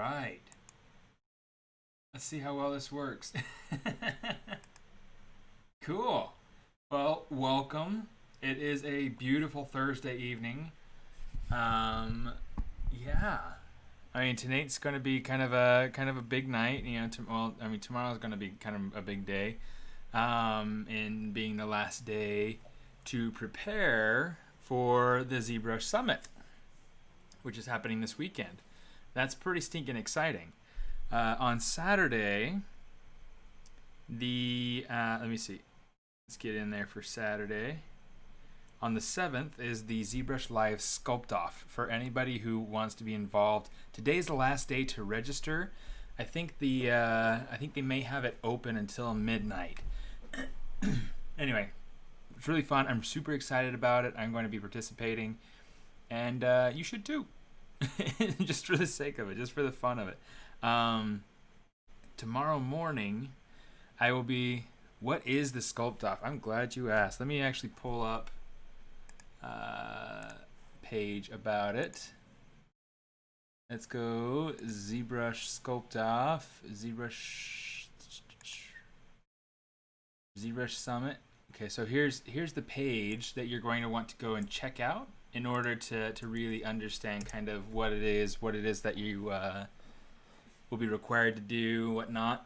right. Let's see how well this works. Cool. Well, welcome. It is a beautiful Thursday evening. Yeah. I mean, tonight's going to be kind of a big night. Tomorrow's going to be kind of a big day. In being the last day to prepare for the ZBrush Summit, which is happening this weekend. That's pretty stinking exciting. On Saturday, let me see. Let's get in there for Saturday. On the 7th is the ZBrush Live Sculpt Off for anybody who wants to be involved. Today's the last day to register. I think they may have it open until midnight. Anyway, it's really fun. I'm super excited about it. I'm going to be participating, and you should too. Just for the sake of it, just for the fun of it. Tomorrow morning, I will be. What is the Sculpt Off? I'm glad you asked. Let me actually pull up a page about it. Let's go ZBrush Sculpt Off, ZBrush Summit. Okay, so here's the page that you're going to want to go and check out in order to really understand kind of what it is that you will be required to do, whatnot.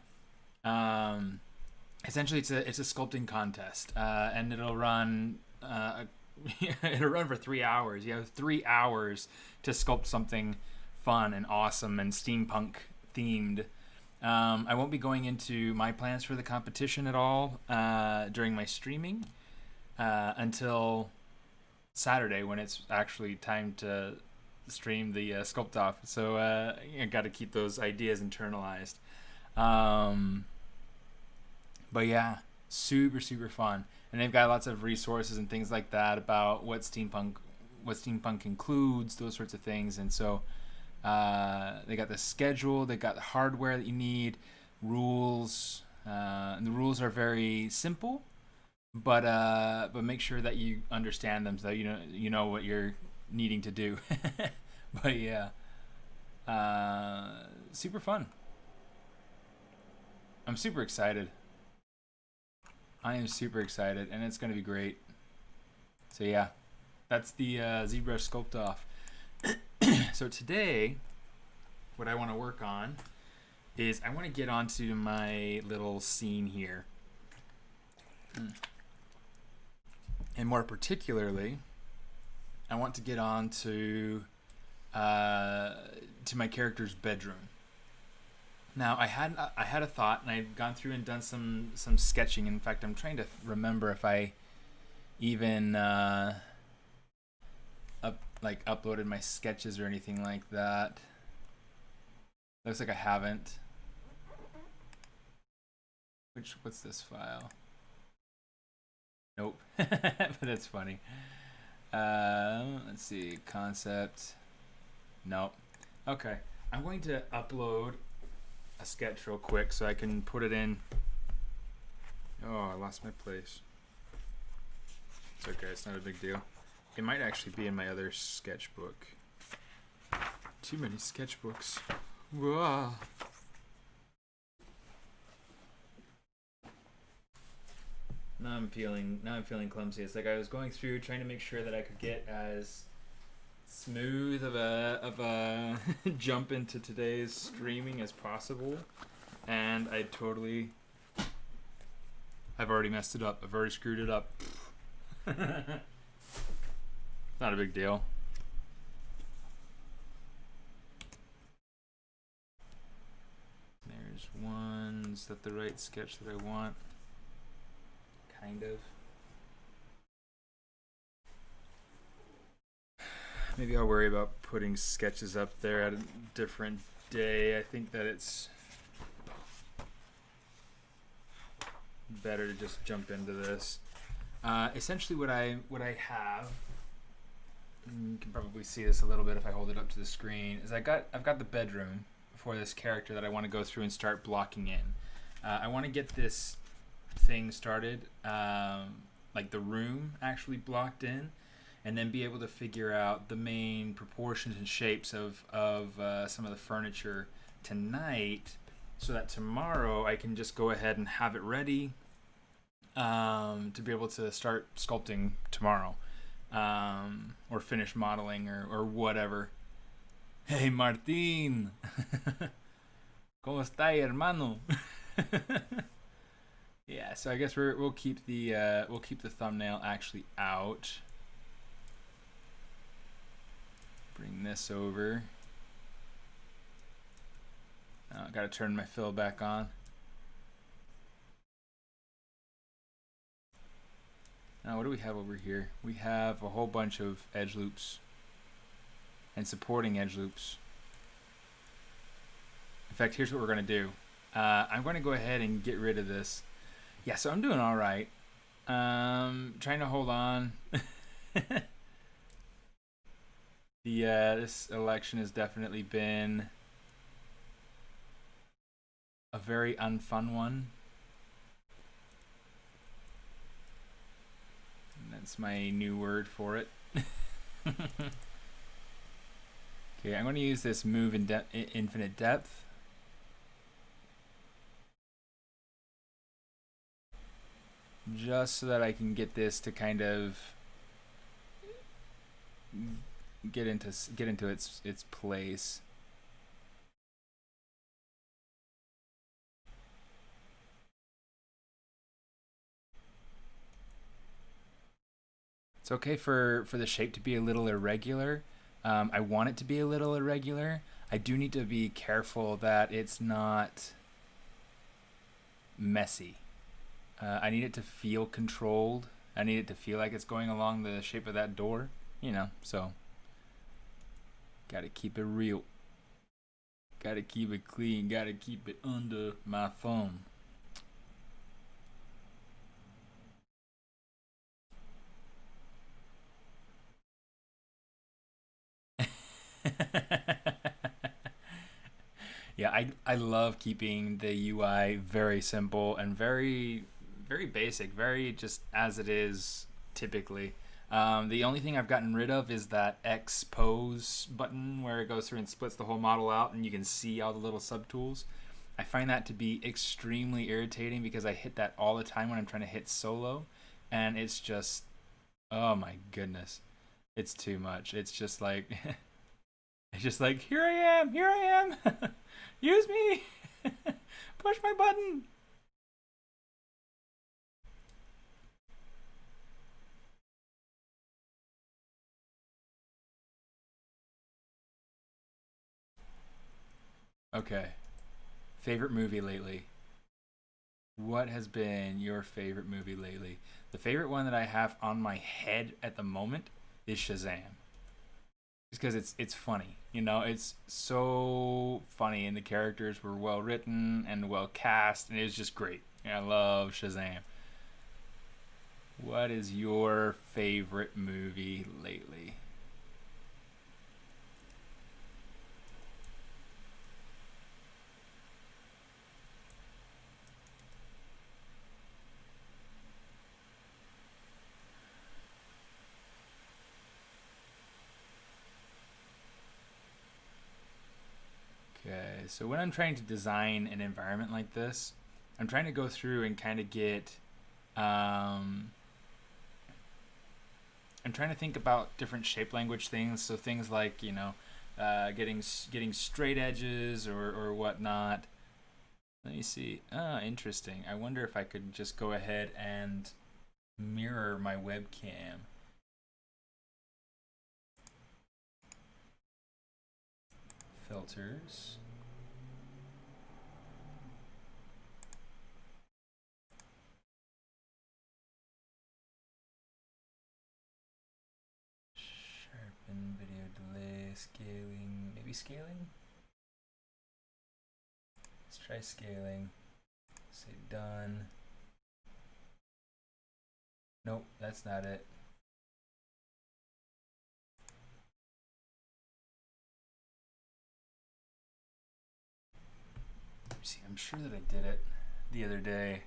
Essentially, it's a sculpting contest, and it'll run for 3 hours. You have 3 hours to sculpt something fun and awesome and steampunk themed. I won't be going into my plans for the competition at all during my streaming until Saturday, when it's actually time to stream the Sculpt Off. So I got to keep those ideas internalized. But yeah, super fun, and they've got lots of resources and things like that about what steampunk includes, those sorts of things. And so they got the schedule, they got the hardware that you need, rules, and the rules are very simple, but make sure that you understand them so that you know what you're needing to do. But yeah, super fun. I'm super excited. I am super excited, and it's going to be great. So yeah, that's the ZBrush Sculpt Off. So today, what I want to work on is I want to get onto my little scene here. And more particularly, I want to get on to my character's bedroom. Now, I had a thought, and I've gone through and done some sketching. In fact, I'm trying to remember if I even uploaded my sketches or anything like that. Looks like I haven't. What's this file? Nope. But it's funny. Let's see, concept. Nope. Okay, I'm going to upload a sketch real quick so I can put it in. Oh, I lost my place. It's okay, it's not a big deal. It might actually be in my other sketchbook. Too many sketchbooks. Whoa. Now I'm feeling clumsy. It's like I was going through trying to make sure that I could get as smooth of a jump into today's streaming as possible, and I've already messed it up. I've already screwed it up. Not a big deal. There's one. Is that the right sketch that I want? Kind of. Maybe I'll worry about putting sketches up there at a different day. I think that it's better to just jump into this. Essentially what I have, you can probably see this a little bit if I hold it up to the screen, is I've got the bedroom for this character that I want to go through and start blocking in. I want to get this thing started, like the room actually blocked in, and then be able to figure out the main proportions and shapes of some of the furniture tonight so that tomorrow I can just go ahead and have it ready to be able to start sculpting tomorrow, or finish modeling or whatever. Hey Martín, ¿cómo está, hermano? Yeah, so I guess we'll keep the thumbnail actually out. Bring this over. Gotta turn my fill back on. Now, what do we have over here? We have a whole bunch of edge loops and supporting edge loops. In fact, here's what we're gonna do. I'm gonna go ahead and get rid of this. Yeah, so I'm doing all right. Trying to hold on. This election has definitely been a very unfun one. And that's my new word for it. Okay, I'm going to use this move in infinite depth. Just so that I can get this to kind of get into its place. It's okay for the shape to be a little irregular. I want it to be a little irregular. I do need to be careful that it's not messy. I need it to feel controlled. I need it to feel like it's going along the shape of that door, you know, so gotta keep it real. Gotta keep it clean. Gotta keep it under my thumb. Yeah, I love keeping the UI very simple and very basic, very just as it is typically. The only thing I've gotten rid of is that X pose button where it goes through and splits the whole model out and you can see all the little subtools. I find that to be extremely irritating because I hit that all the time when I'm trying to hit solo, and it's just, oh my goodness, it's too much. It's just like, it's just like, here I am, use me, push my button. Okay. Favorite movie lately? What has been your favorite movie lately? The favorite one that I have on my head at the moment is Shazam. Just because it's funny, you know, it's so funny, and the characters were well written and well cast, and it was just great. Yeah, I love Shazam. What is your favorite movie lately? Okay, so when I'm trying to design an environment like this, I'm trying to go through and kind of get, I'm trying to think about different shape language things. So things like, you know, getting straight edges or whatnot. Let me see. Ah, interesting. I wonder if I could just go ahead and mirror my webcam. Filters. Sharpen video delay, scaling, maybe scaling? Let's try scaling. Say done. Nope, that's not it. See, I'm sure that I did it the other day.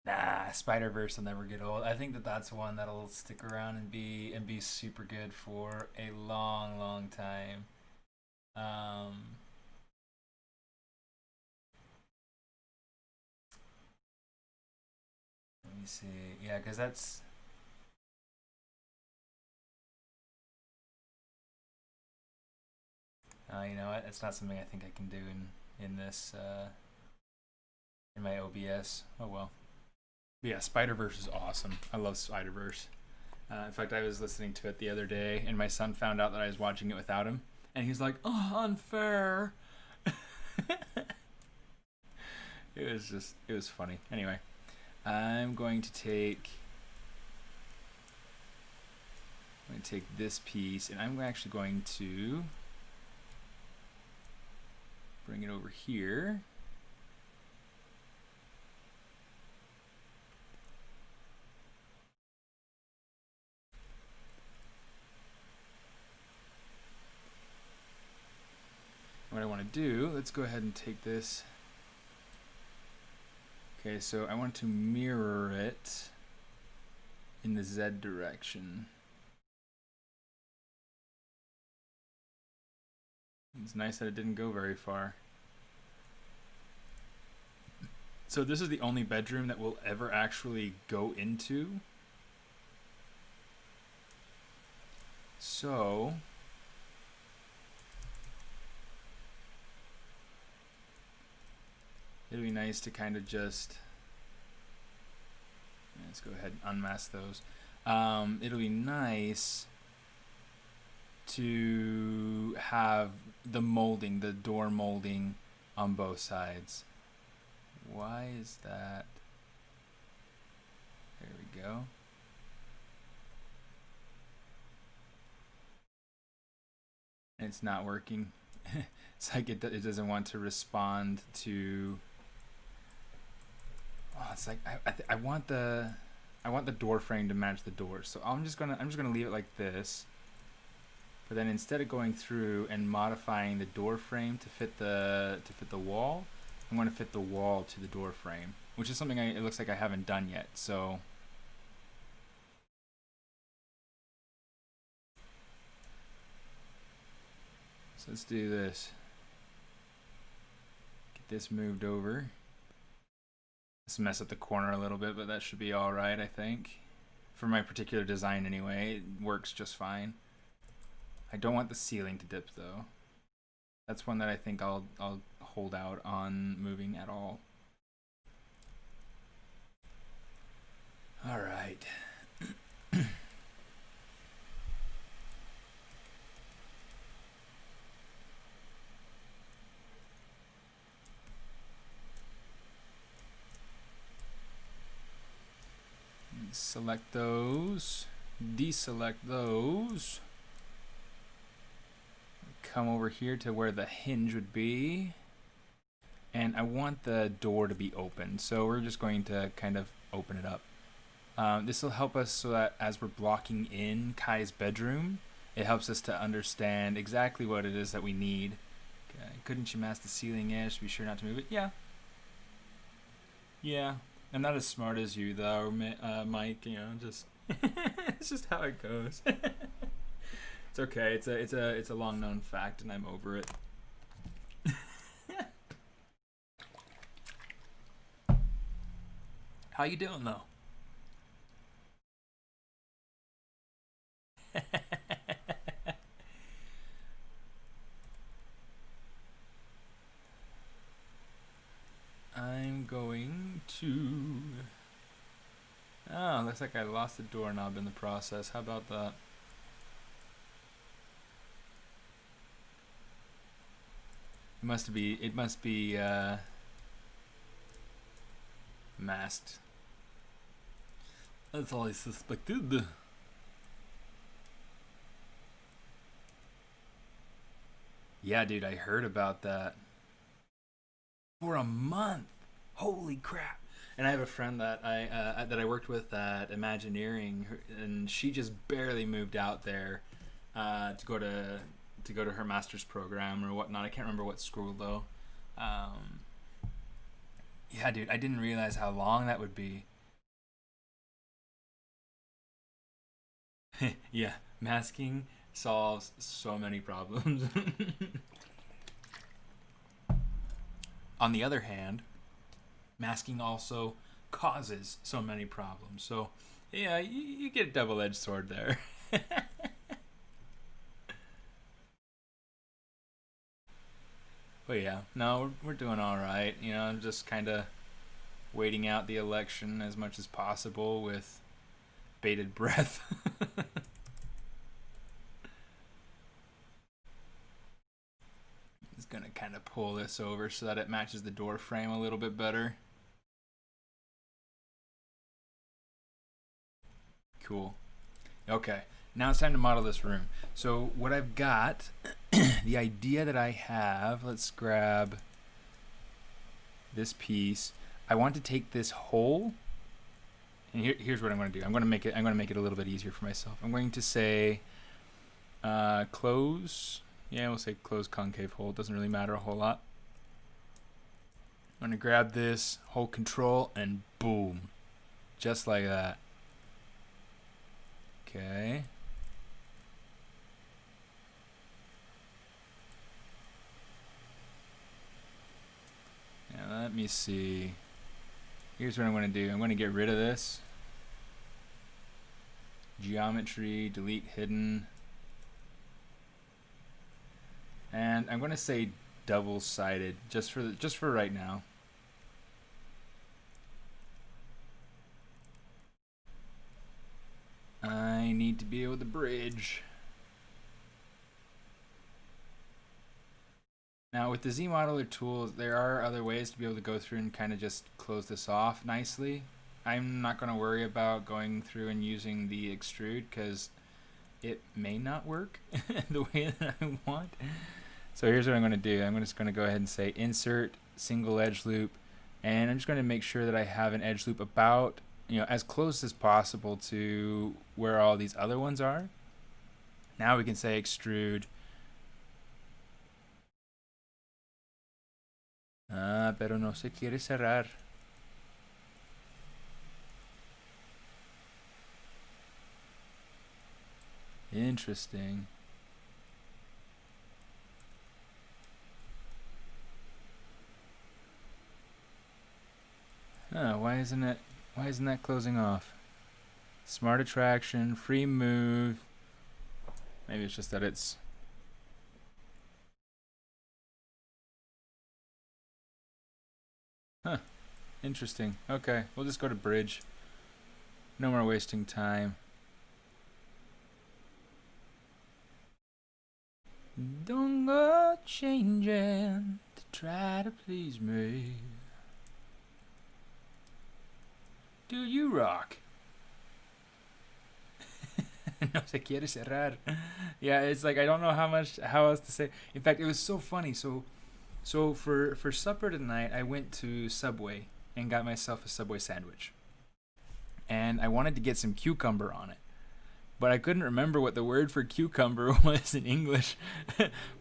Nah, Spider-Verse will never get old. I think that that's one that'll stick around and be super good for a long, long time. Let me see. Yeah, because that's you know what? It's not something I think I can do in this in my OBS. Oh well. But yeah, Spider-Verse is awesome. I love Spider-Verse. In fact, I was listening to it the other day, and my son found out that I was watching it without him, and he's like, "Oh, unfair." It was funny. Anyway, I'm going to take this piece, and I'm actually going to bring it over here. What I want to do, let's go ahead and take this. Okay, so I want to mirror it in the Z direction. It's nice that it didn't go very far. So this is the only bedroom that we'll ever actually go into. So it'd be nice to kind of just, let's go ahead and unmask those. It'll be nice to have the molding, the door molding on both sides. Why is that? There we go. It's not working. It's like it doesn't want to respond to. Oh, it's like I want the door frame to match the door. So I'm just gonna leave it like this. But then instead of going through and modifying the door frame to fit the wall, I'm going to fit the wall to the door frame, which is something it looks like I haven't done yet. So let's do this. Get this moved over. Let's mess up the corner a little bit, but that should be all right, I think. For my particular design anyway, it works just fine. I don't want the ceiling to dip though. That's one that I think I'll hold out on moving at all. All right. Select those, deselect those. Come over here to where the hinge would be, and I want the door to be open, so we're just going to kind of open it up. This will help us so that as we're blocking in Kai's bedroom, it helps us to understand exactly what it is that we need. Okay. Couldn't you mask the ceiling edge to be sure not to move it? Yeah, I'm not as smart as you though, Mike, you know, just it's just how it goes. It's okay. It's a long known fact, and I'm over it. How you doing though? I'm going to. Oh, looks like I lost the doorknob in the process. How about that? It must be masked. That's all I suspected. Yeah, dude, I heard about that. For a month. Holy crap. And I have a friend that I worked with at Imagineering, and she just barely moved out there to go to her master's program or whatnot. I can't remember what school though. Yeah, dude, I didn't realize how long that would be. Yeah, masking solves so many problems. On the other hand, masking also causes so many problems. So, yeah, you get a double-edged sword there. But yeah, no, we're doing all right. You know, I'm just kind of waiting out the election as much as possible with bated breath. Just gonna kind of pull this over so that it matches the door frame a little bit better. Cool. Okay, now it's time to model this room. So what I've got, the idea that I have, let's grab this piece. I want to take this hole, and here's what I'm going to do. I'm going to make it a little bit easier for myself. I'm going to say close. Yeah, we'll say close concave hole. It doesn't really matter a whole lot. I'm going to grab this, hold control, and boom, just like that. Okay. Now let me see. Here's what I'm going to do. I'm going to get rid of this. Geometry, delete hidden. And I'm going to say double-sided just for right now. I need to be able to bridge. Now with the Z modeler tools, there are other ways to be able to go through and kind of just close this off nicely. I'm not going to worry about going through and using the extrude because it may not work the way that I want. So here's what I'm going to do. I'm just going to go ahead and say insert single edge loop, and I'm just going to make sure that I have an edge loop about, you know, as close as possible to where all these other ones are. Now we can say extrude. Pero no se quiere cerrar. Interesting. Why isn't that closing off? Smart attraction, free move. Maybe it's just that it's... Huh. Interesting. Okay, we'll just go to bridge. No more wasting time. Don't go changing to try to please me. Do you rock? No se quiere cerrar. Yeah, it's like I don't know how else to say. In fact, it was so funny. So for supper tonight, I went to Subway and got myself a Subway sandwich. And I wanted to get some cucumber on it. But I couldn't remember what the word for cucumber was in English.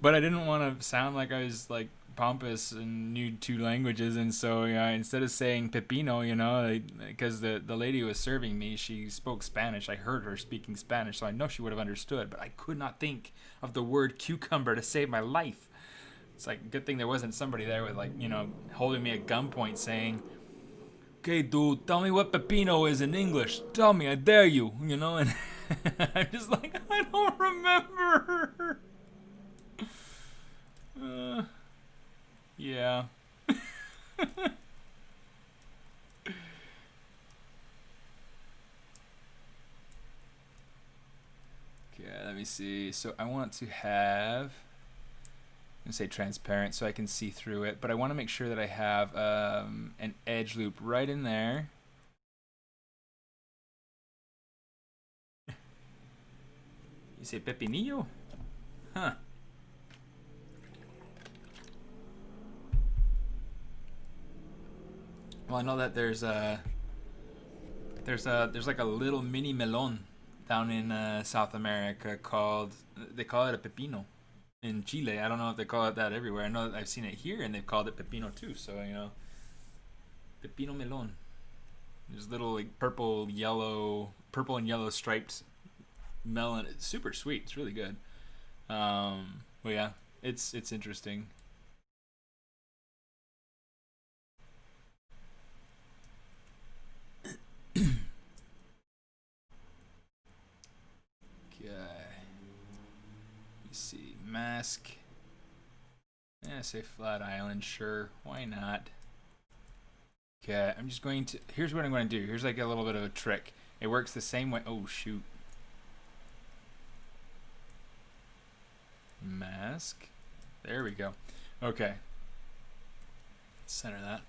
But I didn't want to sound like I was like pompous and knew two languages, and so instead of saying pepino, because the lady who was serving me, she spoke Spanish. I heard her speaking Spanish, so I know she would have understood, but I could not think of the word cucumber to save my life. It's like, good thing there wasn't somebody there with holding me at gunpoint saying, "Okay, dude, tell me what pepino is in English. Tell me, I dare you," and I'm just like, I don't remember. Yeah. Okay, let me see. So I want to have, I'm gonna say transparent so I can see through it, but I want to make sure that I have an edge loop right in there. You say pepinillo? Huh. Well, I know that there's like a little mini melon down in South America they call it a pepino in Chile. I don't know if they call it that everywhere. I know that I've seen it here and they've called it pepino too. So pepino melon. There's little like purple and yellow striped melon. It's super sweet. It's really good. Well, yeah, it's interesting. Okay. Let's see. Mask. Yeah, say flat island. Sure. Why not? Okay. I'm just going to. Here's what I'm going to do. Here's like a little bit of a trick. It works the same way. Oh, shoot. Mask. There we go. Okay. Center that.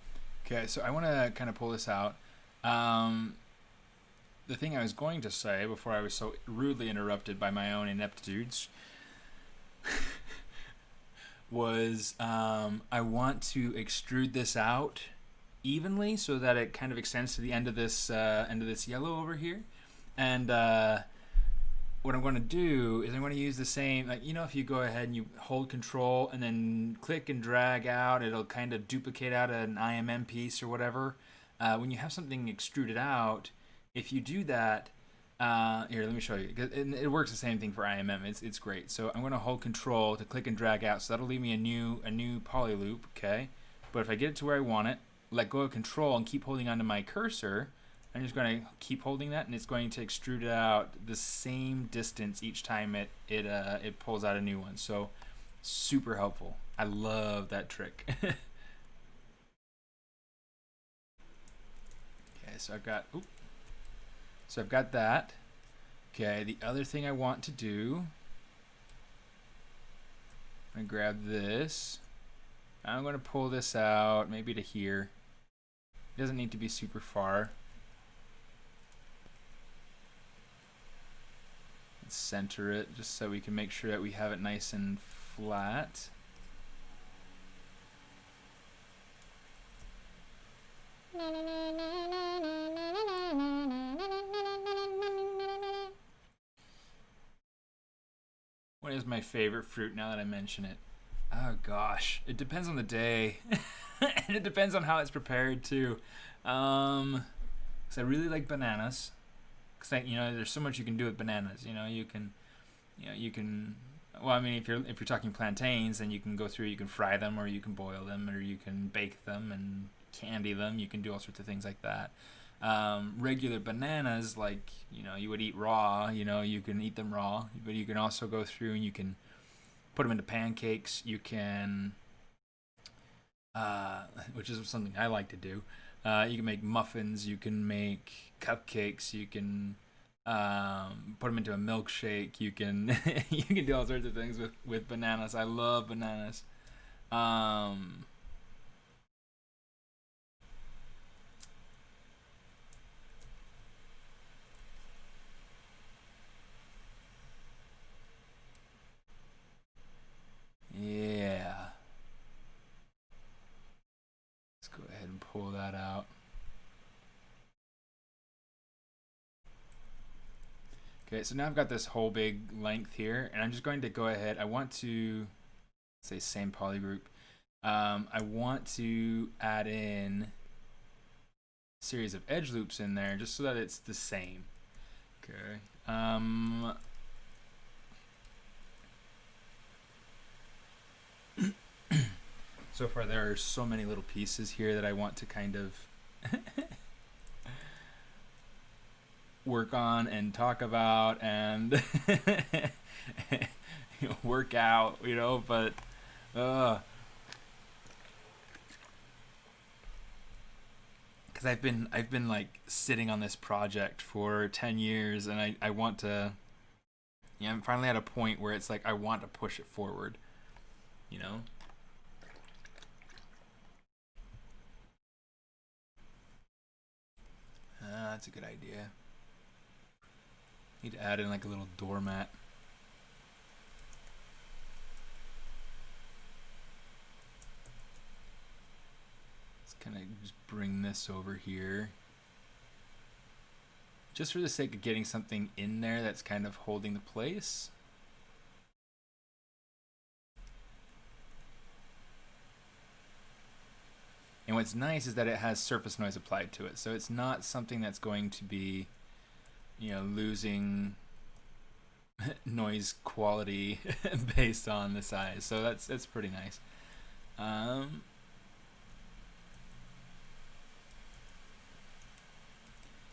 Okay, so I want to kind of pull this out. The thing I was going to say before I was so rudely interrupted by my own ineptitudes was I want to extrude this out evenly so that it kind of extends to the end of this yellow over here. And what I'm going to do is I'm going to use the same, like, you know, if you go ahead and you hold control and then click and drag out, it'll kind of duplicate out an IMM piece or whatever. When you have something extruded out, if you do that, here, let me show you. It works the same thing for IMM. It's great. So I'm going to hold control to click and drag out. So that'll leave me a new poly loop, okay? But if I get it to where I want it, let go of control and keep holding onto my cursor, I'm just going to keep holding that, and it's going to extrude it out the same distance each time it pulls out a new one. So super helpful. I love that trick. Okay, so I've got that. Okay, the other thing I want to do, I'm going to grab this. I'm going to pull this out maybe to here. It doesn't need to be super far. Center it just so we can make sure that we have it nice and flat. What is my favorite fruit now that I mention it? Oh gosh, it depends on the day. And it depends on how it's prepared too. 'Cause I really like bananas. Because, you know, there's so much you can do with bananas. You can. Well, I mean, if you're talking plantains, then you can go through. You can fry them, or you can boil them, or you can bake them and candy them. You can do all sorts of things like that. Regular bananas, like, you would eat raw. You can eat them raw, but you can also go through and you can put them into pancakes. You can, which is something I like to do. You can make muffins. You can make cupcakes. You can put them into a milkshake. You can you can do all sorts of things with bananas. I love bananas. Yeah. Let's go ahead and pull that out. Okay, so now I've got this whole big length here, and I'm just going to go ahead. I want to say same polygroup. I want to add in a series of edge loops in there just so that it's the same. Okay. So far there are so many little pieces here that I want to kind of work on and talk about and work out, but because I've been like sitting on this project for 10 years, and I want to, I'm finally at a point where it's like I want to push it forward, That's a good idea. Need to add in like a little doormat. Let's kind of just bring this over here. Just for the sake of getting something in there that's kind of holding the place. And what's nice is that it has surface noise applied to it. So it's not something that's going to be, losing noise quality based on the size. So that's pretty nice.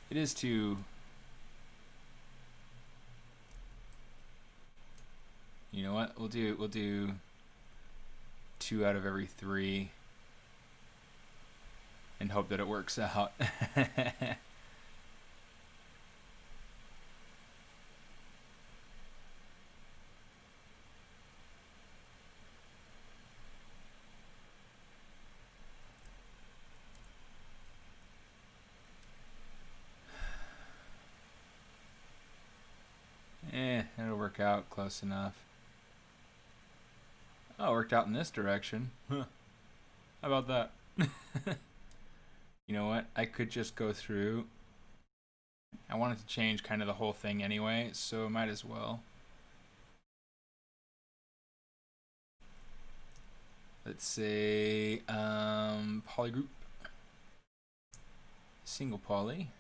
It is too. You know what? We'll do 2 out of every 3 and hope that it works out. It'll work out close enough. Oh, it worked out in this direction. Huh. How about that? You know what? I could just go through. I wanted to change kind of the whole thing anyway, so might as well. Let's say polygroup. Single poly.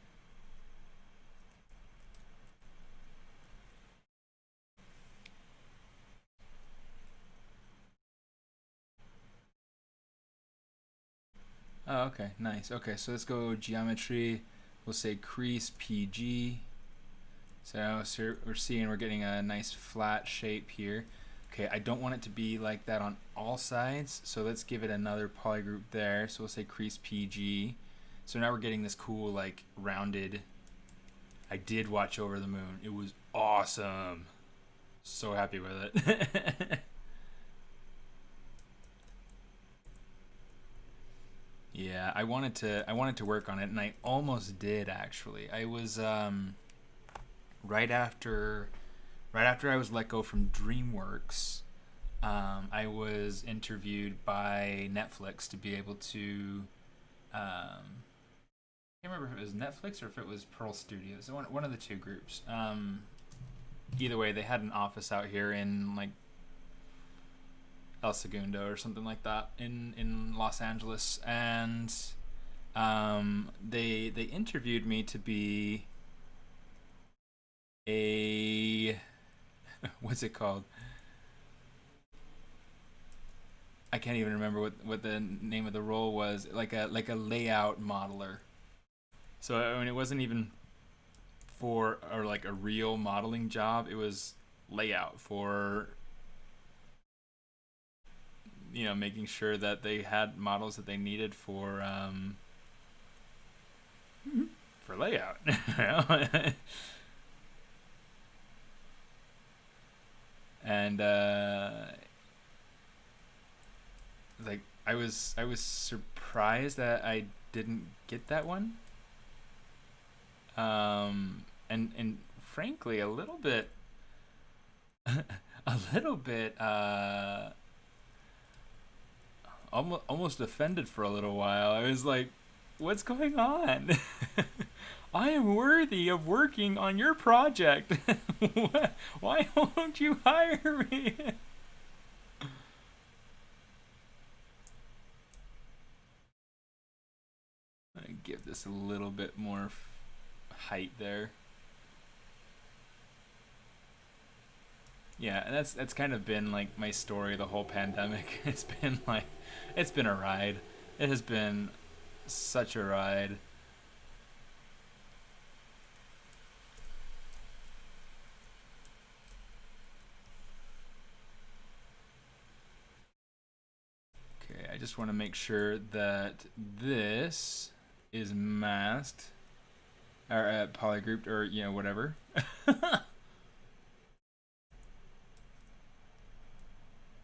Oh, okay, nice. Okay, so let's go geometry. We'll say crease PG. So we're seeing we're getting a nice flat shape here. Okay, I don't want it to be like that on all sides, so let's give it another polygroup there. So we'll say crease PG. So now we're getting this cool, like, rounded. I did watch Over the Moon. It was awesome. So happy with it. Yeah, I wanted to work on it, and I almost did actually. I was right after I was let go from DreamWorks. I was interviewed by Netflix to be able to. I can't remember if it was Netflix or if it was Pearl Studios. One of the two groups. Either way, they had an office out here in like El Segundo or something like that in Los Angeles, and they interviewed me to be a what's it called? I can't even remember what the name of the role was. Like a layout modeler. So I mean, it wasn't even for or like a real modeling job. It was layout for making sure that they had models that they needed for layout. And like I was surprised that I didn't get that one. And frankly a little bit almost offended for a little while. I was like, what's going on? I am worthy of working on your project. Why won't you hire me? I give this a little bit more height there. Yeah, and that's kind of been like my story the whole pandemic. It's been a ride. It has been such a ride. Okay, I just want to make sure that this is masked or polygrouped or whatever.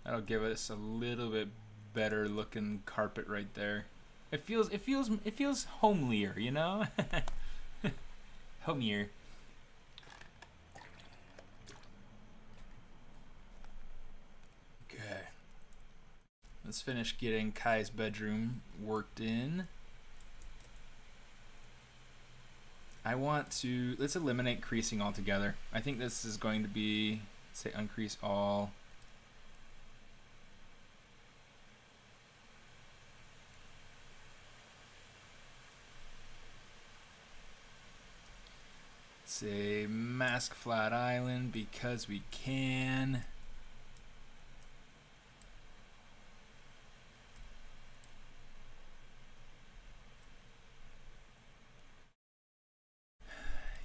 That'll give us a little bit better looking carpet right there. It feels homelier, Homelier. Okay. Let's finish getting Kai's bedroom worked in. Let's eliminate creasing altogether. I think this is going to be, say, uncrease all. say mask flat island because we can.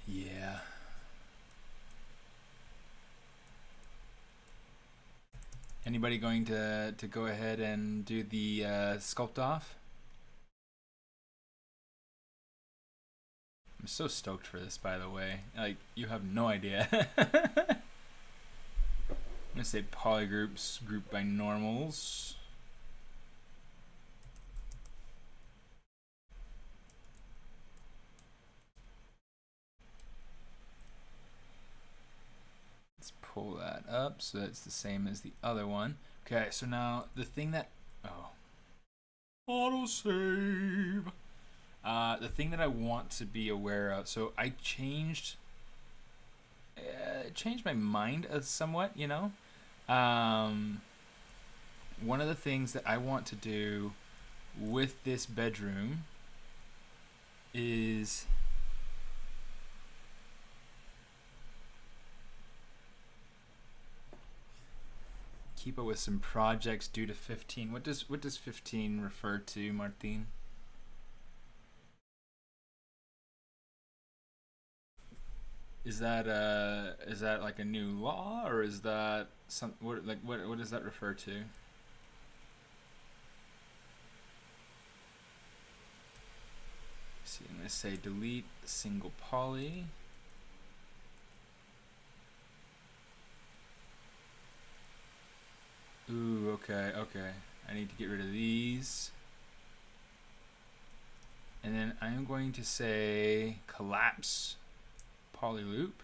Yeah. Anybody going to go ahead and do the sculpt off? I'm so stoked for this, by the way. Like, you have no idea. I'm gonna say polygroups grouped by normals. Let's pull that up so that's the same as the other one. Okay, so now the thing that autosave. The thing that I want to be aware of. So I changed my mind somewhat, you know. One of the things that I want to do with this bedroom is keep up with some projects due to 15. What does 15 refer to, Martin? Is that like a new law, or is that what does that refer to? See, I'm gonna say delete single poly. Ooh, okay. I need to get rid of these. And then I'm going to say collapse poly loop.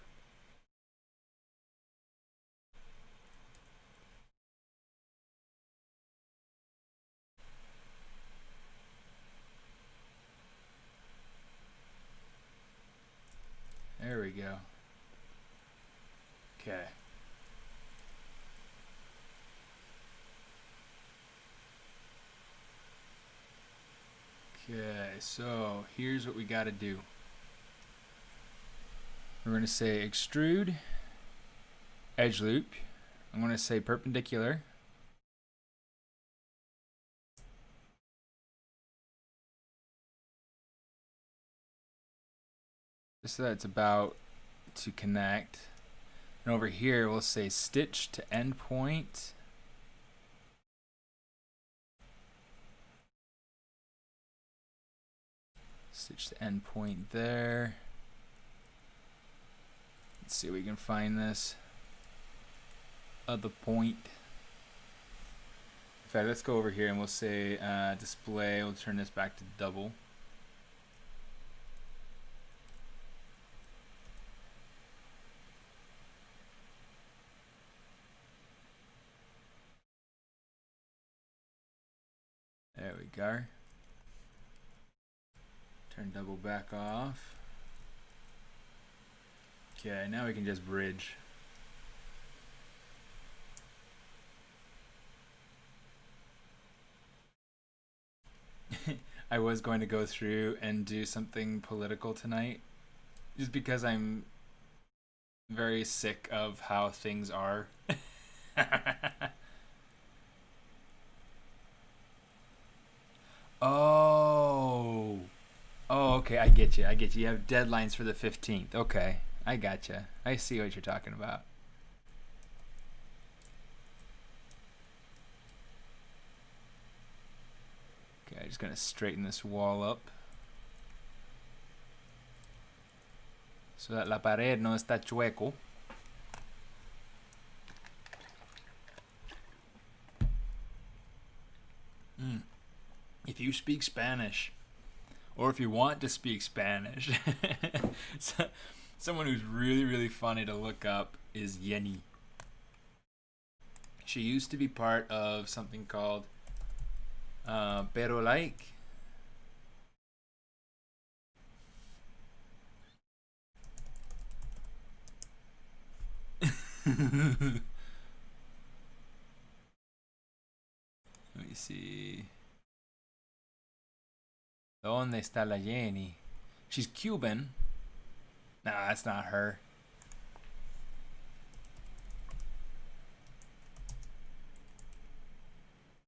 There we go. Okay. Okay, so here's what we got to do. We're going to say extrude edge loop. I'm going to say perpendicular. Just so that it's about to connect. And over here we'll say stitch to endpoint. Stitch to endpoint there. Let's see if we can find this other point. In fact, let's go over here and we'll say display. We'll turn this back to double. There we go. Turn double back off. Okay, now we can just bridge. I was going to go through and do something political tonight, just because I'm very sick of how things are. Oh, okay, I get you. You have deadlines for the 15th. Okay, I gotcha. I see what you're talking about. Okay, I'm just gonna straighten this wall up so that la pared no está chueco. If you speak Spanish, or if you want to speak Spanish, someone who's really, really funny to look up is Yenny. She used to be part of something called Pero Like. Let me see. ¿Dónde está la Jenny? She's Cuban. Nah, that's not her.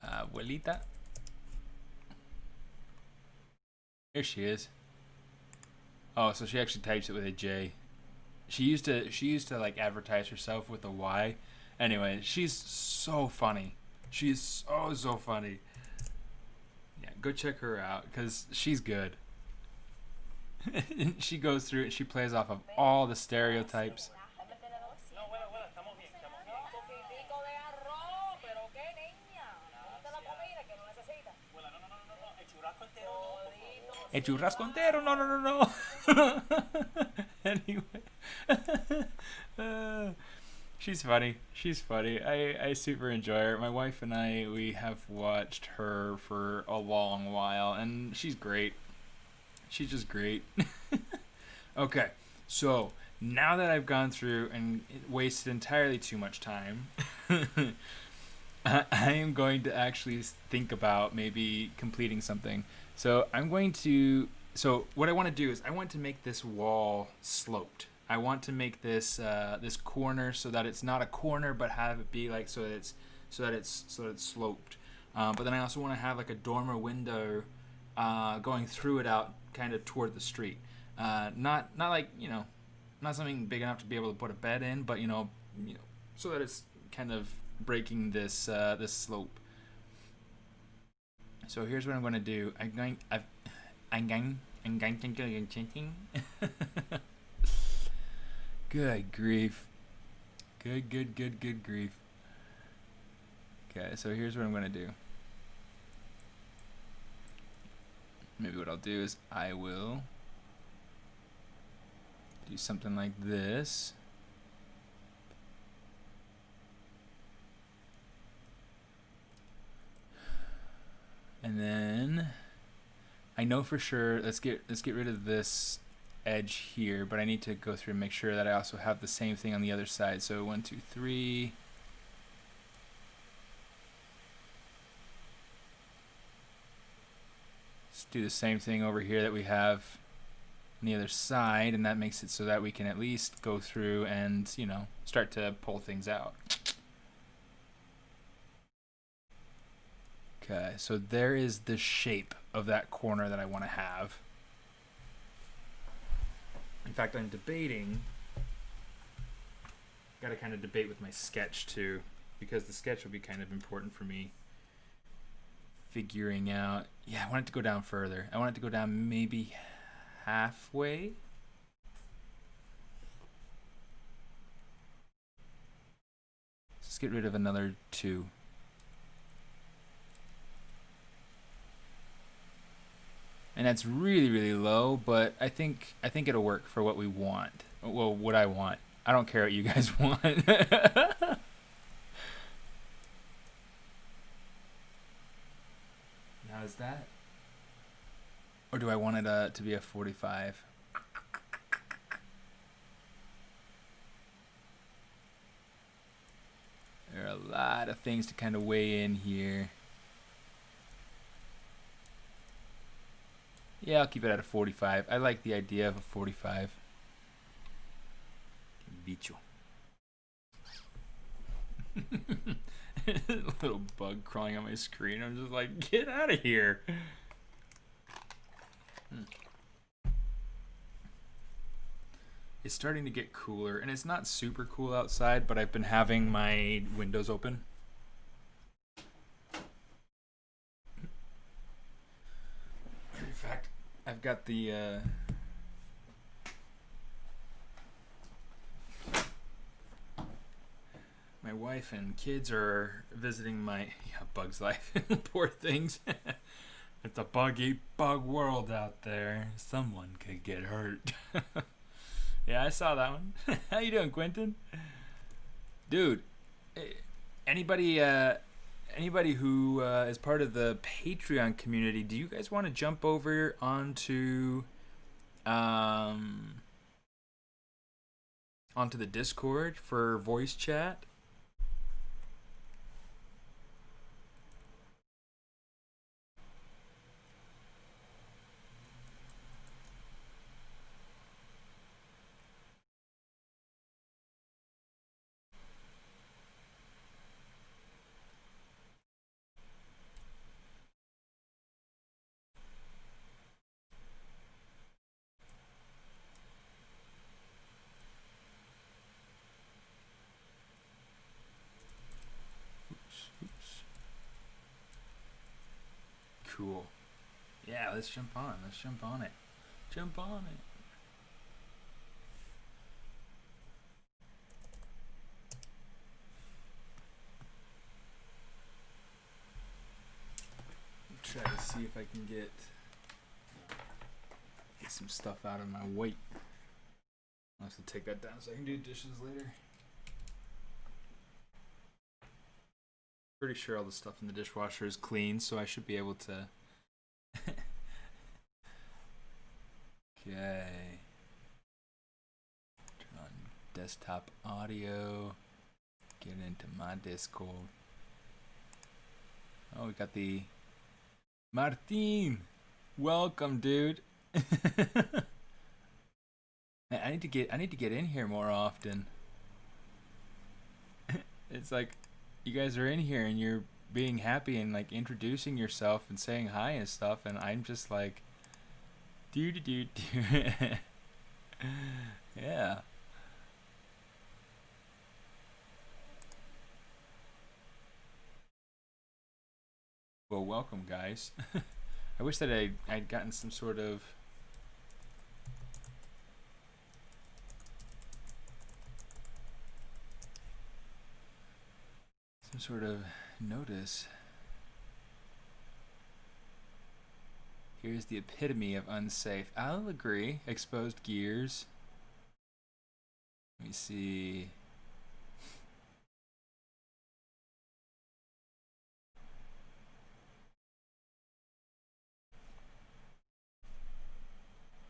Abuelita. Here she is. Oh, so she actually types it with a J. She used to like advertise herself with a Y. Anyway, she's so funny. She's so funny. Yeah, go check her out because she's good. She goes through it. She plays off of all the stereotypes. El churrasco entero, no. Anyway. She's funny. She's funny. I super enjoy her. My wife and we have watched her for a long while, and she's great. She's just great. Okay, so now that I've gone through and wasted entirely too much time, I am going to actually think about maybe completing something. So what I want to do is I want to make this wall sloped. I want to make this this corner so that it's not a corner, but have it be like so that it's sloped. But then I also want to have like a dormer window going through it out kind of toward the street. Not like not something big enough to be able to put a bed in, but so that it's kind of breaking this this slope. So here's what I'm going to do. Good grief. Good grief. Okay, so here's what I'm going to do. Maybe what I'll do is I will do something like this. And then I know for sure, let's get rid of this edge here, but I need to go through and make sure that I also have the same thing on the other side. So 1, 2, 3. Let's do the same thing over here that we have on the other side, and that makes it so that we can at least go through and, start to pull things out. Okay, so there is the shape of that corner that I want to have. In fact, I'm debating. Got to kind of debate with my sketch too, because the sketch will be kind of important for me figuring out. Yeah, I want it to go down further. I want it to go down maybe halfway. Let's get rid of another 2. And that's really low, but I think it'll work for what we want. Well, what I want. I don't care what you guys want. Now is that? Or do I want it to be a 45? There are a lot of things to kind of weigh in here. Yeah, I'll keep it at a 45. I like the idea of a 45. Bicho. Little bug crawling on my screen. I'm just like, get out of here. It's starting to get cooler, and it's not super cool outside, but I've been having my windows open. In fact, I've got the my wife and kids are visiting my Bug's Life. Poor things. It's a bug world out there. Someone could get hurt. Yeah, I saw that one. How you doing, Quentin? Dude, anybody who is part of the Patreon community, do you guys want to jump over onto the Discord for voice chat? Cool. Yeah, let's jump on. Let's jump on it. Jump on it. Try to see if I can get some stuff out of my weight. I'll have to take that down so I can do dishes later. Pretty sure all the stuff in the dishwasher is clean, so I should be able to. Okay. Turn on desktop audio. Get into my Discord. Oh, we got the Martin. Welcome, dude. Man, I need to get in here more often. It's like you guys are in here and you're being happy and like introducing yourself and saying hi and stuff, and I'm just like, dude. Yeah. Well, welcome, guys. I wish that I'd gotten some sort of notice. Here's the epitome of unsafe. I'll agree. Exposed gears. Let me see.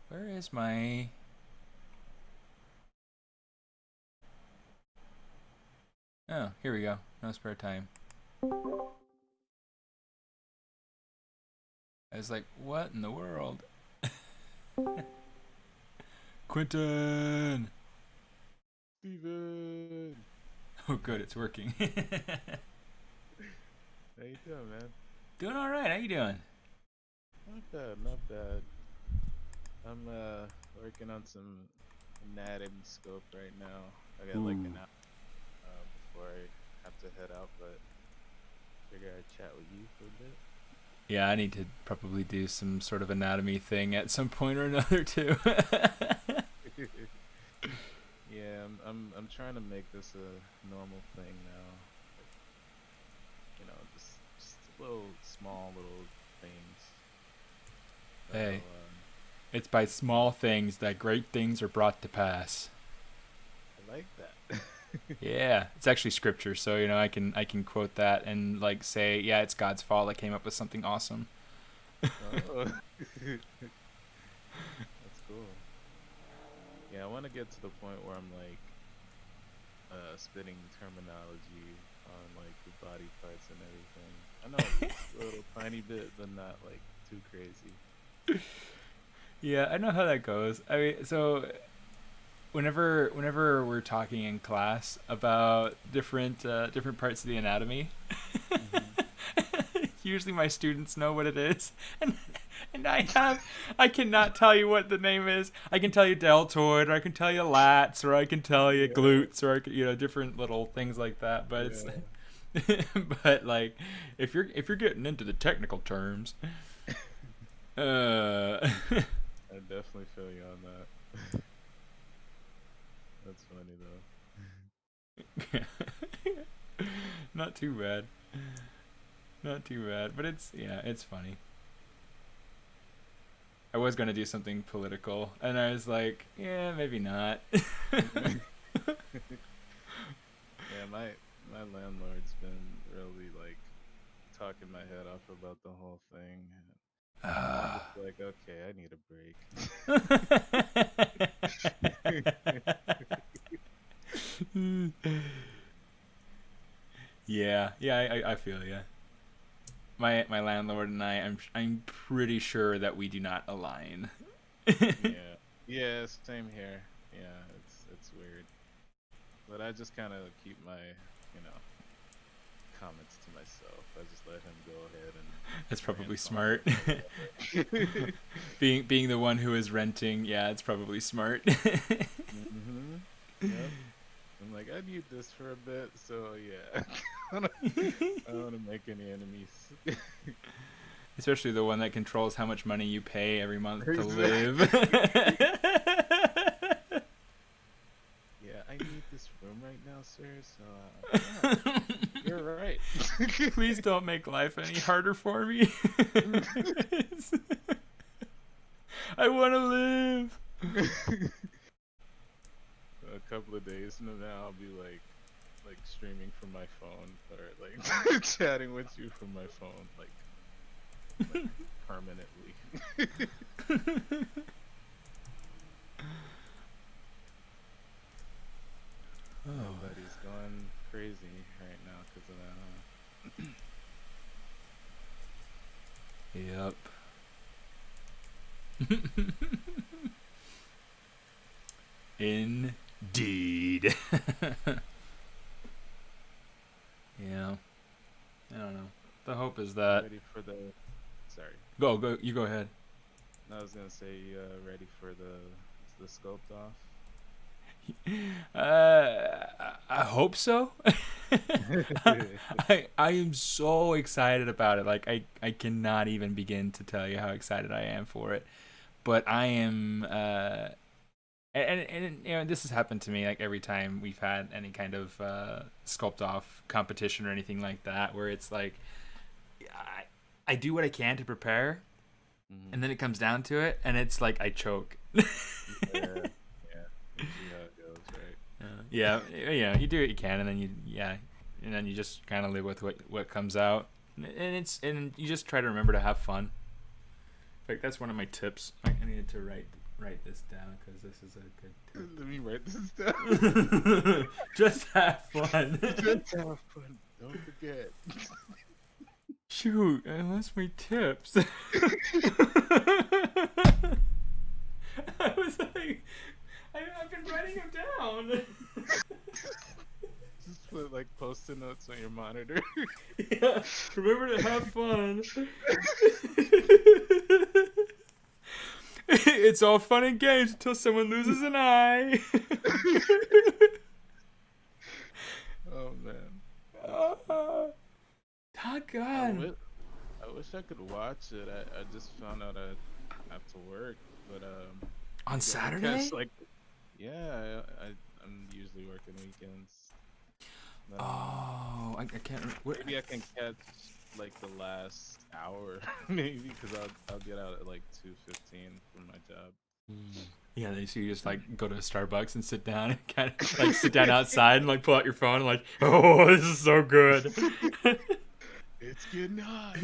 Where is my... Oh, here we go. No spare time. I was like, what in the world? Quentin! Steven! Oh, good, it's working. How you doing, man? Doing all right. How you doing? Not bad, not bad. I'm working on some anatomy scope right now. I got like an hour before I have to head out, but figure I'd chat with you for a bit. Yeah, I need to probably do some sort of anatomy thing at some point or another too. Yeah, I'm trying to make this a normal thing now. Like, you know, just little small little things. Hey, it's by small things that great things are brought to pass. I like that. Yeah, it's actually scripture, so you know I can quote that and like say, yeah, it's God's fault I came up with something awesome. Oh. That's cool. Yeah, I want to get to the point where I'm like spitting terminology on like the body parts and everything. I know a little tiny bit, but not like too crazy. Yeah, I know how that goes. I mean, so whenever we're talking in class about different parts of the anatomy, usually my students know what it is, and I cannot tell you what the name is. I can tell you deltoid, or I can tell you lats, or I can tell you glutes, or I can, different little things like that. But it's but like if you're getting into the technical terms, I definitely feel you on that. That's funny though. Not too bad. Not too bad, but it's funny. I was gonna do something political, and I was like, yeah, maybe not. Yeah, my landlord's been really like talking my head off about the whole thing. I'm just like, okay, I need a break. Yeah, I feel ya. My landlord and I'm pretty sure that we do not align. Yeah, same here. Yeah, it's weird, but I just kind of keep my comments to myself. I just let him go ahead and. That's probably smart. being the one who is renting, yeah, it's probably smart. Mm-hmm. Yep. I'm like, I need this for a bit, so yeah. I don't want to make any enemies. Especially the one that controls how much money you pay every month to Exactly. live. Yeah, I need this room right now, sir. So yeah, you're right. Please don't make life any harder for me. I want to live. A couple of days from now, I'll be like streaming from my phone or like chatting with you from my phone, like permanently. Everybody's going crazy right now because of that. Yep. Indeed. Yeah. I don't know. The hope is that. Ready for the? Sorry. Go. You go ahead. I was gonna say, ready for the scoped off. I hope so. I am so excited about it. Like I cannot even begin to tell you how excited I am for it. But I am and you know, this has happened to me like every time we've had any kind of sculpt off competition or anything like that, where it's like I do what I can to prepare, and then it comes down to it, and it's like I choke. Yeah. You see how it goes, right? Yeah, you do what you can, and then you just kind of live with what comes out, and you just try to remember to have fun. In fact, that's one of my tips. I needed to write this down because this is a good tip. Let me write this down. Just have fun. Just have fun. Don't forget. Shoot, that's my tips. I was like, I've been writing them down. Just put like post-it notes on your monitor. Yeah, remember to have fun. It's all fun and games until someone loses an eye. Oh man. Doggone. I wish I could watch it. I just found out I have to work, but On Saturday? Yeah, I'm usually working weekends. I can't. Maybe I can catch like the last hour, maybe, because I'll get out at like 2:15 from my job. Yeah, so you just like go to a Starbucks and sit down and kind of like sit down outside and like pull out your phone and like, oh, this is so good. It's getting hot.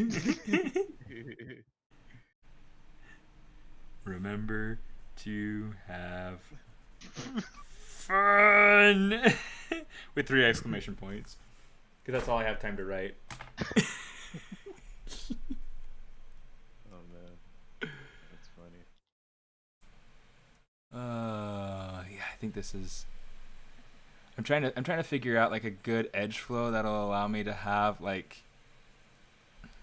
Remember to have fun with 3 exclamation points, because that's all I have time to write. Oh man, that's funny. Yeah, I think this is. I'm trying to figure out like a good edge flow that'll allow me to have like.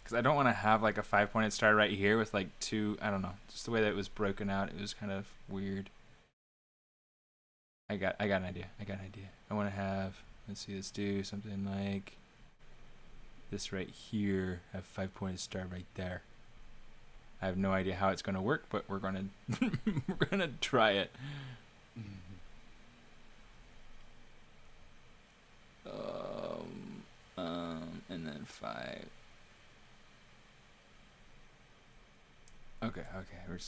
Because I don't want to have like a 5-pointed star right here with like 2. I don't know. Just the way that it was broken out, it was kind of weird. I got an idea. I want to have. Let's see. Let's do something like this right here. Have 5-pointed star right there. I have no idea how it's going to work, but we're gonna try it. And then 5. Okay.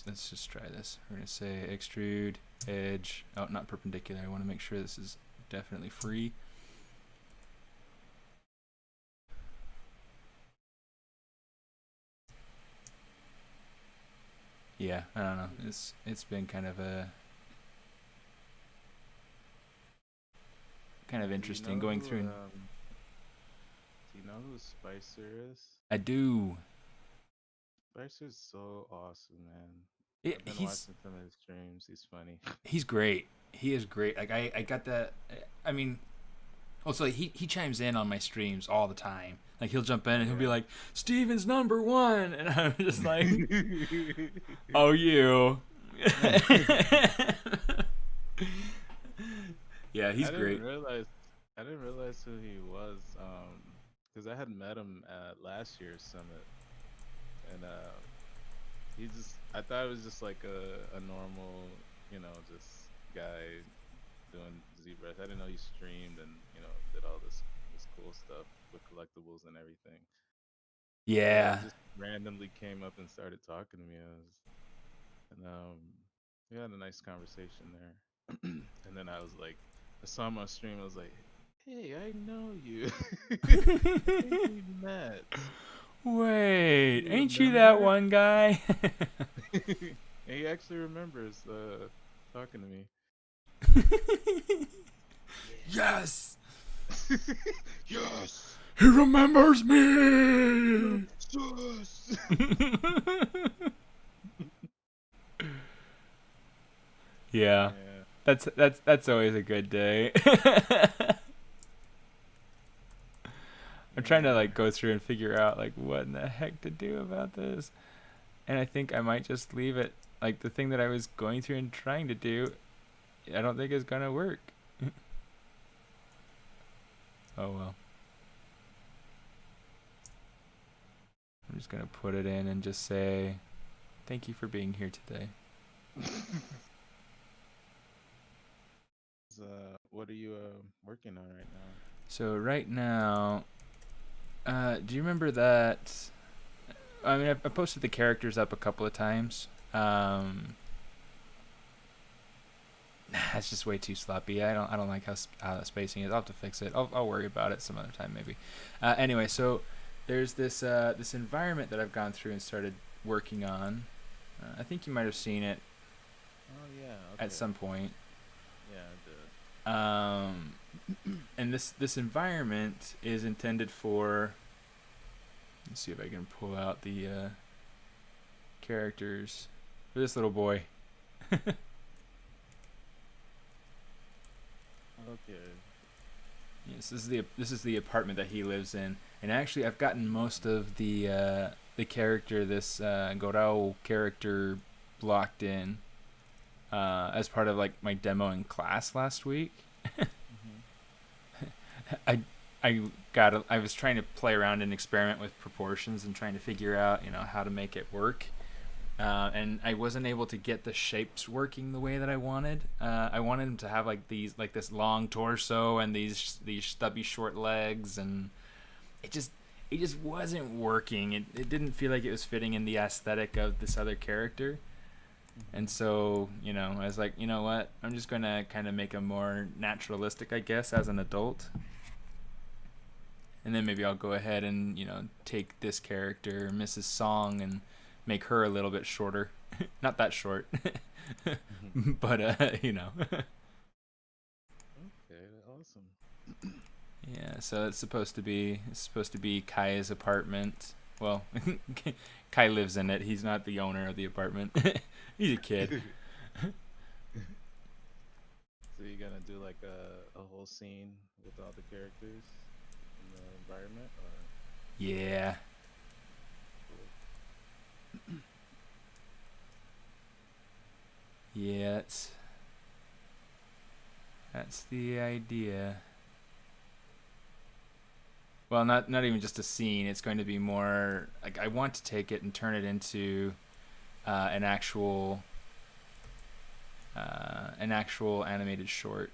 Let's just try this. We're gonna say extrude edge. Oh, not perpendicular. I want to make sure this is definitely free. Yeah, I don't know. It's been kind of interesting going through. Do you know who Spicer is? I do. Spicer's so awesome, man. Yeah, I've been watching some of his streams. He's funny. He's great. He is great. Like I got that. I mean, also he chimes in on my streams all the time. Like he'll jump in and he'll be like, "Steven's number 1," and I'm just like, "Oh, you." Yeah, he's great. I didn't realize who he was. Because I had met him at last year's summit, and he just I thought it was just like a normal, just guy doing ZBrush. I didn't know he streamed and did all this cool stuff with collectibles and everything. So he Yeah. just randomly came up and started talking to me. And we had a nice conversation there. And then I was like, I saw him on stream. I was like, hey, I know you. I think we met. Wait, You ain't you that remember? one guy? And he actually remembers talking to me. Yes, Yes. he remembers me. Yes. Yeah, Yeah. that's always a good day. I'm trying to like go through and figure out like what in the heck to do about this, and I think I might just leave it. Like the thing that I was going through and trying to do, I don't think is gonna work. Oh well. I'm just gonna put it in and just say, thank you for being here today. What are you working on right now? So right now, do you remember that? I mean, I posted the characters up a couple of times. It's just way too sloppy. I don't like how the spacing is. I'll have to fix it. I'll worry about it some other time maybe. Anyway, so there's this this environment that I've gone through and started working on. I think you might have seen it. Oh yeah. Okay. At some point. Yeah, I did. And this environment is intended for. Let's see if I can pull out the characters for this little boy. Okay. Yes, this is the apartment that he lives in, and actually I've gotten most of the character, this Gorao character, blocked in as part of like my demo in class last week. Mm-hmm. I was trying to play around and experiment with proportions and trying to figure out how to make it work. And I wasn't able to get the shapes working the way that I wanted. I wanted him to have like this long torso and these stubby short legs, and it just wasn't working. It didn't feel like it was fitting in the aesthetic of this other character. And so, I was like, you know what? I'm just going to kind of make him more naturalistic, I guess, as an adult. And then maybe I'll go ahead and, take this character, Mrs. Song, and make her a little bit shorter. Not that short. But, Okay, awesome. Yeah, so it's supposed to be Kai's apartment. Well, Kai lives in it. He's not the owner of the apartment. He's a kid. So you're gonna do like a whole scene with all the characters in the environment, or? Yeah. Yeah, that's the idea. Well, not even just a scene. It's going to be more like I want to take it and turn it into an actual animated short.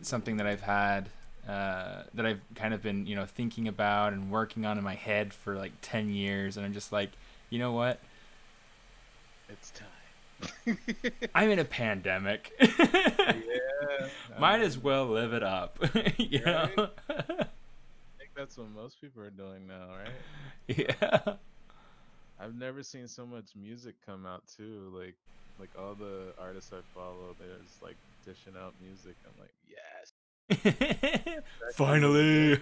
Something that I've had that I've kind of been thinking about and working on in my head for like 10 years, and I'm just like, you know what? It's time. I'm in a pandemic. Yeah. Might as well live it up. You know? I think that's what most people are doing now, right? Yeah. I've never seen so much music come out too. Like all the artists I follow, they're just like dishing out music. I'm like, yes. Finally.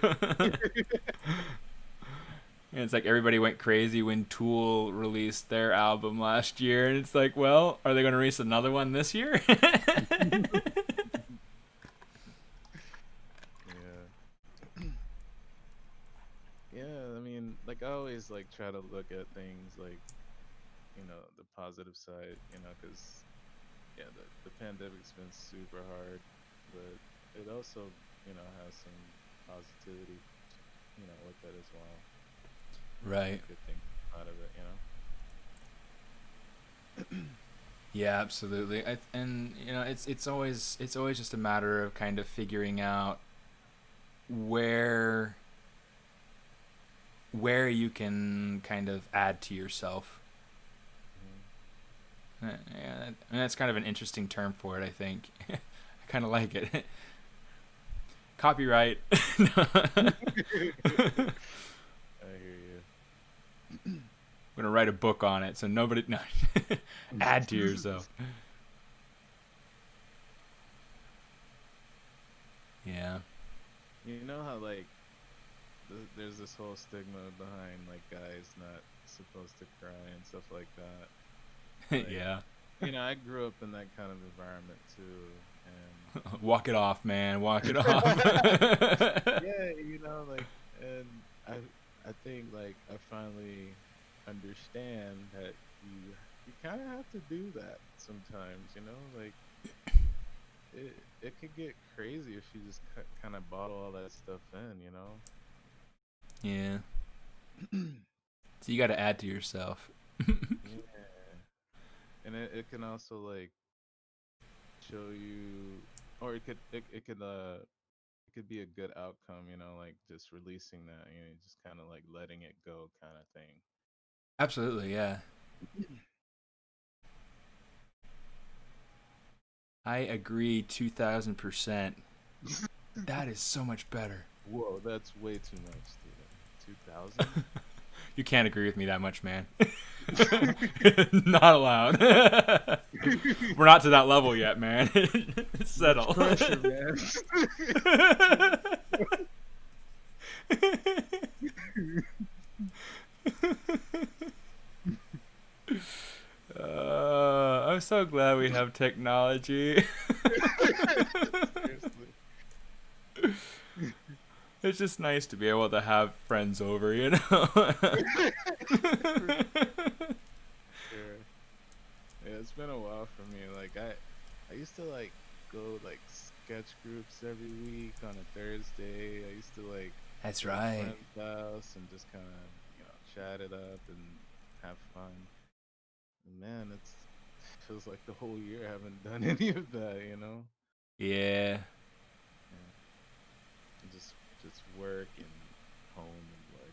And it's like everybody went crazy when Tool released their album last year, and it's like, well, are they going to release another one this year? Yeah, I mean, like I always like try to look at things like, the positive side, because yeah, the pandemic's been super hard, but it also, has some positivity, with it as well. Right. good thing out of it, Yeah, absolutely. And it's always just a matter of kind of figuring out where where you can kind of add to yourself. Yeah, and that's kind of an interesting term for it, I think. I kind of like it. Copyright. I'm I hear gonna write a book on it, so nobody. No, add to you. yourself. Yeah. You know how like there's this whole stigma behind like guys not supposed to cry and stuff like that. Like, Yeah. I grew up in that kind of environment too, and Walk it off, man. Walk it off. yeah, like, and I think like I finally understand that you kind of have to do that sometimes, like it could get crazy if you just kind of bottle all that stuff in. Yeah. So you got to add to yourself. Yeah, and it can also like show you, or it could be a good outcome, like just releasing that, just kind of like letting it go kind of thing. Absolutely, yeah. I agree 2000%. That is so much better. Whoa, that's way too much, Steven. 2000? You can't agree with me that much, man. Not allowed. We're not to that level yet, man. Settle. Pressure, man. I'm so glad we have technology. Seriously. It's just nice to be able to have friends over, you know? Sure. Yeah, it's been a while for me. Like I used to like go like sketch groups every week on a Thursday. I used to like That's go to right. friend's house and just kind of chat it up and have fun. And man, it feels like the whole year I haven't done any of that. Yeah. Yeah, and just work and home and work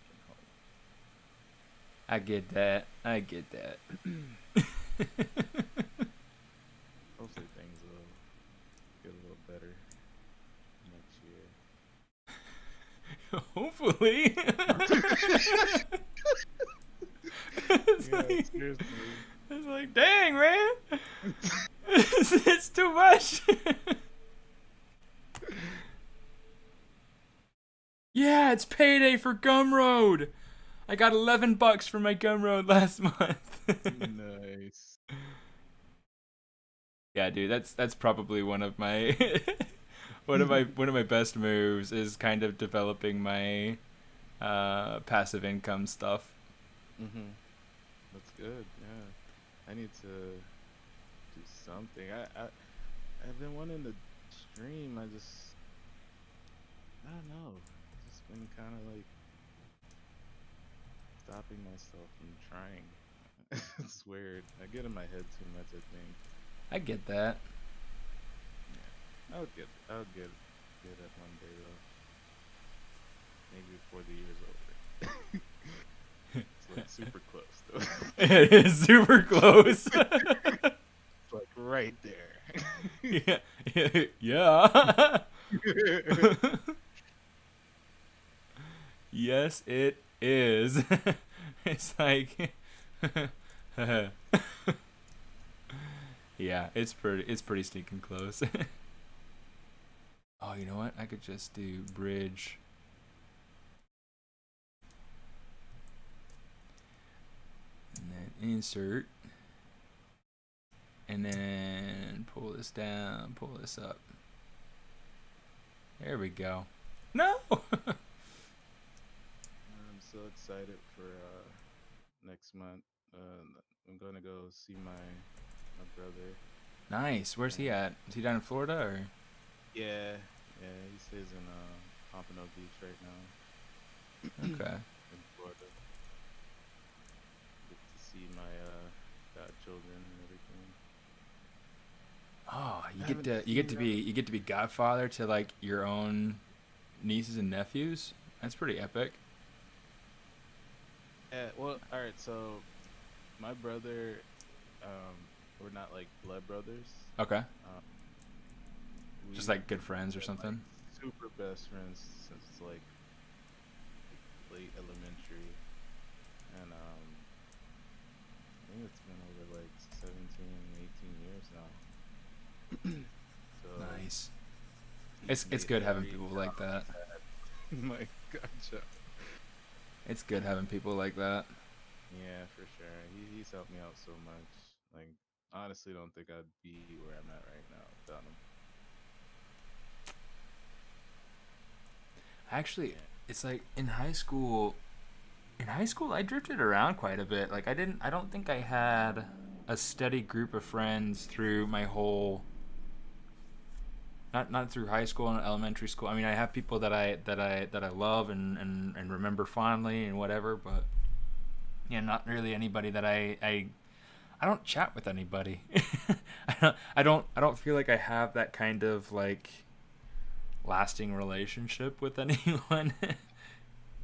I get that. I get that. and home. Hopefully things will get a little better Hopefully. next year. Yeah, like, seriously. it's like, dang, man. It's too much. Yeah, it's payday for Gumroad. I got $11 for my Gumroad last month. Nice. Yeah, dude, that's probably one of my one of my best moves is kind of developing my passive income stuff. That's good. Yeah, I need to do something. I've been wanting to stream. I don't know. Just been kind of like stopping myself from trying. It's weird. I get in my head too much, I think. I get that. Yeah, I'll get it one day though. Maybe before the year's over. It's like super close though. It is super close. It's like right there. Yeah. Yeah. Yes, it is. It's like yeah, it's pretty stinking close. Oh, you know what? I could just do bridge. And then insert. And then pull this down, pull this up. There we go. No! I'm so excited for next month. I'm gonna go see my brother. Nice. Where's he at? Is he down in Florida or? Yeah, he stays in Pompano Beach right now. Okay. In Florida. see my godchildren and everything. Oh, I haven't seen them. you get to be godfather to like your own nieces and nephews. That's pretty epic. Well, all right. So my brother, we're not like blood brothers. Okay. Um, Just we've like good friends or been like something. super best friends since like late elementary, and I think it's been over like 17, 18 years now. So Nice. he's It's made good having every people like job that. I've had. My gotcha. It's good having people like that. Yeah, for sure. He's helped me out so much. Like, honestly, don't think I'd be where I'm at right now without him. Actually, Yeah. it's like in high school. In high school, I drifted around quite a bit. Like I don't think I had a steady group of friends through my whole. Not through high school and elementary school. I mean, I have people that I love and remember fondly and whatever, but yeah, not really anybody that I don't chat with anybody. I don't feel like I have that kind of like lasting relationship with anyone.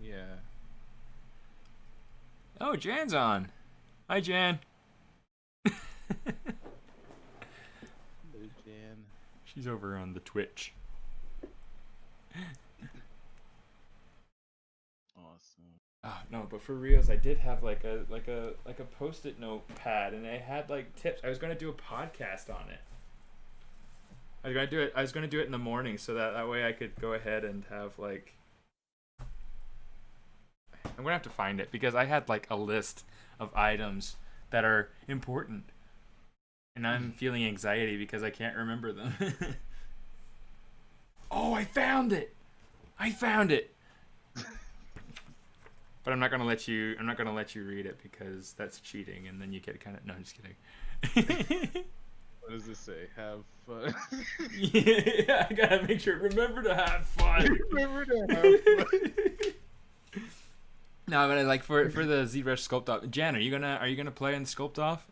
Yeah. Oh, Jan's on. Hi, Jan. Hello, Jan. She's over on the Twitch. Awesome. Oh, no, but for reals, I did have like a post-it note pad, and I had like tips. I was gonna do a podcast on it. I was gonna do it. I was gonna do it in the morning, so that way I could go ahead and have like. I'm gonna have to find it because I had like a list of items that are important, and I'm feeling anxiety because I can't remember them. Oh, I found it! I found it! But I'm not gonna let you. I'm not gonna let you read it because that's cheating, and then you get kind of. No, I'm just kidding. What does this say? Have fun. Yeah, I gotta make sure. Remember to have fun. Remember to have fun. No, but like for the ZBrush sculpt off. Jan, are you gonna play in sculpt off?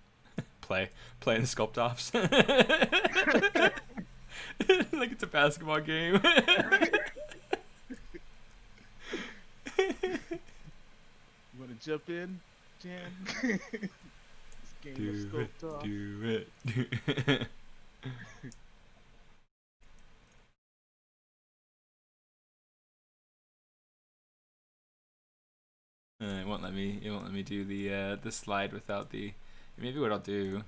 play in sculpt offs. Like it's a basketball game. You want to jump in, Jan? This game is scoped off. Do it. It won't let me. It won't let me do the slide without the. Maybe what I'll do.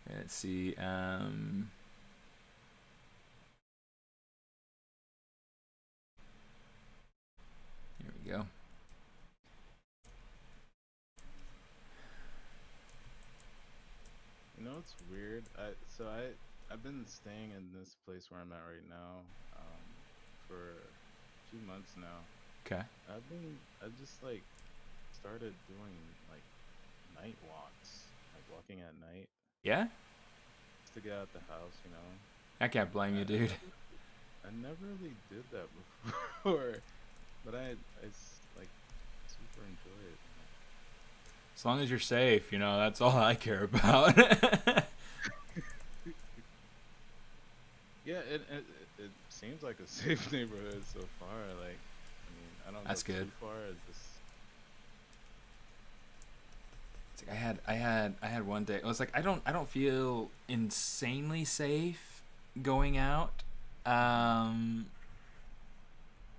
Let's see. Here we go. You know, it's weird. I've been staying in this place where I'm at right now, for a few months now. Okay. I've just like started doing like night walks, like walking at night, Yeah. just to get out the house, you know. I can't blame you, dude. I never really did that before, but like super enjoy it. As long as you're safe, that's all I care about. Yeah, it seems like a safe neighborhood so far. Like, I mean, I don't That's go good. too far. It's just It's like I had one day. It was like I don't feel insanely safe going out. I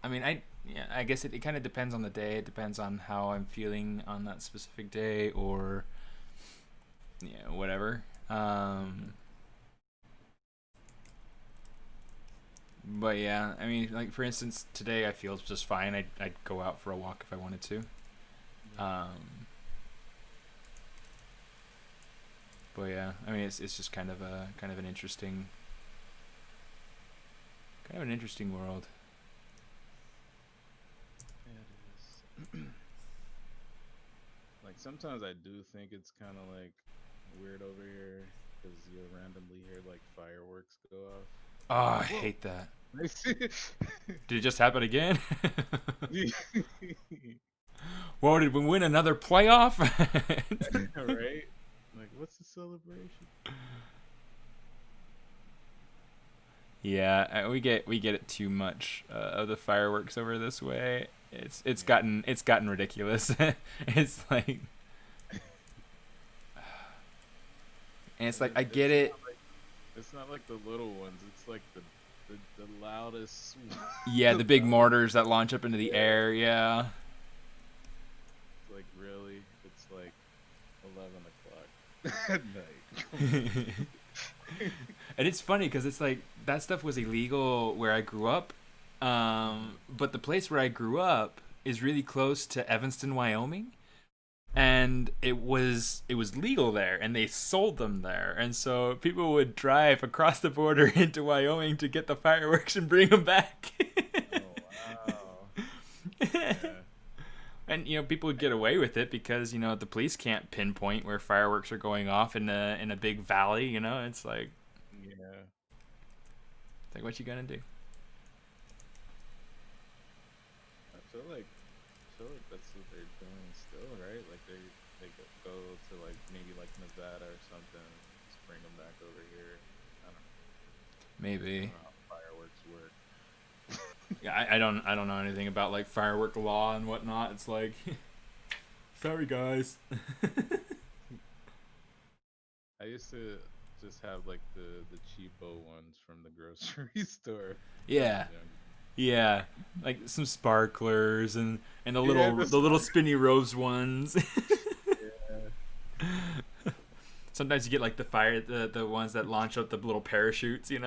mean, I guess it kind of depends on the day. It depends on how I'm feeling on that specific day, or whatever. But yeah, I mean, like for instance, today I feel just fine. I'd go out for a walk if I wanted to. yeah. But yeah, I mean, it's just kind of an interesting world. Yeah, it is. Like sometimes I do think it's kind of like weird over here because you'll randomly hear like fireworks go off. Oh, You're I like, whoa. hate that. Did it just happen again? Whoa, did we win another playoff? Right? Like, what's the celebration? Yeah, we get it too much of the fireworks over this way. It's gotten ridiculous. It's like, and it's like I get it. It's not like the little ones. It's like the loudest. Yeah, the big mortars that launch up into the air. Yeah. It's like really. It's like 11 o'clock at night. And it's funny because it's like that stuff was illegal where I grew up, but the place where I grew up is really close to Evanston, Wyoming, and it was legal there, and they sold them there, and so people would drive across the border into Wyoming to get the fireworks and bring them back. Oh wow! Yeah. And people would get away with it because the police can't pinpoint where fireworks are going off in a big valley. It's like. Yeah. Like, what you gonna do? I feel like that's what they're doing still, right? Like they go to like maybe like Nevada or something, just bring them back over here. I don't know. Maybe. I don't know how fireworks work. Yeah, I don't know anything about like firework law and whatnot. It's like, sorry guys. I used to just have like the cheapo ones from the grocery store. Yeah. Yeah, like some sparklers and the Yeah, little spinny rose ones. Yeah. Sometimes you get like the ones that launch up the little parachutes, The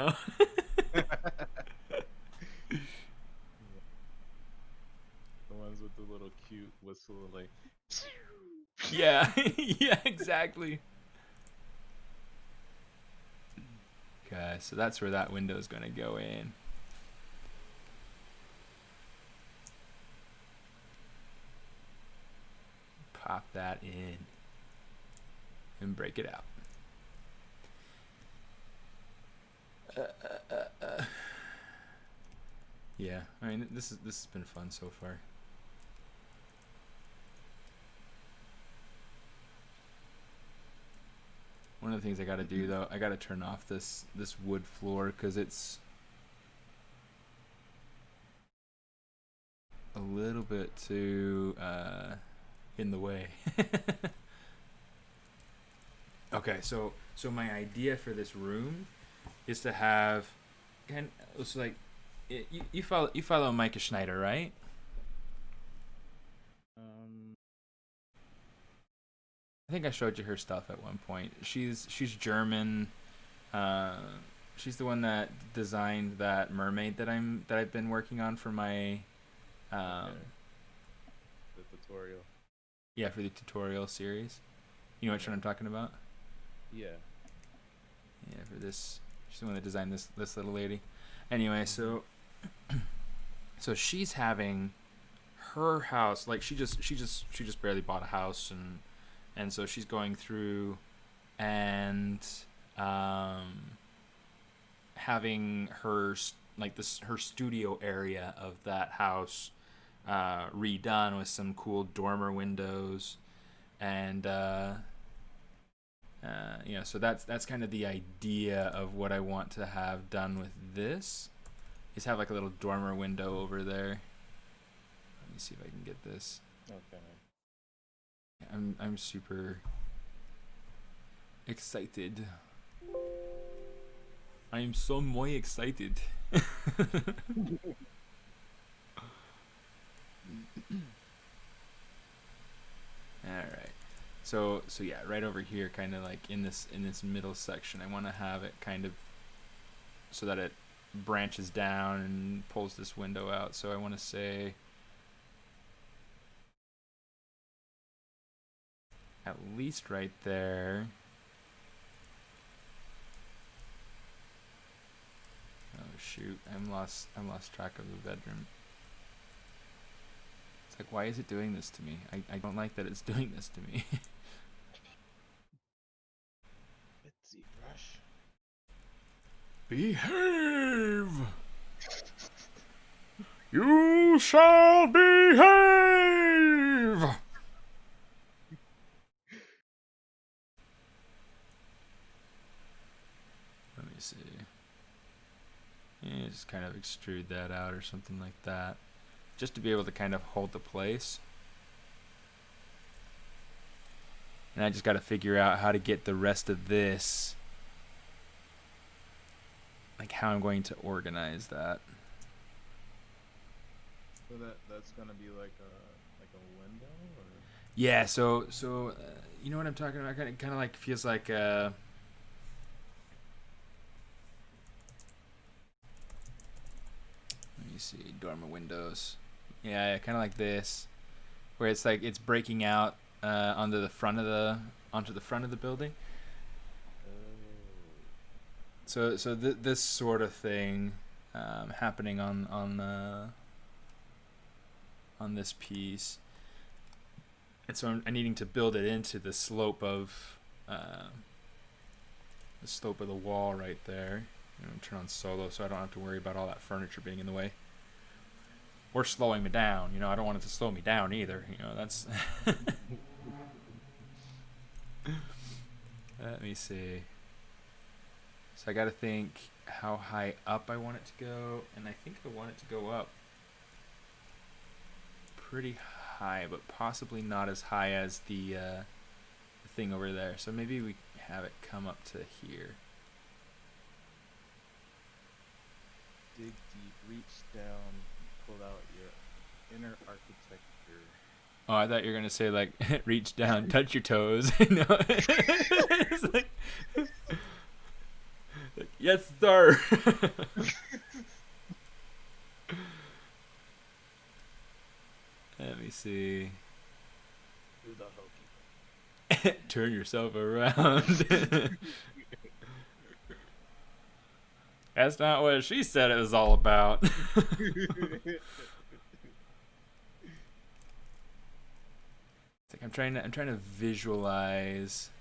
ones with the little cute whistle, like. Yeah, yeah, exactly. Okay, so that's where that window is going to go in. Pop that in and break it out. Yeah, I mean this has been fun so far. One of the things I got to do though, I got to turn off this wood floor because it's a little bit too in the way. Okay, so my idea for this room is to have, and it's like, you follow Micah Schneider, right? I think I showed you her stuff at one point. She's German. She's the one that designed that mermaid that I've been working on for my The tutorial. Yeah, for the tutorial series. You know which one I'm talking about? Yeah. Yeah, for this, she's the one that designed this little lady. Anyway, so she's having her house, like she just barely bought a house, and so she's going through and having her her studio area of that house redone with some cool dormer windows, and so that's kind of the idea of what I want to have done with this, is have like a little dormer window over there. Let me see if I can get this. Okay. I'm super excited. I am so muy excited. Alright. So yeah, right over here, kind of like in this middle section, I want to have it kind of so that it branches down and pulls this window out. So I want to say at least right there. Oh shoot, I'm lost track of the bedroom. It's like, why is it doing this to me? I don't like that it's doing this to me. Bitsy Rush. Behave! You shall behave! me just kind of extrude that out or something like that, just to be able to kind of hold the place. And I just got to figure out how to get the rest of this, like how I'm going to organize that. So that's gonna be like a window, or? Yeah. So you know what I'm talking about? Kind of like feels like let me see, dormer windows. Yeah, kind of like this, where it's like it's breaking out onto the front of the building. So this sort of thing happening on this piece, and so I'm needing to build it into the slope of the wall right there. Turn on solo so I don't have to worry about all that furniture being in the way or slowing me down. I don't want it to slow me down either. That's. Let me see. So I got to think how high up I want it to go, and I think I want it to go up pretty high, but possibly not as high as the thing over there. So maybe we have it come up to here. Dig deep, reach down, pull out your inner architecture. Oh, I thought you were gonna say like reach down, touch your toes. It's like, yes, sir. Let me see. Do the hokey. Turn yourself around. That's not what she said it was all about. It's like I'm trying to visualize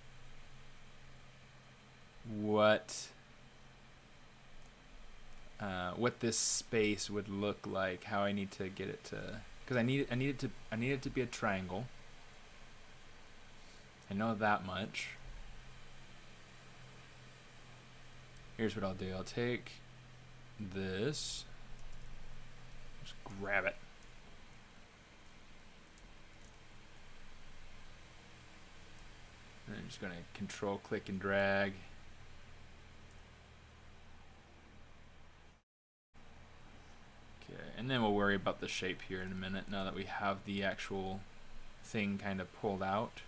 what this space would look like, how I need to get it to, because I need it to be a triangle. I know that much. Here's what I'll do. I'll take this, just grab it. And I'm just going to control, click, and drag. Okay, and then we'll worry about the shape here in a minute, now that we have the actual thing kind of pulled out.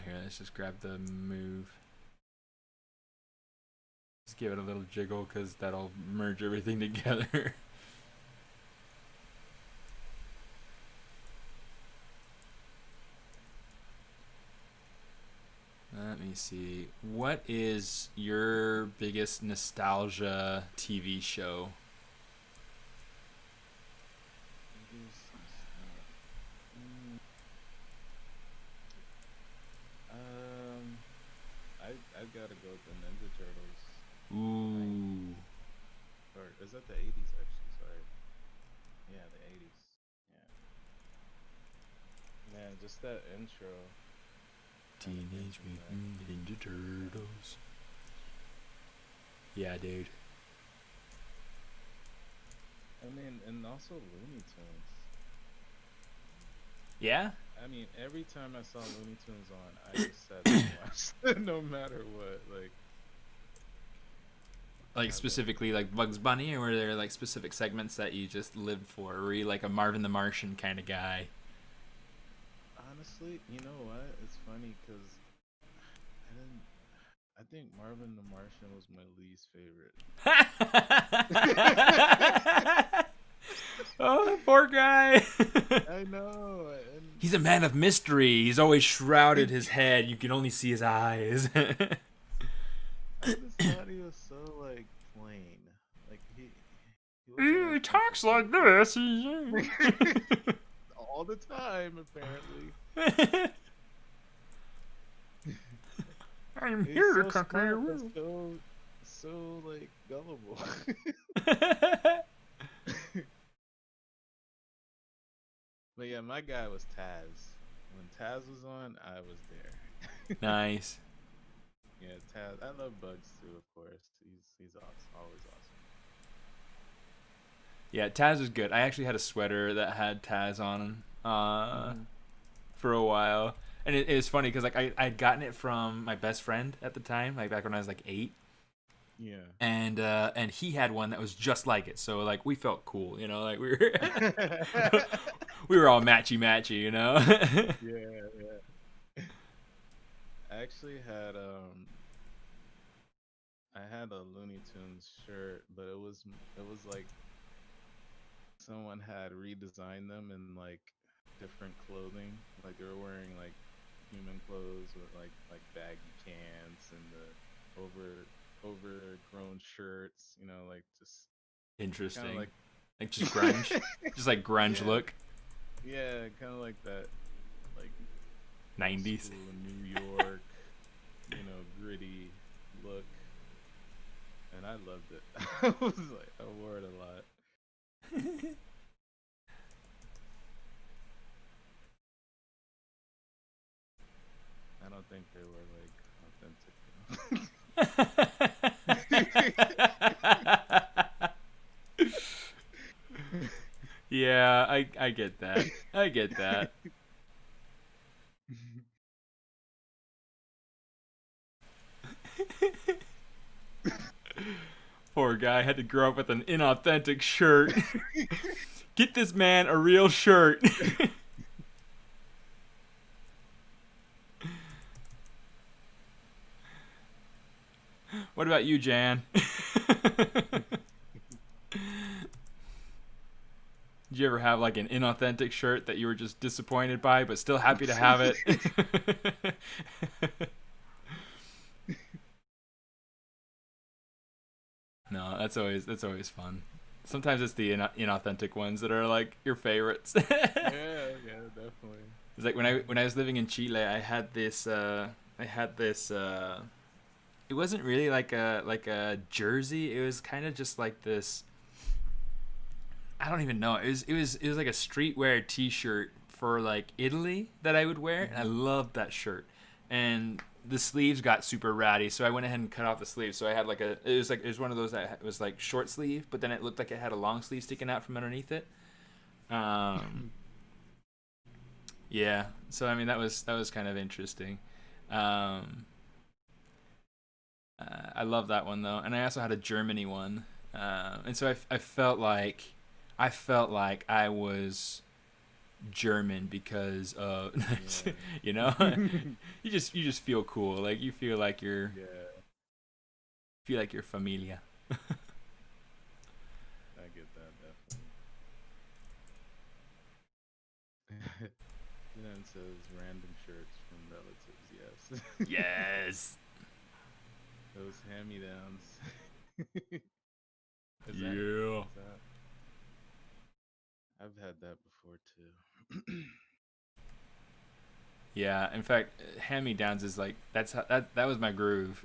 Here, let's just grab the move. Let's give it a little jiggle because that'll merge everything together. Let me see. What is your biggest nostalgia TV show? I've got to go with the Ninja Turtles. Ooh. Or is that the 80s actually? Sorry. Yeah, the 80s. Yeah. Man, just that intro. Teenage Mutant Ninja Turtles. Yeah, dude. I mean, and also Looney Tunes. Yeah? I mean, every time I saw Looney Tunes on, I just sat and watched no matter what. Like specifically like Bugs Bunny, or were there like specific segments that you just lived for? Or were you like a Marvin the Martian kind of guy? Honestly, you know what? It's funny because I think Marvin the Martian was my least favorite. Oh, the poor guy. I know. He's a man of mystery. He's always shrouded his head. You can only see his eyes. I just thought he was so like plain. Like he talks like this. All the time, apparently. I'm here to conquer your world. world. So like gullible. But yeah, my guy was Taz. When Taz was on, I was there. Nice. Yeah, Taz. I love Bugs too, of course. He's awesome, always awesome. Yeah, Taz was good. I actually had a sweater that had Taz on Hmm. for a while, and it was funny because like I'd gotten it from my best friend at the time, like back when I was like 8, Yeah. and he had one that was just like it. So like we felt cool, like we were we were all matchy, Yeah, yeah. I actually had I had a Looney Tunes shirt, but it was like someone had redesigned them in like different clothing. Like they were wearing like human clothes with like baggy pants and the overgrown shirts, like just kind of Interesting. like Like just grunge, just like grunge yeah, look, yeah, kind of like that like old 90s. school New York, gritty look, and I loved it. I was like, I wore it a lot. I don't think they were like authentic Yeah, I get that. I get that. Poor guy had to grow up with an inauthentic shirt. Get this man a real shirt. What about you, Jan? Did you ever have like an inauthentic shirt that you were just disappointed by, but still happy to have it? No, that's always fun. Sometimes it's the inauthentic ones that are like your favorites. Yeah, yeah, definitely. It's like when I was living in Chile, I had this it wasn't really like a jersey. It was kind of just like this. I don't even know. It was like a streetwear T-shirt for like Italy that I would wear, and I Hmm. loved that shirt. And the sleeves got super ratty, so I went ahead and cut off the sleeves. So I had like it was one of those that was like short sleeve, but then it looked like it had a long sleeve sticking out from underneath it. Um, yeah. So I mean that was kind of interesting. Um, I love that one though, and I also had a Germany one, and so I felt like I was German because of Yeah. you know you just feel cool, like you Yeah, feel like you're familia. I get that definitely. Then says random shirts from relatives. Yes, Yes. those hand-me-downs. Is that? Yeah. Is that? I've had that before too. Yeah, in fact, hand me downs is like that was my groove.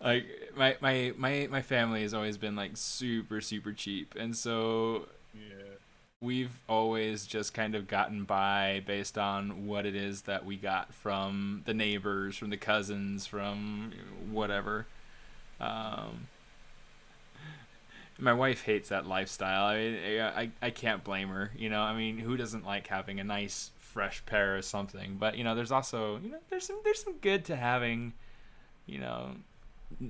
Like my family has always been like super super cheap, and so Yeah. we've always just kind of gotten by based on what it is that we got from the neighbors, from the cousins, from whatever. Um, my wife hates that lifestyle. I mean, I can't blame her. I mean, who doesn't like having a nice fresh pair or something? But there's also there's some good to having you know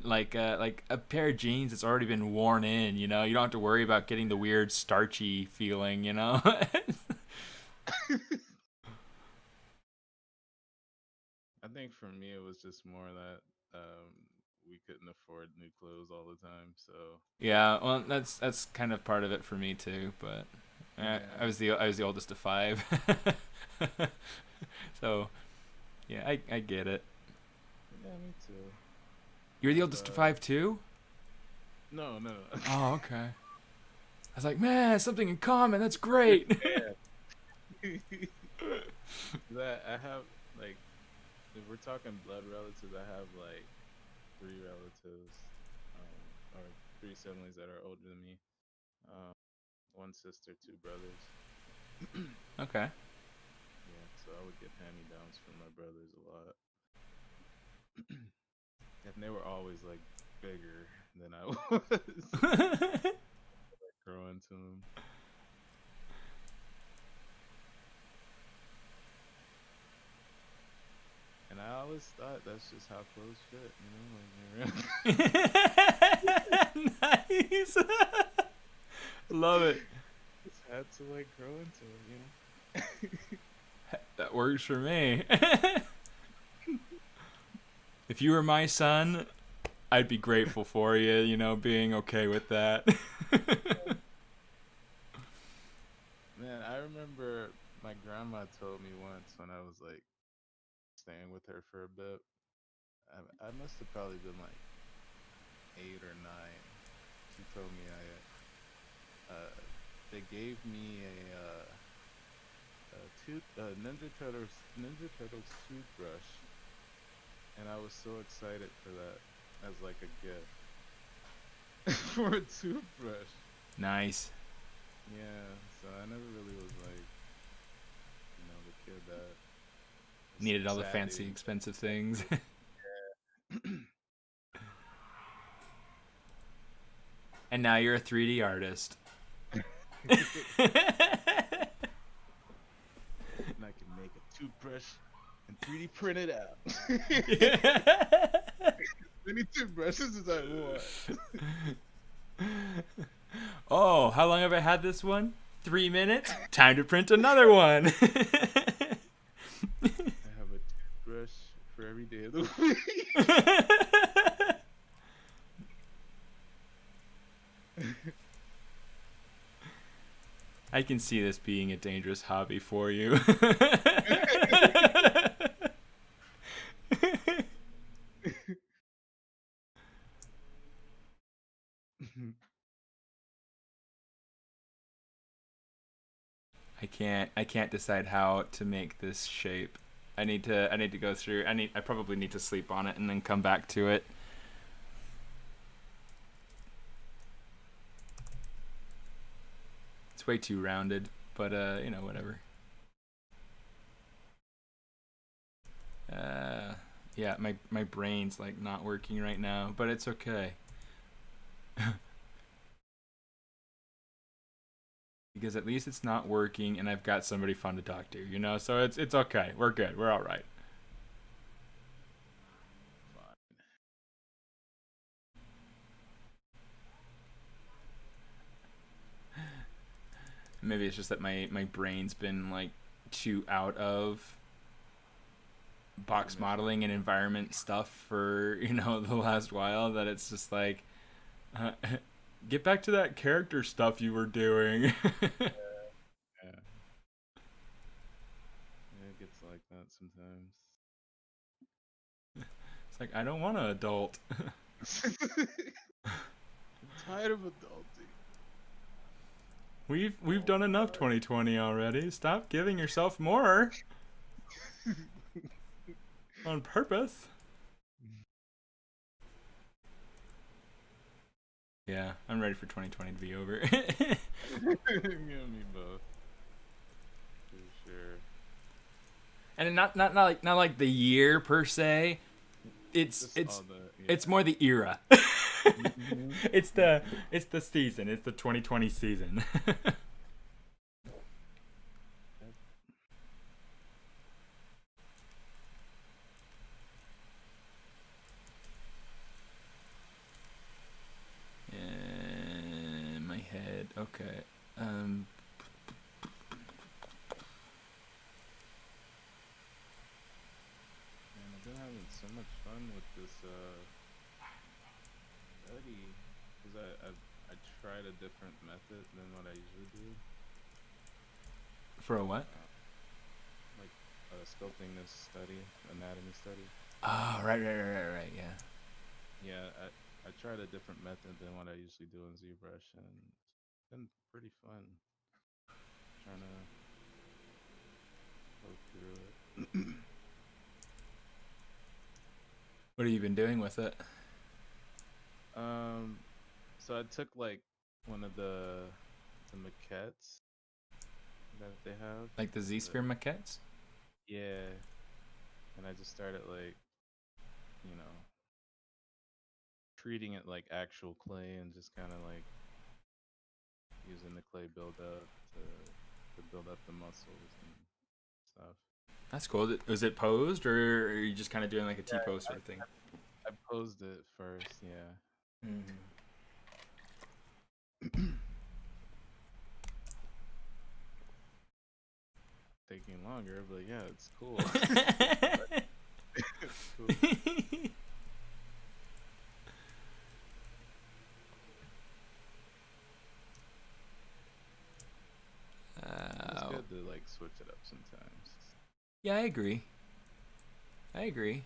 like a pair of jeans that's already been worn in. You don't have to worry about getting the weird starchy feeling. I think for me it was just more that we couldn't afford new clothes all the time, so Yeah, well, that's kind of part of it for me too. But I yeah, was the oldest of five, so yeah, I get it. yeah, me too. You're the I've oldest of five too. no, no, no. Oh, okay. I was like, man, something in common. That's great. Yeah. That I have like if we're talking blood relatives, I have like three relatives, or three siblings that are older than me. Um, one sister, two brothers. Okay. Yeah, so I would get hand-me-downs from my brothers a lot. And they were always like bigger than I was. Grow into them. And I always thought that's just how clothes fit, you know? Nice. Love it. Just had to like grow into it, you know? That works for me. If you were my son, I'd be grateful for you, you know, being okay with that. Man, I remember my grandma told me once when I was like staying with her for a bit. I must have probably been like 8 or 9. She told me they gave me a Ninja Turtles toothbrush, and I was so excited for that as like a gift for a toothbrush. Nice. Yeah, so I never really was like, the kid that Needed all the savvy. fancy, expensive things. And now you're a 3D artist. And I can make a toothbrush and 3D print it out. Many toothbrushes as I want. Oh, how long have I had this one? 3 minutes? Time to print another one. I have a toothbrush for every day of the week. I can see this being a dangerous hobby for you. I can't decide how to make this shape. I need to go through. I probably need to sleep on it and then come back to it. It's way too rounded, but whatever. Yeah, my brain's like not working right now, but it's okay. Because at least it's not working and I've got somebody fun to talk to, you know? So it's okay. We're good. We're all right. Maybe it's just that my brain's been like too out of box modeling and environment stuff for, the last while that it's just like get back to that character stuff you were doing. Yeah. It gets like that sometimes. It's like I don't want to adult. I'm tired of adulting. We've done enough 2020 already. Stop giving yourself more. On purpose. Yeah, I'm ready for 2020 to be over. Me both. For sure. And not like the year per se. It's more the era. Mm-hmm. It's the season. It's the 2020 season. My head. Okay. I've been having so much fun with this study because I tried a different method than what I usually do. For a what? Like sculpting this study, anatomy study. Oh, right, yeah. Yeah, I tried a different method than what I usually do in ZBrush, and it's been pretty fun trying to go through it. What have you been doing with it? So I took like one of the maquettes that they have. Like the Z-Sphere maquettes? Yeah, and I just started like, you know, treating it like actual clay and just kind of like using the clay buildup to build up the muscles and stuff. That's cool. Was it posed, or are you just kind of doing like a Yeah, T-pose sort of thing? I posed it first, yeah. Mm-hmm. Taking longer, but yeah, it's cool. It's cool. It's good to like switch it up sometimes. Yeah, I agree. I agree.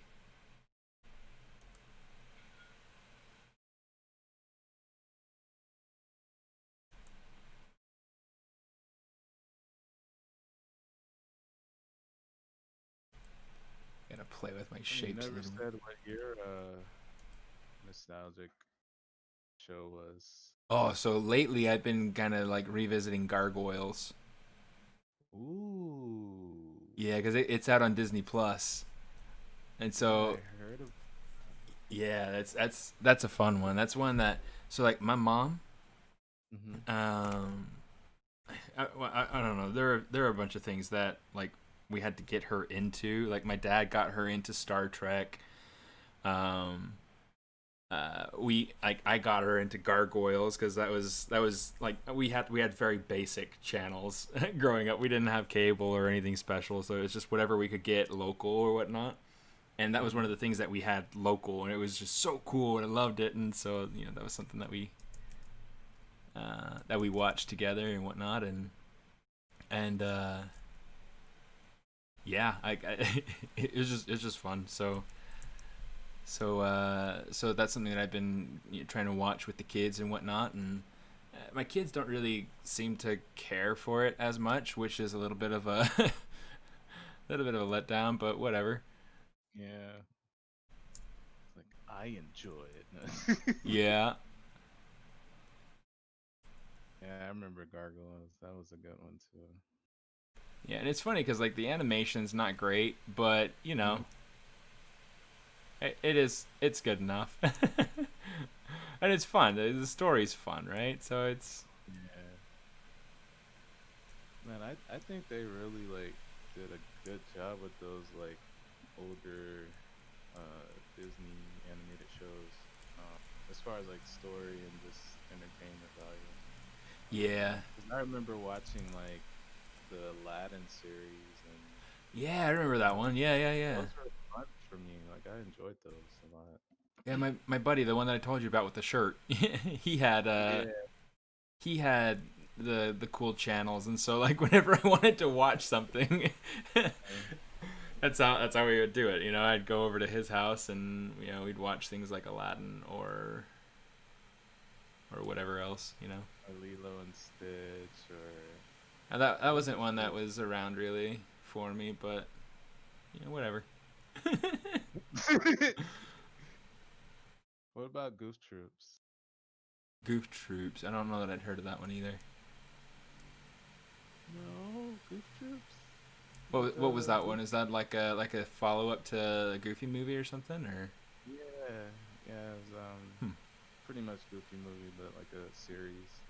Gotta play with my shapes You a never little said what your nostalgic show was. Oh, so lately I've been kind of like revisiting Gargoyles. Ooh. Yeah, because it's out on Disney Plus, and so I heard of. yeah, that's a fun one. That's one that so like my mom, Mm-hmm. I don't know. There are a bunch of things that like we had to get her into. Like my dad got her into Star Trek. Um, I got her into Gargoyles because that was like we had very basic channels growing up. We didn't have cable or anything special, so it was just whatever we could get local or whatnot. And that was one of the things that we had local, and it was just so cool, and I loved it. And so that was something that we watched together and whatnot, and yeah, it's just fun. So that's something that I've been trying to watch with the kids and whatnot, and my kids don't really seem to care for it as much, which is a little bit of a little bit of a letdown, but whatever. Yeah. It's like I enjoy it. Yeah. Yeah, I remember Gargoyles. That was a good one too. Yeah, and it's funny because like the animation's not great, but it's good enough, and it's fun. The story's fun, right? So it's Yeah. Man, I think they really like did a good job with those like older Disney animated shows, as far as like story and just entertainment value. yeah, Cause I remember watching like the Aladdin series, and yeah. I remember that one. Yeah. those were fun for me. Like I enjoyed those a lot. Yeah, my buddy, the one that I told you about with the shirt, Yeah. he had the cool channels, and so like whenever I wanted to watch something, that's how we would do it. I'd go over to his house, and we'd watch things like Aladdin or whatever else. Or Lilo and Stitch, or And that wasn't one that was around really for me, but whatever. what about Goof Troops? Goof Troops. I don't know that I'd heard of that one either. No, Goof Troops. What was that one? Is that like a follow up to a Goofy movie or something, or? Yeah, it was pretty much Goofy movie, but like a series.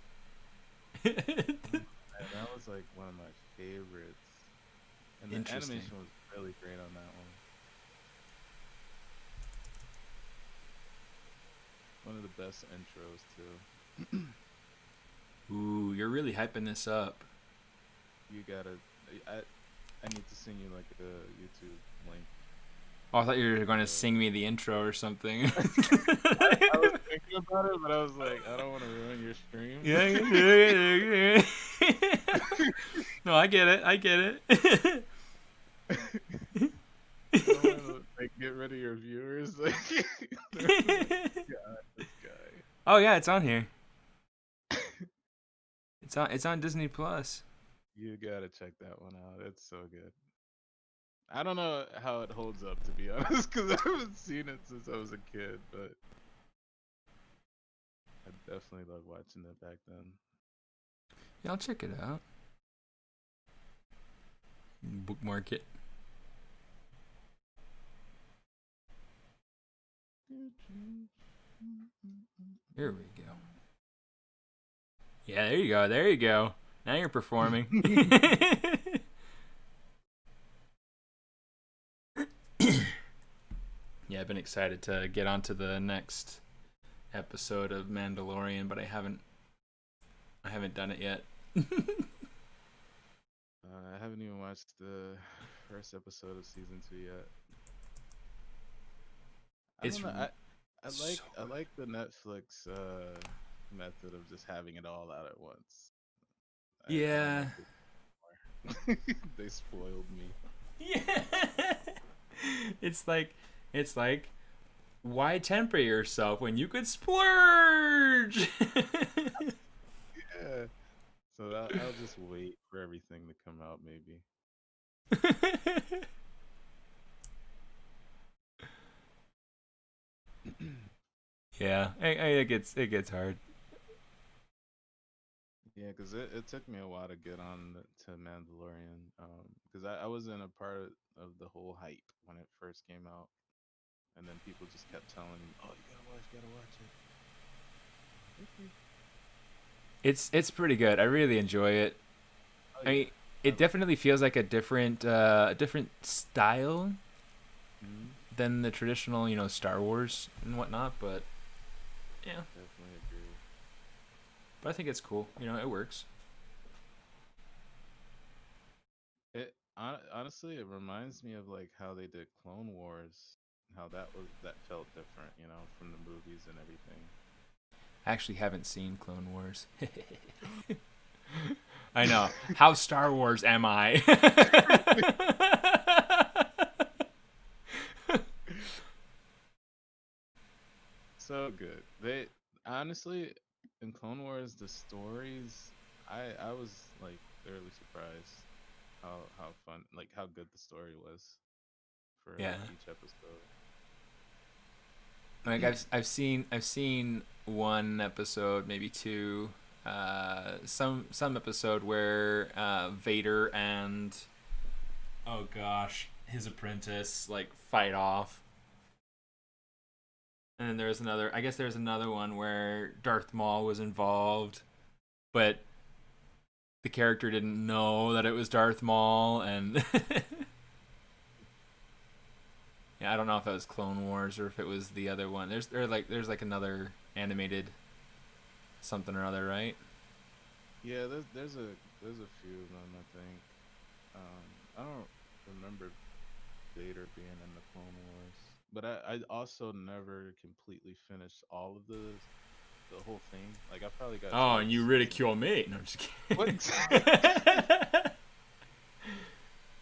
And that was like one of my favorites, and the Interesting. animation was really great on that one. One of the best intros too. Ooh, you're really hyping this up. You gotta, I need to send you like a YouTube link. Oh, I thought you were going to sing me the intro or something. I was thinking about it, but I was like, I don't want to ruin your stream. Yeah. No, I get it. I don't want to like get rid of your viewers. Like, God, this guy. Oh yeah, it's on here. It's on Disney Plus. You gotta check that one out. It's so good. I don't know how it holds up, to be honest, because I haven't seen it since I was a kid, but I definitely loved watching it back then. Yeah, I'll check it out. Bookmark it. Here we go. Yeah, there you go. There you go. Now you're performing. Yeah, I've been excited to get on to the next episode of Mandalorian, but I haven't done it yet. I haven't even watched the first episode of season 2 yet. I It's don't know. I like so I like the Netflix method of just having it all out at once. I don't yeah. like it anymore. They spoiled me. Yeah. it's like why temper yourself when you could splurge? Yeah. So I'll just wait for everything to come out, maybe. Yeah, it gets hard. Yeah, because it took me a while to get on to Mandalorian. Because I wasn't a part of the whole hype when it first came out, and then people just kept telling me, "Oh, you gotta watch it." Okay. It's pretty good. I really enjoy it. Oh I mean, yeah. it definitely feels like a different style Mhm. than the traditional, Star Wars and whatnot. But yeah, Definitely agree. but I think it's cool. It works. Honestly, it reminds me of like how they did Clone Wars, how that felt different, from the movies and everything. I actually haven't seen Clone Wars. I know. How Star Wars am I? So good. They honestly, in Clone Wars, the stories, I was like thoroughly surprised how fun, like how good the story was for Yeah. like each episode. Like I've seen one episode, maybe two, some episode where Vader and, oh gosh, his apprentice like fight off. And then there's another, I guess there's another one where Darth Maul was involved, but the character didn't know that it was Darth Maul, and yeah, I don't know if that was Clone Wars or if it was the other one. There's like another animated something or other, right? Yeah, there's a few of them, I think. I don't remember Vader being in the Clone Wars, but I also never completely finished all of the whole thing. Like I probably got to Oh, like and you season. ridicule me. No, I'm just What? kidding.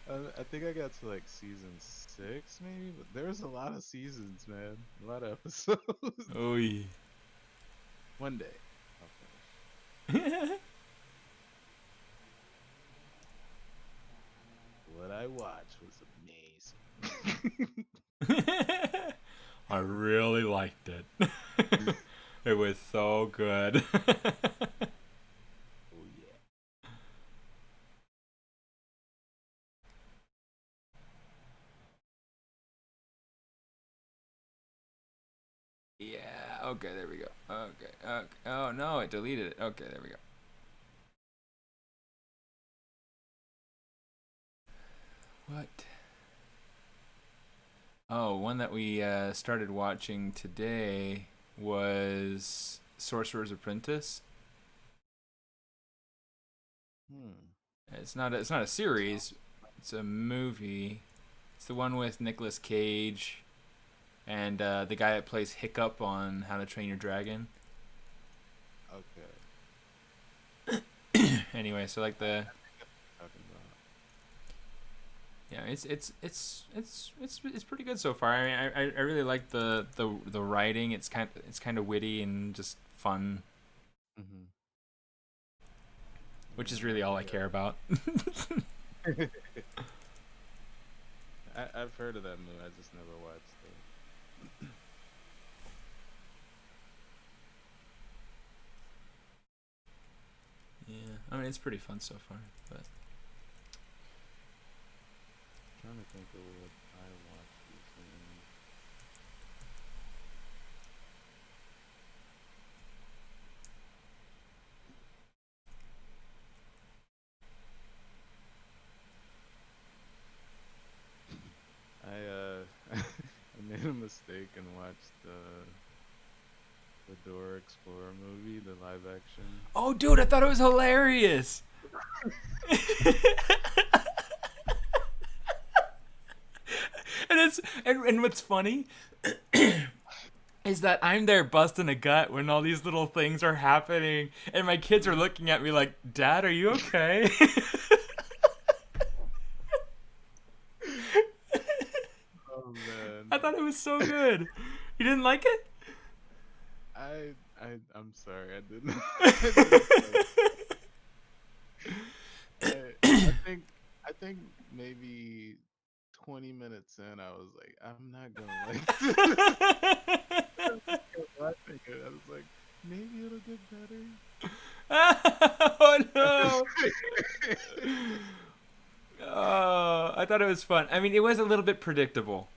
I think I got to like season 6, maybe, but there was a lot of seasons, man. A lot of episodes. Oh, yeah. One day, I'll finish. What I watched was amazing. I really liked it. It was so good. Oh yeah. Yeah. Okay, there we go. Okay. Okay. Oh no, it deleted it. Okay, there we go. What? Oh, one that we started watching today was Sorcerer's Apprentice. Hmm. It's not a series. It's a movie. It's the one with Nicolas Cage and the guy that plays Hiccup on How to Train Your Dragon. Okay. Anyway, so like the Talking about. yeah, it's pretty good so far. I mean, I really like the writing. It's kind of witty and just fun, Mm-hmm. which is Yeah, really I all I think care about. I've heard of that movie. I just never watched it. Yeah, I mean it's pretty fun so far, but trying to think of what I watched recently. I I made a mistake and watched the Dora Explorer movie, the live action. oh, dude, I thought it was hilarious. And what's funny is that I'm there busting a gut when all these little things are happening, and my kids are looking at me like, "Dad, are you okay?" Oh man. I thought it was so good. You didn't like it? I'm sorry, I didn't. I think maybe 20 minutes in, I was like, I'm not gonna like this. I kept watching it. I was like, maybe it'll get better. Oh no! Oh, I thought it was fun. I mean, it was a little bit predictable.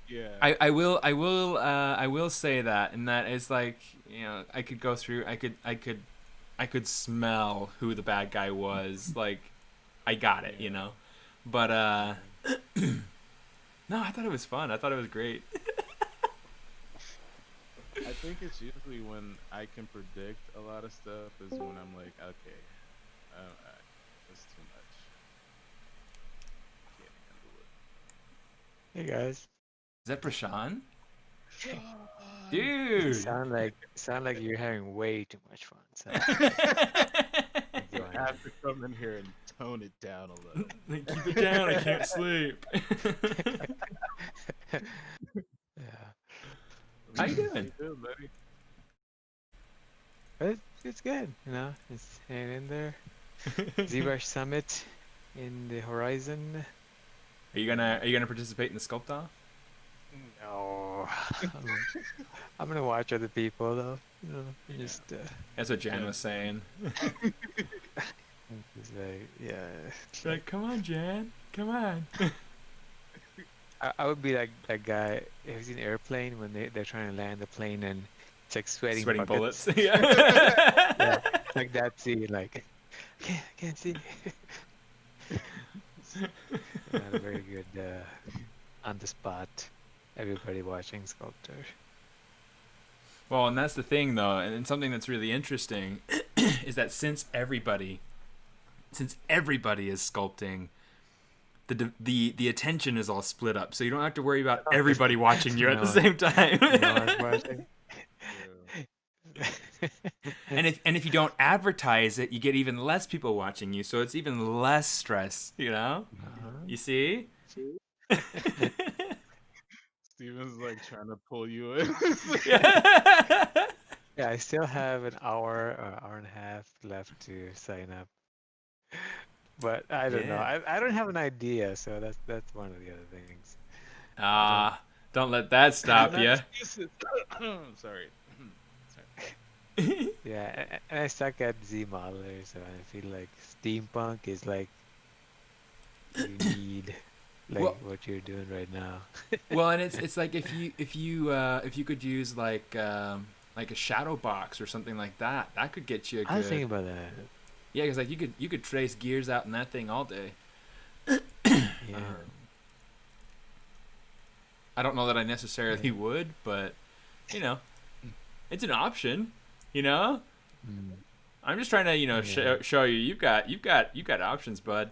Yeah. I will say that, and that is like, you know, I could go through, I could smell who the bad guy was. Like, I got it, you know. But no, I thought it was fun. I thought it was great. I think it's usually when I can predict a lot of stuff is when I'm like, okay, that's too much. Can't handle it. Hey guys. Is that Prashan? Dude. Sound like you're having way too much fun. So. You have to come in here and tone it down a little. Keep it down. I can't sleep. Yeah. How you doing? Good, buddy. It's good, you know. It's hanging in there. ZBrush Summit in the horizon. Are you gonna participate in the sculpt off? No. I'm gonna watch other people though. You know, just That's what Jan was saying. it's like, yeah. She's like, come on, Jan, come on. I would be like that guy who's in an airplane when they're trying to land the plane and it's like sweating buckets. bullets. Yeah. Yeah, like that scene, like I can't see. Not a very good on the spot. Everybody watching sculptor. Well, and that's the thing, though, and something that's really interesting is that since everybody is sculpting, the attention is all split up, so you don't have to worry about everybody watching you at the same time. Watching. and if you don't advertise it, you get even less people watching you, so it's even less stress. You know, you see. Steven's like trying to pull you in. Yeah, I still have an hour or hour and a half left to sign up. But I don't know. I don't have an idea, so that's one of the other things. Don't let that stop you. Sorry. Yeah, and I suck at Z modeler, so I feel like steampunk is like you need what you're doing right now. Well, and it's like if you could use like a shadow box or something like that, that could get you a good. I was thinking about that. Yeah, because like you could trace gears out in that thing all day. Yeah. I don't know that I necessarily would, but you know, it's an option. You know, I'm just trying to show you you've got options, bud.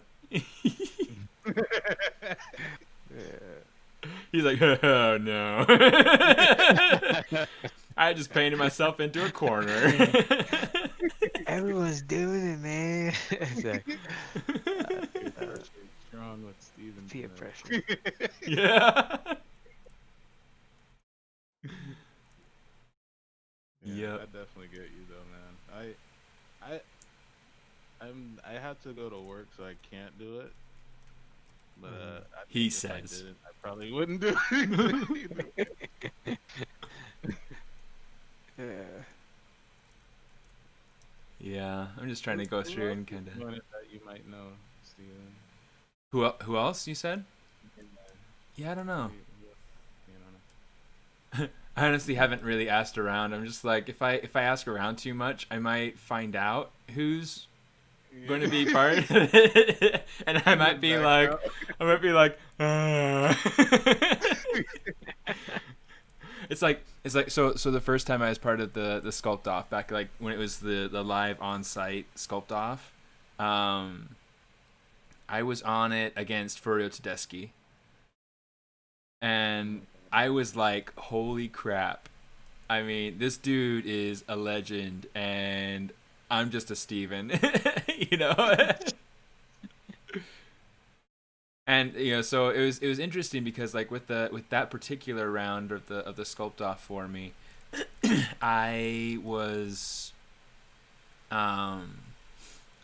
He's like, oh no. I just painted myself into a corner. Everyone's doing it, man. It's like, Strong with Steven. peer pressure. Yeah. Yeah, I definitely get you though, man. I had to go to work, so I can't do it. But I He think if I says. didn't, I probably wouldn't do it. Yeah. Yeah, I'm just trying to go through and kind of. That you might know, Steven. Who else you said? Yeah, I don't know. I honestly haven't really asked around. I'm just like, if I ask around too much, I might find out who's going to be part of it, and I might be like, It's like so the first time I was part of the sculpt off back like when it was the live on site sculpt off, I was on it against Furio Tedeschi, and I was like, holy crap. I mean, this dude is a legend, and I'm just a Steven, you know? And, you know, so it was interesting because, like, with that particular round of the sculpt off for me, I was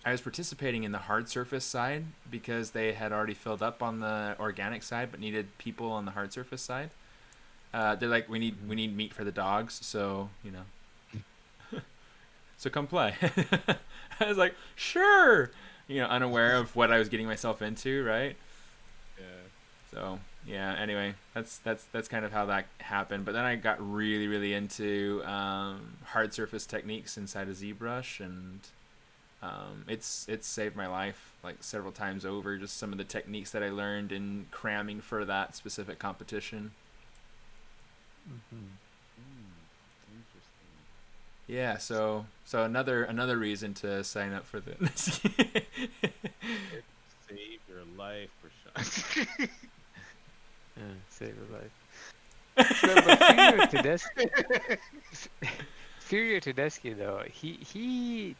participating in the hard surface side because they had already filled up on the organic side, but needed people on the hard surface side. They're like, we need meat for the dogs, so you know, so come play. I was like, sure, you know, unaware of what I was getting myself into, right? Yeah. So yeah. Anyway, that's kind of how that happened. But then I got really into hard surface techniques inside of ZBrush, and it's saved my life like several times over. Just some of the techniques that I learned in cramming for that specific competition. Interesting. Yeah, so another reason to sign up for the It saved your life for sure. Save your life. But Furio Tedeschi though, he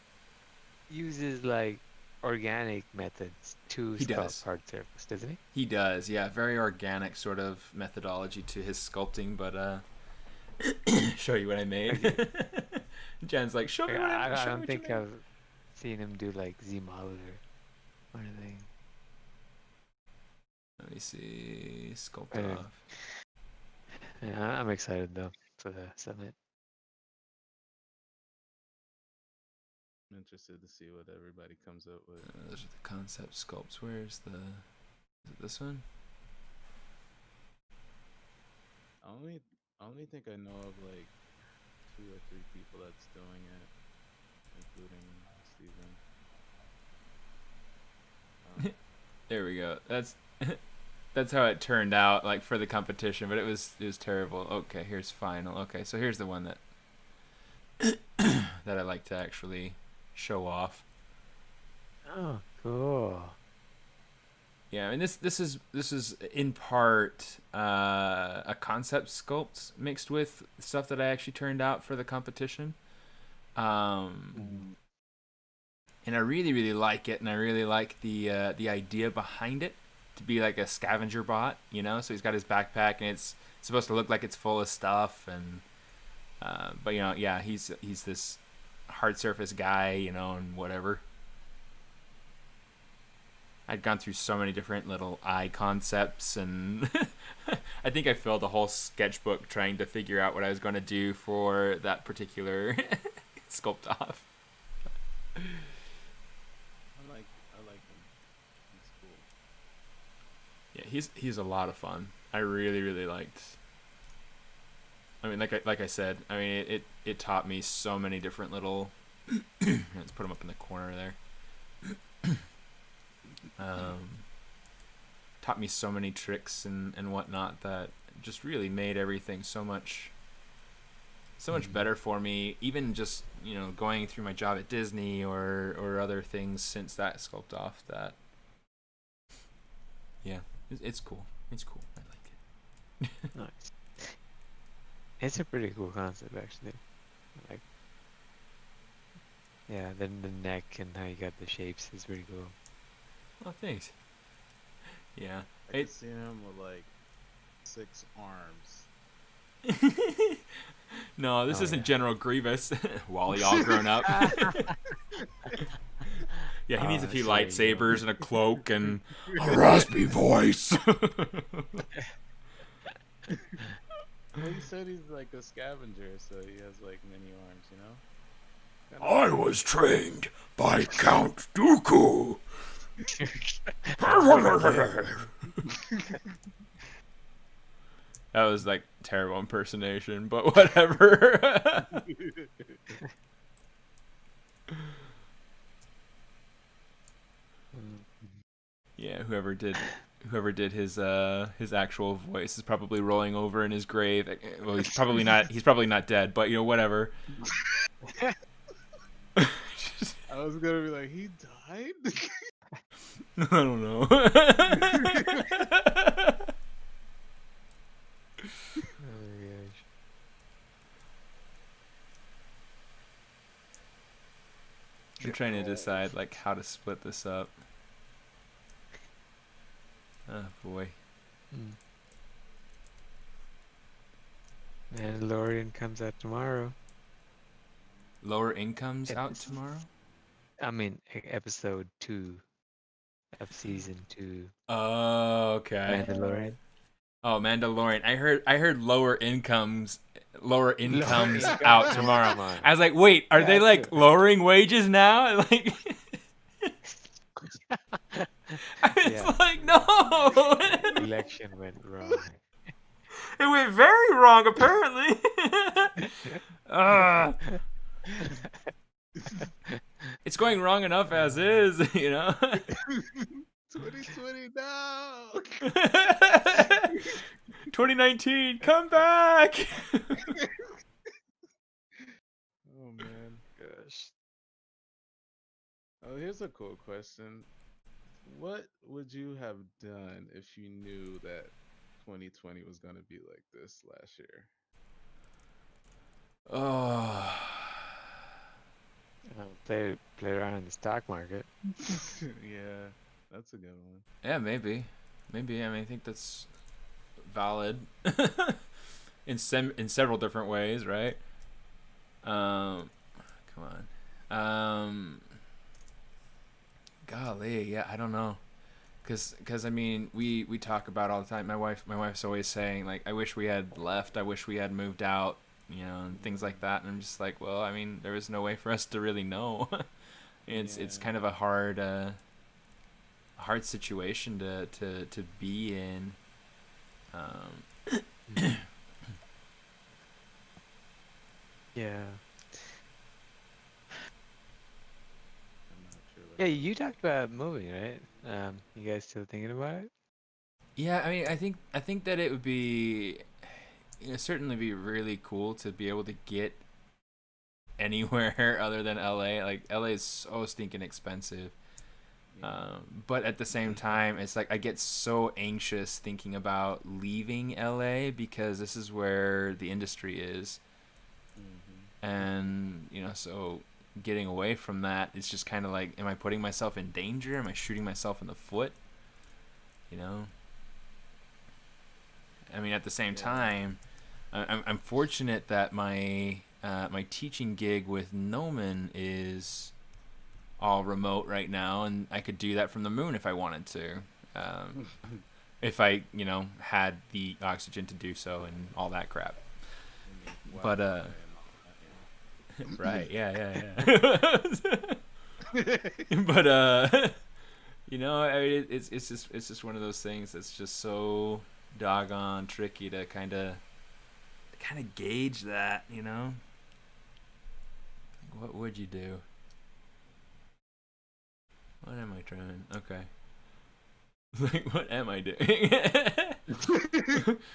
uses like organic methods to sculpt hard surface, doesn't he? He does, yeah. Very organic sort of methodology to his sculpting, but show you what I made. Jan's like, show me what I made. I don't think I've seen him do like Z-Modeler or anything. Let me see. Sculpt Yeah. off. Yeah, I'm excited though for the summit. I'm interested to see what everybody comes up with. Those are the concept sculpts. Where's the... Is it this one? I only think I know of like 2 or 3 people that's doing it, including Steven. There we go. That's how it turned out, like for the competition, but it was terrible. Okay, here's final. Okay, so here's the one that that I like to actually show off. Oh, cool. Yeah, I mean this is in part a concept sculpt mixed with stuff that I actually turned out for the competition. And I really like it, and I really like the idea behind it to be like a scavenger bot, you know. So he's got his backpack, and it's supposed to look like it's full of stuff, and but you know, yeah, he's this hard surface guy, you know, and whatever. I'd gone through so many different little eye concepts, and I think I filled a whole sketchbook trying to figure out what I was going to do for that particular sculpt off. I like him. He's cool. Yeah, he's a lot of fun. I really liked. I mean, like I said, I mean it taught me so many different little. Let's put him up in the corner there. Taught me so many tricks and whatnot that just really made everything so much better for me. Even just, you know, going through my job at Disney or other things since that sculpt off. That yeah, it's cool. It's cool. I like it. Nice. It's a pretty cool concept, actually. Like, yeah, then the neck and how you got the shapes is pretty cool. Oh, thanks. Yeah. I can see him with like 6 arms. No, this isn't General Grievous. Wally all grown up. Yeah, he needs a few lightsabers and a cloak and a raspy voice. Well, he said he's like a scavenger, so he has like many arms, you know? I was trained by Count Dooku. That was like terrible impersonation, but whatever. Yeah, whoever did his actual voice is probably rolling over in his grave. Well, he's probably not. He's probably not dead, but whatever. I was gonna be like, he died. I don't know. Oh gosh. I'm trying to decide like how to split this up. Oh boy. Mandalorian comes out tomorrow. Lower Incomes out tomorrow? I mean, episode 2 of season 2. Oh, okay. Mandalorian. Oh, Mandalorian. I heard lower incomes out tomorrow. I was like, wait, are they like lowering wages now? Like I was like, no. Election went wrong. It went very wrong, apparently. It's going wrong enough as is, 2020 now. 2019, come back. Oh man, gosh. Oh, here's a cool question. What would you have done if you knew that 2020 was gonna be like this last year? Oh. Play around in the stock market. Yeah, that's a good one. Yeah, maybe. I mean, I think that's valid in several different ways, right? Come on. Golly, yeah, I don't know. Cause I mean, we talk about all the time. My wife's always saying like, I wish we had left. I wish we had moved out. And things like that. And I'm just like, well, I mean, there was no way for us to really know. It's kind of a hard situation to be in. Yeah. I'm not sure. Yeah, you talked about moving, right? You guys still thinking about it? Yeah, I mean, I think that it would be, certainly be really cool to be able to get anywhere other than LA. Like LA is so stinking expensive. But at the same time, it's like I get so anxious thinking about leaving LA because this is where the industry is. And, so getting away from that, it's just kind of like, am I putting myself in danger? Am I shooting myself in the foot? I mean, at the same time, I'm fortunate that my teaching gig with Noman is all remote right now, and I could do that from the moon if I wanted to, if I had the oxygen to do so and all that crap. But right, yeah. But I mean, it's just one of those things that's just so doggone tricky to kind of gauge that, What would you do? What am I trying? Okay. Like, what am I doing?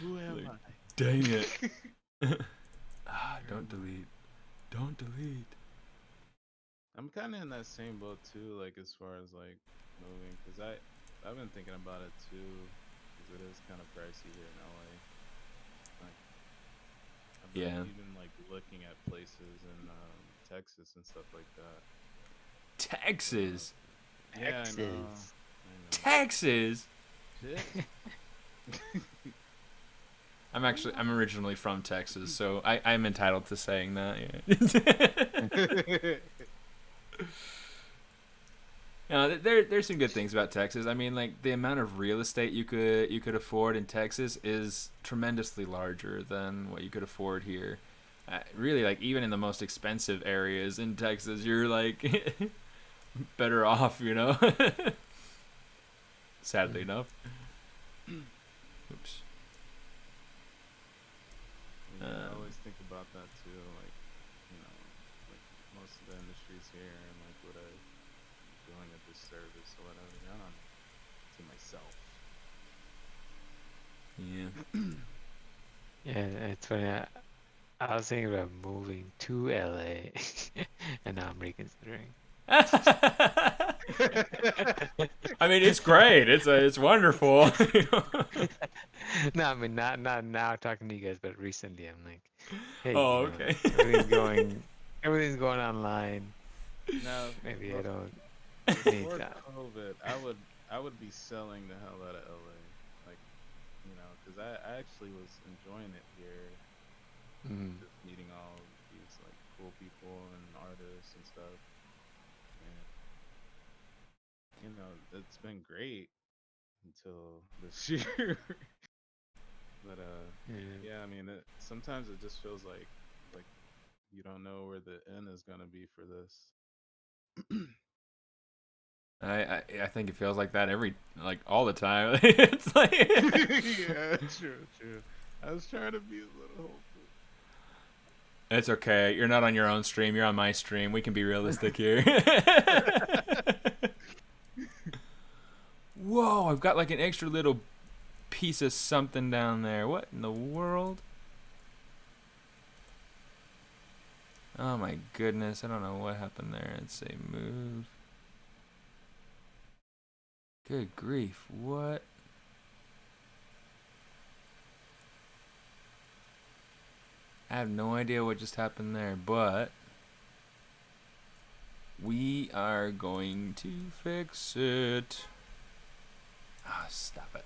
Who am Like, I? dang it. Don't delete. I'm kind of in that same boat too, like as far as like moving, because I've been thinking about it too, because it is kind of pricey here in LA. Like, I've been even like looking at places in Texas and stuff like that. Texas. Yeah, I know. Texas. Shit. I'm originally from Texas, so I'm entitled to saying that. Yeah. There's some good things about Texas. I mean, like the amount of real estate you could afford in Texas is tremendously larger than what you could afford here. really, like, even in the most expensive areas in Texas, you're like better off, you know. Sadly enough. Oops. Yeah, I always think about that too. Like, you know, like most of the industries here, and like what I doing a disservice or whatever. I don't know, to myself. Yeah. Yeah, it's funny. I was thinking about moving to LA, and now I'm reconsidering. I mean, it's great. It's wonderful. No, I mean not now talking to you guys, but recently I'm like, hey, Oh, okay. everything's going online. Now, Maybe I don't need before that. COVID, I would be selling the hell out of LA, like, you know, because I actually was enjoying it here, Mm. just meeting all these like cool people and artists and stuff. And you know, it's been great until this year. But Yeah. yeah, I mean, sometimes it just feels like you don't know where the end is gonna be for this. I think it feels like that all the time. It's like Yeah, true. I was trying to be a little hopeful. it's okay. You're not on your own stream. You're on my stream. We can be realistic here. Whoa, I've got like an extra little piece of something down there. What in the world? Oh my goodness. I don't know what happened there. Let's say move. Good grief. What? I have no idea what just happened there, but we are going to fix it. Ah, stop it.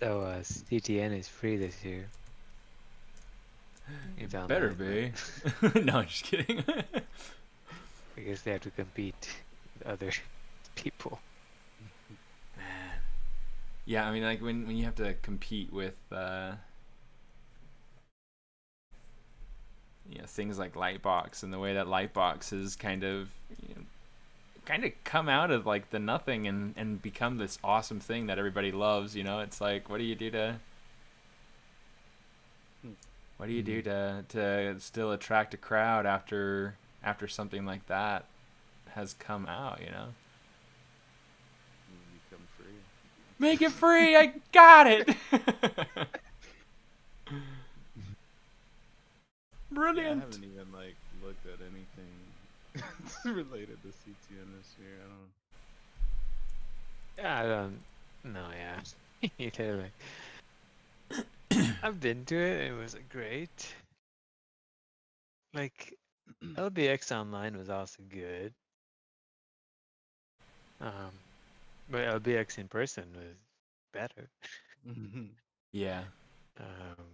So CTN is free this year. It's Better online, be. No, I'm just kidding. I guess they have to compete with other people. Man. Yeah, I mean, like when you have to compete with things like Lightbox, and the way that Lightbox has kind of come out of like the nothing and become this awesome thing that everybody loves. It's like, what do you do to still attract a crowd after something like that has come out? Become free. Make it free. I got it. Brilliant. Yeah, I haven't even like looked at anything related to CTN this year. Yeah, I don't know. Yeah, literally. I've been to it. It was great. Like LBX online was also good. But LBX in person was better. Yeah. Um,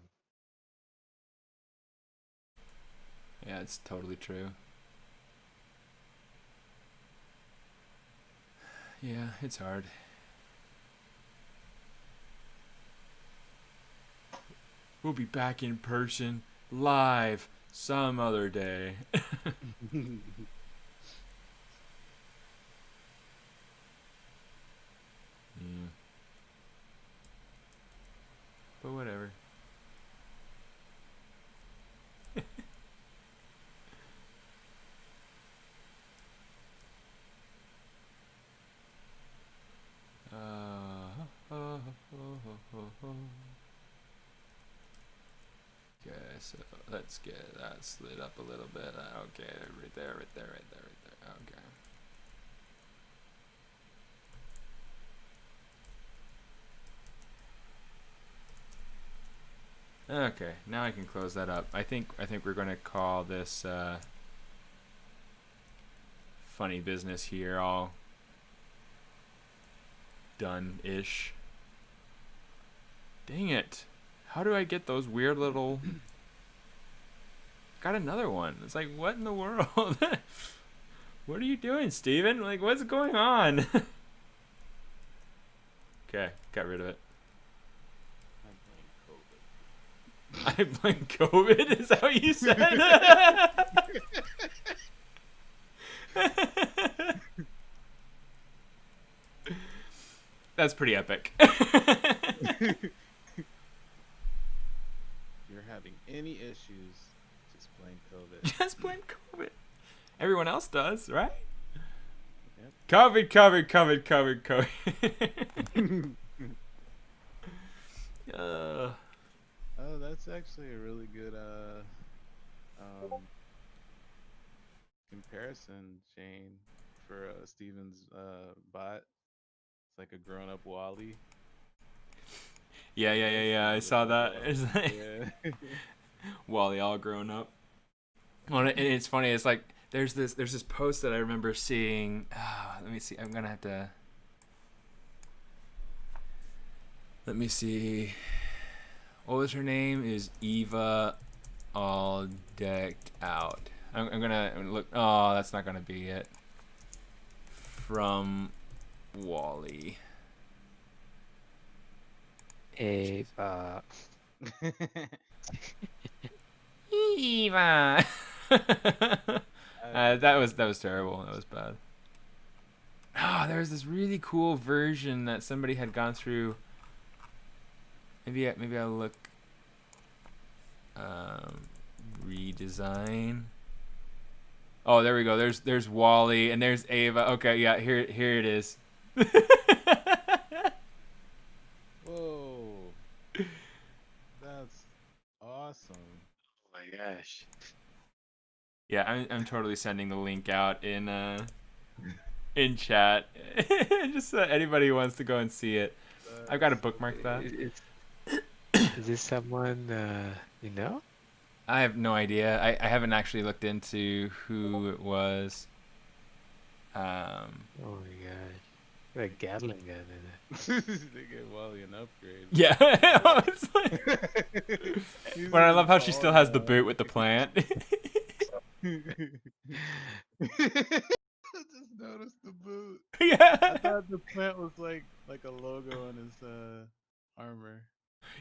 Yeah, it's totally true. Yeah, it's hard. We'll be back in person, live, some other day. Yeah. But whatever. Okay, so let's get that slid up a little bit. Okay, right there. Okay. Okay, now I can close that up. I think we're gonna call this funny business here all done-ish. Dang it. How do I get those weird little... Got another one. It's like, what in the world? What are you doing, Steven? Like, what's going on? Okay, got rid of it. I blame COVID. I blame COVID. Is that what you said? That's pretty epic. If you're having any issues, just blame COVID. Just blame COVID. Everyone else does, right? Yep. COVID. Oh, that's actually a really good comparison, Shane, for Steven's bot. It's like a grown-up Wally. Yeah. I saw that. It's like Yeah. Wally all grown up. Well, it's funny. It's like there's this post that I remember seeing. Let me see. I'm gonna have to. Let me see. What was her name? Is Eva all decked out? I'm gonna look. Oh, that's not gonna be it. From Wally. Ava. Eva. That was terrible. That was bad. Oh, there was this really cool version that somebody had gone through. Maybe I'll look. Redesign. Oh, there we go. There's Wally and there's Ava. Okay, yeah, here it is. Whoa. That's awesome. Oh my gosh. Yeah, I'm totally sending the link out in chat, just so anybody who wants to go and see it. I've got to bookmark that. Is this someone you know? I have no idea. I haven't actually looked into who it was. Oh my gosh. Got a Gatling gun in it. They gave Wally an upgrade. Yeah. It's like... But I love how she still has the boot with the plant. I just noticed the boot. I Yeah. thought the plant was like a logo on his armor.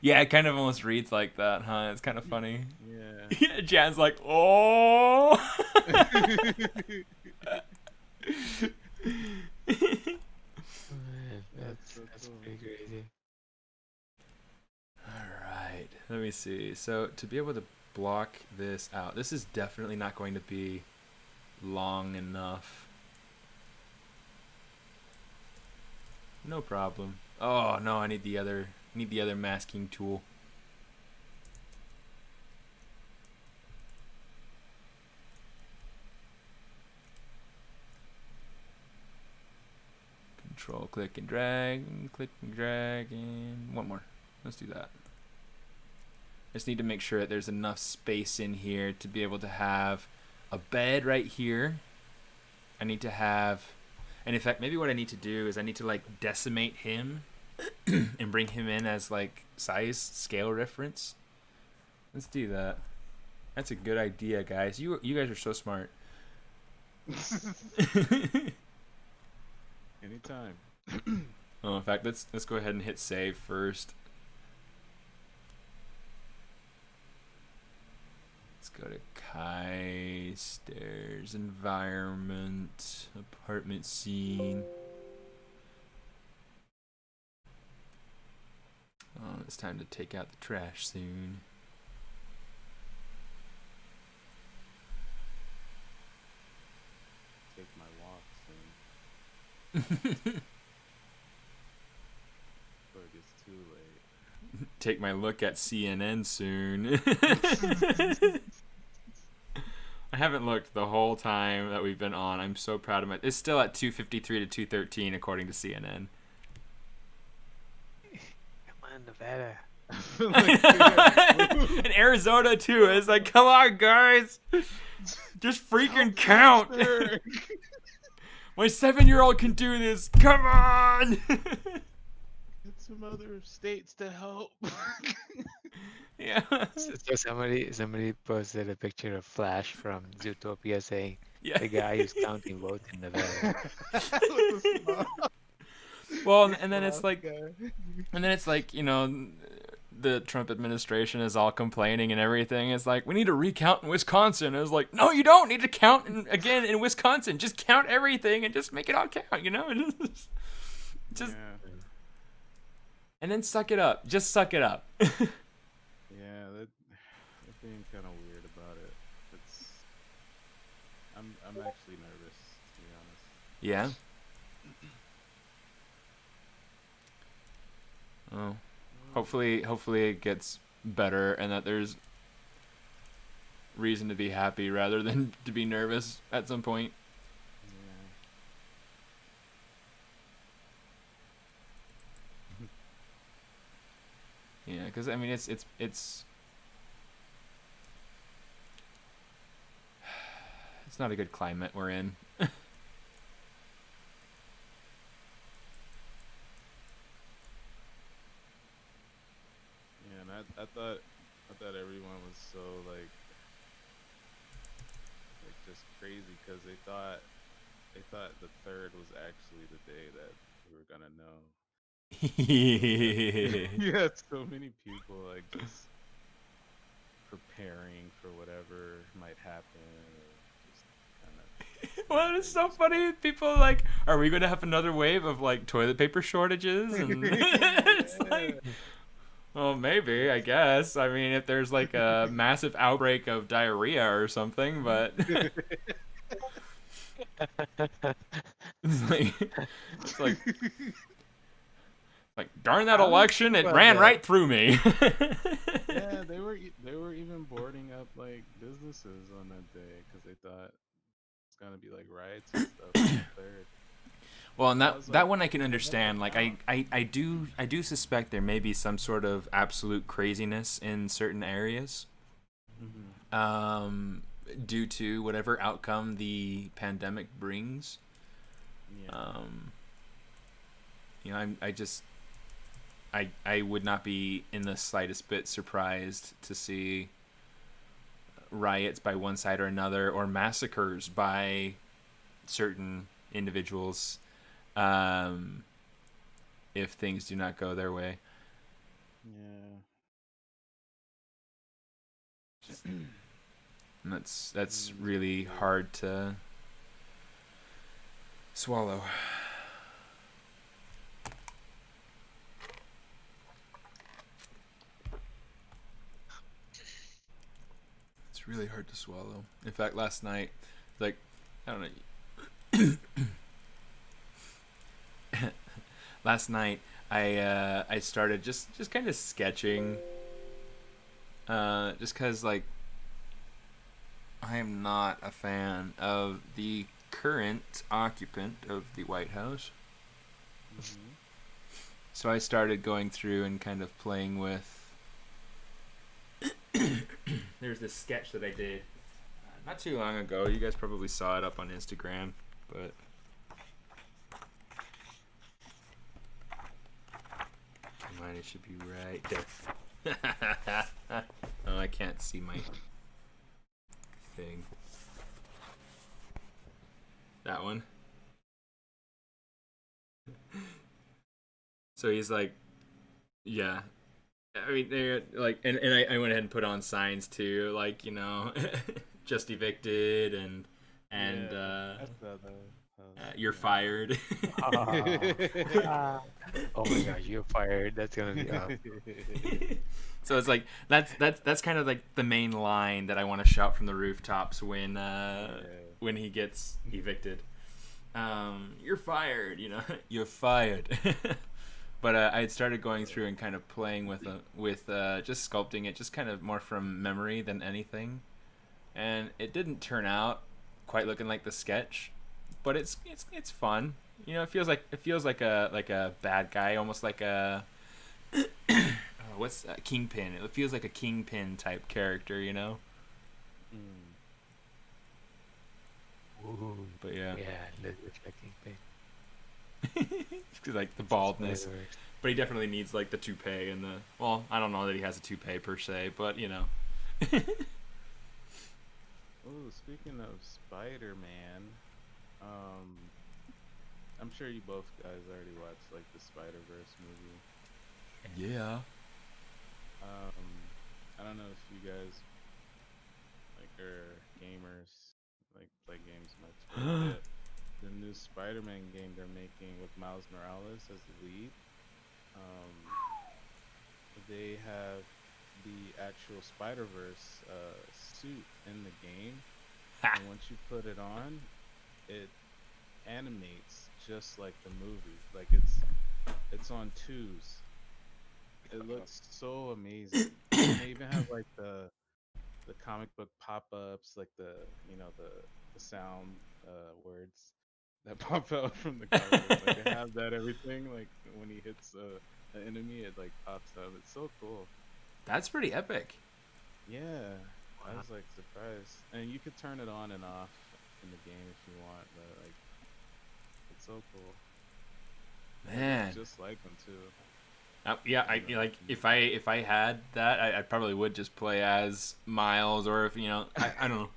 Yeah, it kind of almost reads like that, huh? It's kind of funny. Yeah. Yeah, Jan's like, oh. Man, That's so that's cool. pretty crazy. Alright, let me see. So, to be able to block this out, this is definitely not going to be long enough. No problem. Oh, no, I need the other masking tool. Control, click and drag, and one more. Let's do that. I just need to make sure that there's enough space in here to be able to have a bed right here. I need to have, and in fact, maybe what I need to do is I need to like decimate him and bring him in as like size scale reference. Let's do that. That's a good idea, guys. You guys are so smart. Anytime. Oh, in fact, let's go ahead and hit save first. Let's go to Kai, stairs, environment, apartment scene. Oh, it's time to take out the trash soon. Take my walk soon. Before it gets too late. Take my look at CNN soon. I haven't looked the whole time that we've been on. I'm so proud of my. It's still at 253 to 213 according to CNN. Come on, Nevada. In Arizona too. It's like, come on, guys, just freaking count. My 7-year-old can do this. Come on. Get some other states to help. Yeah. So somebody posted a picture of Flash from Zootopia saying Yeah. the guy who's counting votes in Nevada. Well, and then it's like, you know, the Trump administration is all complaining and everything. It's like, we need to recount in Wisconsin. I was like, no, you don't need to count again in Wisconsin. Just count everything and just make it all count, you know? Just Yeah. and then suck it up. Just suck it up. Yeah, they're being kind of weird about it. I'm actually nervous, to be honest. Yeah. Oh, hopefully it gets better and that there's reason to be happy rather than to be nervous at some point. Yeah. Yeah, because I mean it's not a good climate we're in. Yeah, and I thought everyone was so like just crazy because they thought the third was actually the day that we were gonna know. You had so many people like just preparing for whatever might happen. Just kind of. Well, it's so funny. People are like, are we going to have another wave of like toilet paper shortages? And it's like, well, maybe, I guess. I mean, if there's like a massive outbreak of diarrhea or something, but it's like darn that election, it ran right through me. Yeah, they were even boarding up like businesses on that day because they thought it's gonna be like riots and stuff on the third. Well, and was that like, one I can understand. Like I do suspect there may be some sort of absolute craziness in certain areas, due to whatever outcome the pandemic brings. Yeah. You know, I would not be in the slightest bit surprised to see riots by one side or another, or massacres by certain individuals, if things do not go their way. Yeah. And that's really hard to swallow. It's really hard to swallow. In fact, last night, like, I don't know. Last night, I started just kind of sketching, just cause like I am not a fan of the current occupant of the White House. So I started going through and kind of playing with. There's this sketch that I did not too long ago. You guys probably saw it up on Instagram, but mine, it should be right there. Oh, I can't see my thing. That one. So he's like, yeah. I mean, they're like, and I went ahead and put on signs too, like, you know, just evicted and Yeah, you're fired. Oh my god, you're fired. That's gonna be up. So it's like that's kind of like the main line that I want to shout from the rooftops when he gets evicted. You're fired, you know, you're fired. But I had started going through and kind of playing with just sculpting it, just kind of more from memory than anything, and it didn't turn out quite looking like the sketch, but it's fun. You know, it feels like a bad guy, almost like a what's Kingpin. It feels like a Kingpin type character, you know. Ooh, but yeah, that looks like Kingpin. Like the baldness, but he definitely needs like the toupee and the. Well, I don't know that he has a toupee per se, but you know. Oh, speaking of Spider-Man, I'm sure you both guys already watched like the Spider-Verse movie. Yeah. I don't know if you guys like are gamers, like play games much, but the new Spider-Man game they're making with Miles Morales as the lead, um, they have the actual Spider-Verse suit in the game, Ha! and once you put it on, it animates just like the movie. Like it's on twos. It looks so amazing, and they even have like the comic book pop-ups, like the sound words that pop out from the comic books. Like they have that everything. Like when he hits an enemy, it like pops up. It's so cool. That's pretty epic. Yeah, I Wow. was like surprised, and you could turn it on and off in the game if you want. But like, it's so cool. And it looks Man. just like him too. Yeah, And like if I had that, I probably would just play as Miles, or if I don't know.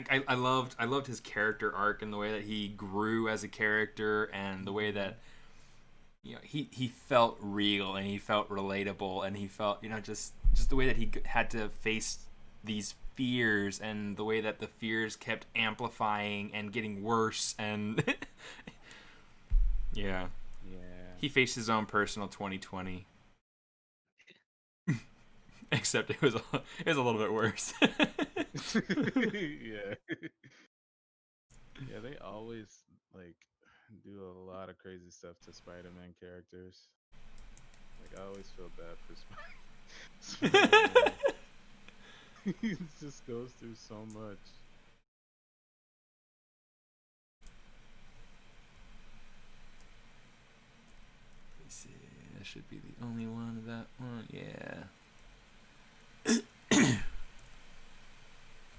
I loved his character arc and the way that he grew as a character and the way Mhm. that he felt real and he felt relatable and he felt just the way that he had to face these fears and the way that the fears kept amplifying and getting worse and yeah, Yeah. he faced his own personal 2020. Except it was a little bit worse. Yeah. Yeah, they always like do a lot of crazy stuff to Spider-Man characters. Like I always feel bad for Spider-Man. He just goes through so much. Let's see, that should be the only one of that one. Yeah.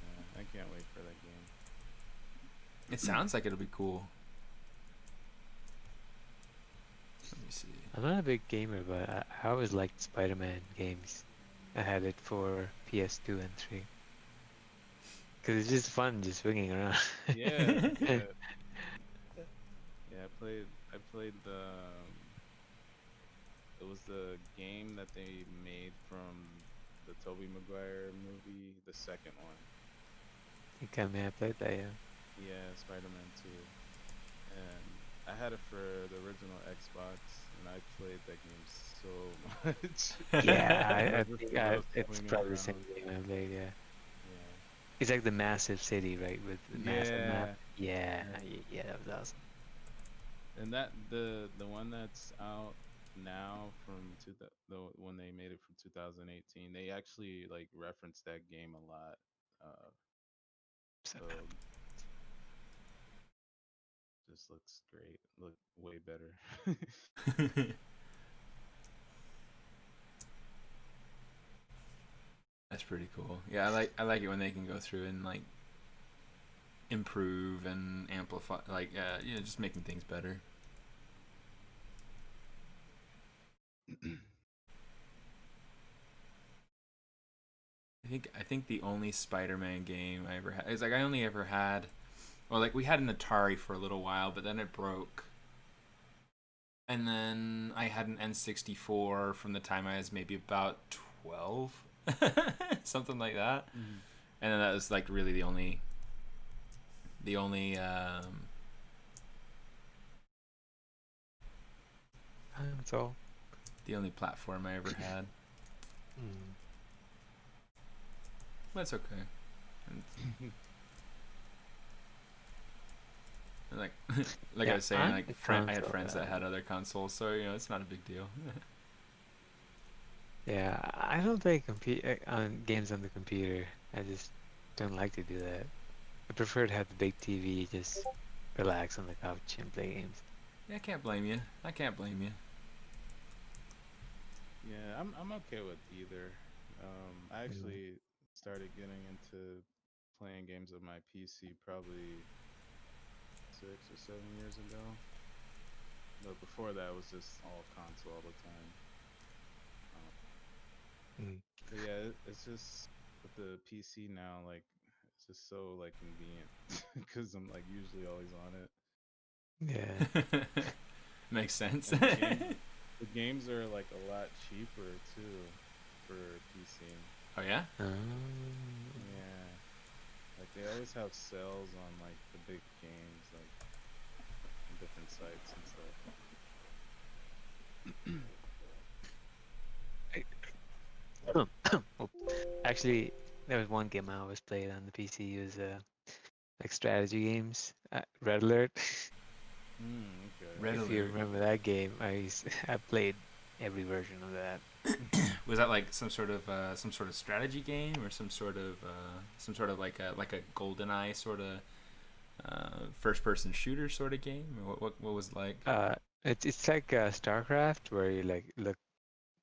Yeah, I can't wait for that game. It sounds like it'll be cool. Let me see. I'm not a big gamer, but I always liked Spider-Man games. I had it for PS2 and 3. Because it's just fun just swinging around. Yeah, yeah, yeah. I played the. It was the game that they made from the Tobey Maguire movie, the second one. You can I played that, yeah. Yeah, Spider-Man 2. And I had it for the original Xbox, and I played that game so much. Yeah, I Just think because I was it's swinging probably the same around. game I played, yeah. Yeah. It's like the massive city, right? With the massive map. Yeah. Yeah, Yeah. yeah, that was awesome. And that the one that's out now from the when they made it from 2018, they actually like reference that game a lot. So, So just looks great. Look way better. That's pretty cool. Yeah, I like it when they can go through and like improve and amplify, like just making things better. I think the only Spider-Man game I ever had is like I only ever had, well, like we had an Atari for a little while, but then it broke, and then I had an N64 from the time I was maybe about 12, something like that, Mhm. and then that was like really the only that's all. the only platform I ever had. Mm. That's okay. And like like I Yeah, was saying, I'm like a I had console friends that guy. had other consoles, so it's not a big deal. Yeah, I don't play on games on the computer. I just don't like to do that. I prefer to have the big TV, just relax on the couch and play games. Yeah, I can't blame you. I can't blame you. Yeah, I'm okay with either. I Mm. actually started getting into playing games on my PC probably 6 or 7 years ago. But before that, it was just all console all the time. Um, Mm. but yeah, it's just with the PC now, like it's just so like convenient because I'm like usually always on it, Yeah. Makes sense. and the games are like a lot cheaper too. for PC. Oh yeah. Yeah, like they always have sales on like the big games, like on different sites and stuff. Oh, actually, there was one game I always played on the PC. It was like strategy games. Red Alert. Okay. Red If you Alert. remember that game, I played every version of that. Was that like some sort of strategy game, or some sort of like a GoldenEye sort of first person shooter sort of game? Or what was it like? It's like StarCraft, where you like look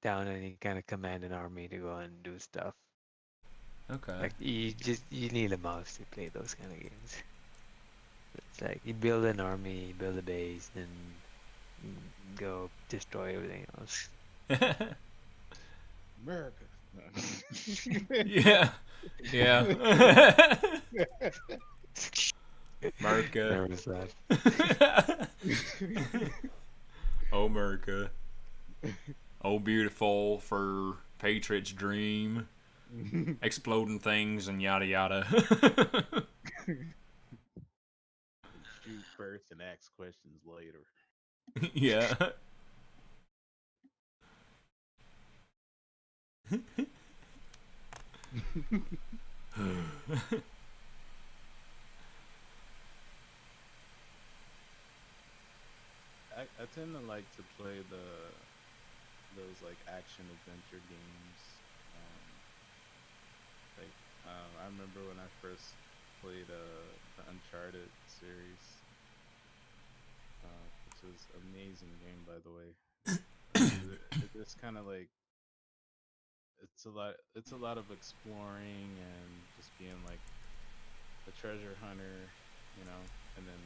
down and you kind of command an army to go and do stuff. Okay. Like you need a mouse to play those kind of games. It's like you build an army, build a base, then go destroy everything else. America. Yeah. Yeah. America. Nervous that. Oh, America. Oh, beautiful for Patriot's dream. Exploding things and yada yada. Shoot first and ask questions later. Yeah. I tend to like to play those like action adventure games. Um, I remember when I first played the Uncharted series, which is an amazing game by the way. It's kind of like it's a lot of exploring and just being like a treasure hunter, you know, and then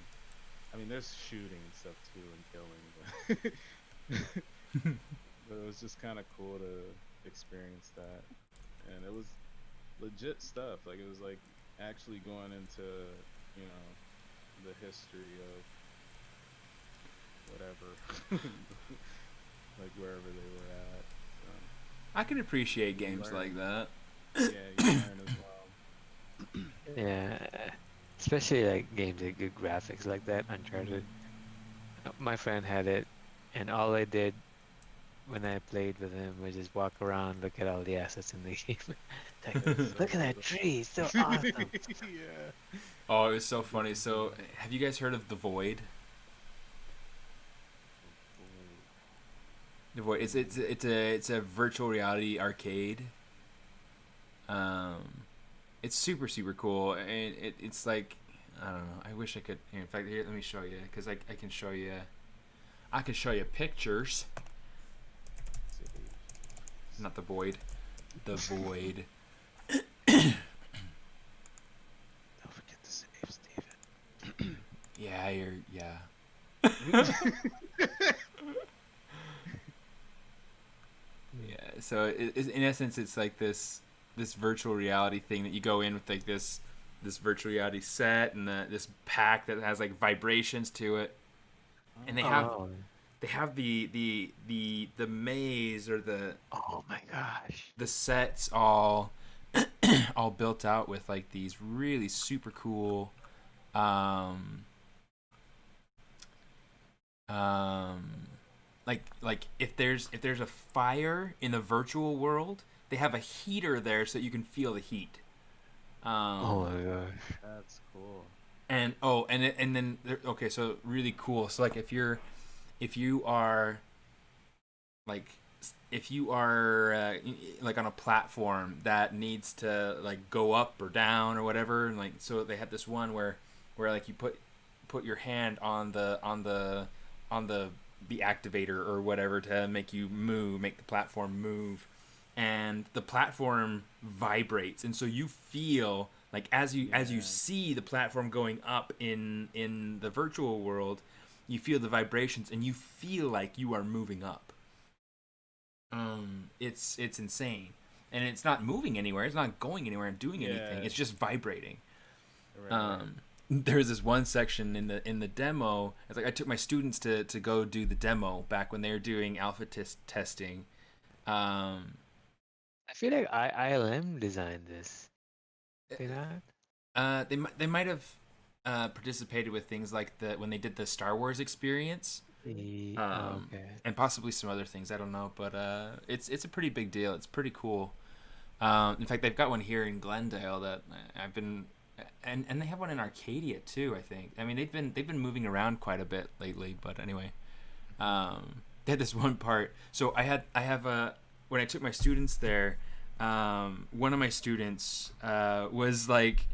I mean there's shooting and stuff too and killing, but it was just kind of cool to experience that, and it was legit stuff. Like it was like actually going into, you know, the history of whatever, like wherever they were at. So, I can appreciate games learn. like that. yeah, you learn as well. Yeah, especially like games with good graphics like that. Uncharted. My friend had it, and all I did when I played with him was just walk around, look at all the assets in the game. Like, look at that tree, it's so awesome. Yeah. Oh, it was so funny. So, have you guys heard of The Void? The Void. It's a virtual reality arcade. It's super cool, and it's like, I don't know. I wish I could. In fact, here, let me show you, because I can show you. I can show you pictures. Not The Void. The Void. Don't forget to save Steven. Yeah, yeah. Yeah. So in essence, it's like this virtual reality thing that you go in with, like this virtual reality set and this pack that has like vibrations to it, and they have Oh, the maze, or the oh my gosh. the sets all all built out with like these really super cool like if there's a fire in the virtual world, they have a heater there so you can feel the heat. Oh my gosh. That's cool. And then okay, so really cool. So like if you are like like on a platform that needs to like go up or down or whatever, and like so they have this one where like you put your hand on the activator or whatever to make the platform move, and the platform vibrates, and so you feel like as you see the platform going up in the virtual world, you feel the vibrations and you feel like you are moving up. It's insane, and it's not moving anywhere, it's not going anywhere and doing anything, it's just vibrating. Right. There's this one section in the demo. It's like I took my students to go do the demo back when they were doing alpha testing, and I feel like ILM designed this. They not? They might have participated with things like when they did the Star Wars experience, Okay. and possibly some other things. I don't know, but it's a pretty big deal. It's pretty cool. In fact, they've got one here in Glendale that I've been, and they have one in Arcadia too. I think. I mean, they've been moving around quite a bit lately. But anyway, they had this one part. So I have a when I took my students there, one of my students was like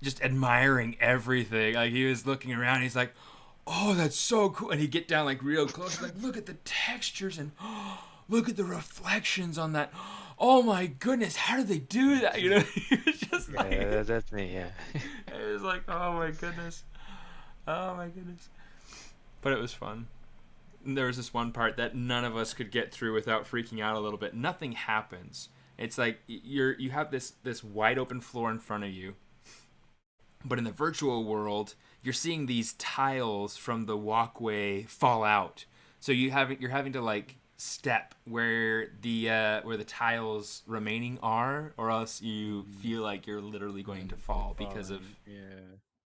just admiring everything. Like he was looking around. He's like, "Oh, that's so cool!" And he'd get down like real close, like, "Look at the textures and look at the reflections on that. Oh my goodness, how did they do that?" You know, he was just like, Yeah, that's me. Yeah. it was like, "Oh my goodness, oh my goodness." But it was fun. And there was this one part that none of us could get through without freaking out a little bit. Nothing happens. It's like you have this wide open floor in front of you. But in the virtual world, you're seeing these tiles from the walkway fall out. So you're having to like step where the tiles remaining are, or else you feel like you're literally going to fall because of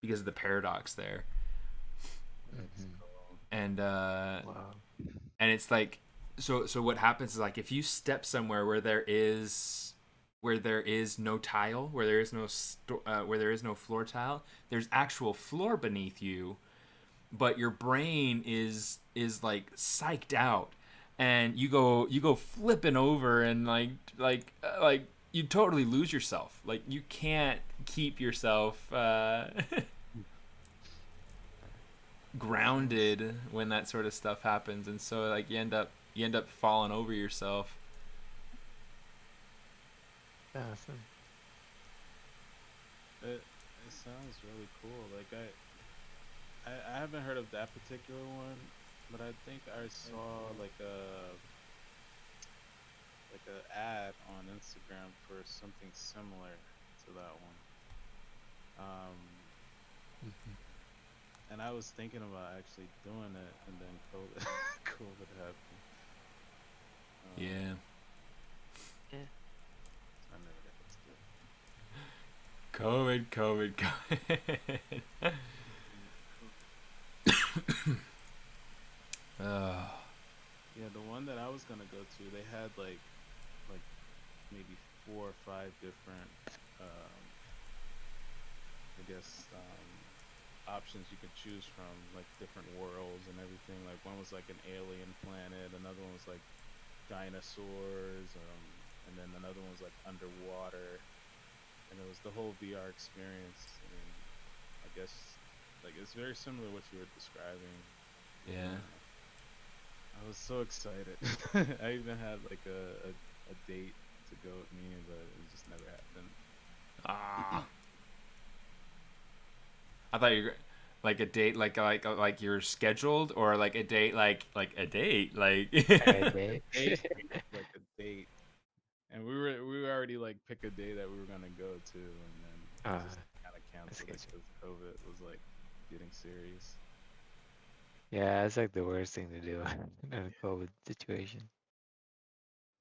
the paradox there. That's Mhm. cool. And Wow. and it's like so what happens is like if you step somewhere where there is no tile, where there is no floor tile, there's actual floor beneath you, but your brain is like psyched out, and you go flipping over, and like you totally lose yourself. Like you can't keep yourself grounded when that sort of stuff happens, and so like you end up falling over yourself. Awesome. It sounds really cool. Like I haven't heard of that particular one, but I think I saw like a ad on Instagram for something similar to that one. Um, Mhm. and I was thinking about actually doing it, and then COVID, COVID happened. Yeah. Yeah. I never got to do it. COVID. Oh. Yeah, the one that I was gonna go to, they had like maybe 4 or 5 different, um, I guess, options you could choose from, like different worlds and everything. Like one was like an alien planet, another one was like dinosaurs, and then another one was like underwater, and it was the whole VR experience. And I guess like it's very similar to what you were describing. Yeah. I was so excited. I even had like a date to go with me, but it just never happened. Ah. I thought you were like a date, like you're scheduled, or like a date, like a date, like. Okay. Date, like a date, and we were already like pick a day that we were gonna go to, and then we Ah, just kind of that's canceled good. it because COVID was like getting serious. Yeah, it's like the worst thing to do in a COVID situation.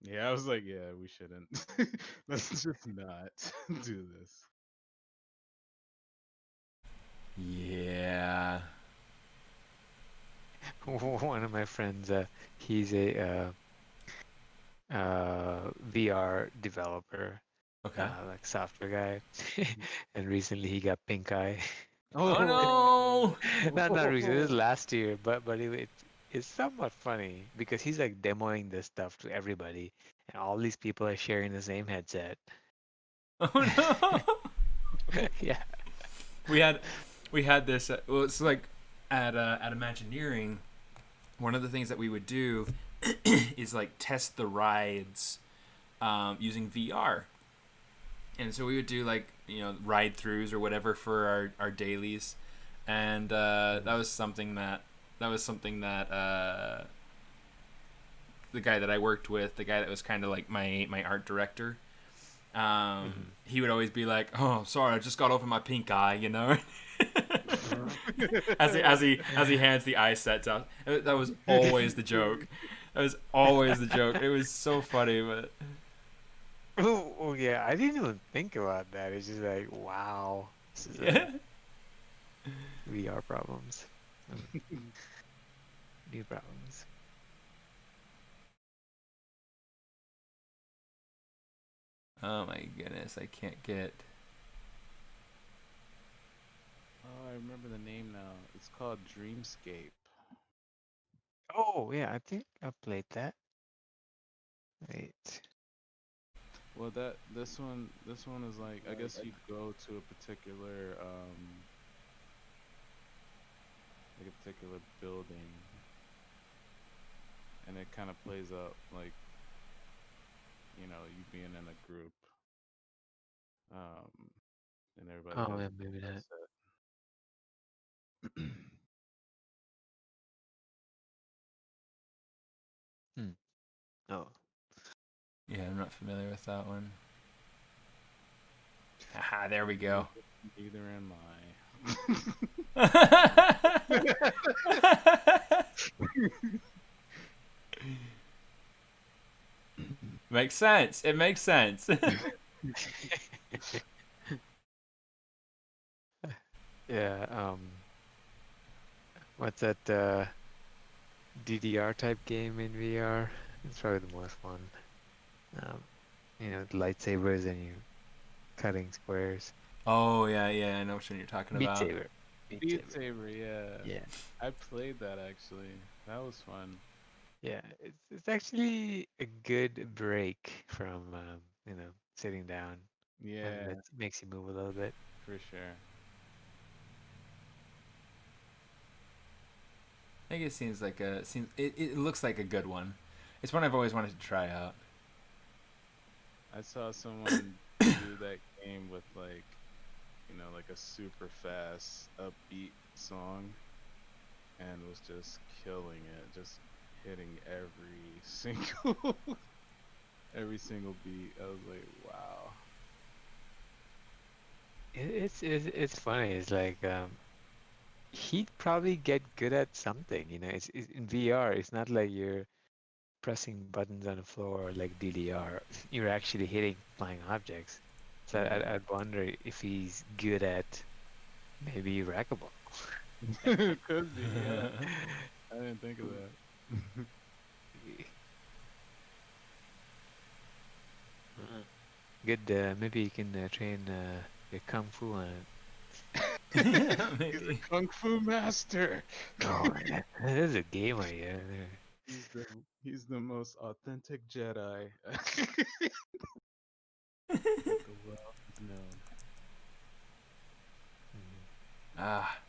Yeah, I was like, yeah, we shouldn't. Let's just not do this. Yeah. One of my friends, he's a VR developer, Okay. like software guy, and recently he got pink eye. Oh no. Not recently, this is last year, but it's somewhat funny because he's like demoing this stuff to everybody, and all these people are sharing the same headset. Oh no. Yeah. we had this. Well, it's like at Imagineering, one of the things that we would do is like test the rides using VR. And so we would do like ride throughs or whatever for our dailies, and that was something that the guy that I worked with, the guy that was kind of like my art director, he would always be like, "Oh, sorry, I just got over my pink eye," as he hands the eye sets out. That was always the joke. That was always the joke. It was so funny, but Oh yeah, I didn't even think about that. It's just like, wow, this is Yeah. VR problems. New problems. Oh my goodness, I can't get. Oh, I remember the name now. It's called Dreamscape. Oh yeah, I think I played that. Wait. Well, this one is like, I guess you go to a particular like a particular building, and it kind of plays out like, you being in a group, um, and everybody Oh has yeah, a maybe skill that. set. Hmm. Oh. Yeah, I'm not familiar with that one. Haha, there we go. Neither am Makes sense. It makes sense. Yeah. What's that? DDR type game in VR? It's probably the most fun. Um, the lightsabers and you cutting squares. Oh yeah, yeah, I know which one you're talking Beat about. Saber. Beat Beat Saber. Saber, yeah. Yeah. I played that actually. That was fun. Yeah. It's actually a good break from sitting down, and Yeah, it makes you move a little bit. for sure. I think it seems like it looks like a good one. It's one I've always wanted to try out. I saw someone do that game with like a super fast upbeat song, and was just killing it, just hitting every single every single beat. I was like, wow. It's funny. It's like he'd probably get good at something. It's in VR. It's not like you're pressing buttons on the floor like DDR. You're actually hitting flying objects. So I'd wonder if he's good at maybe racquetball. Could be, yeah. I didn't think of that. Uh, Good. Maybe you can train your kung fu on it. He's a Maybe. kung fu master. Oh, that is a game idea. He's the he's the most authentic Jedi that the world has known. Ah,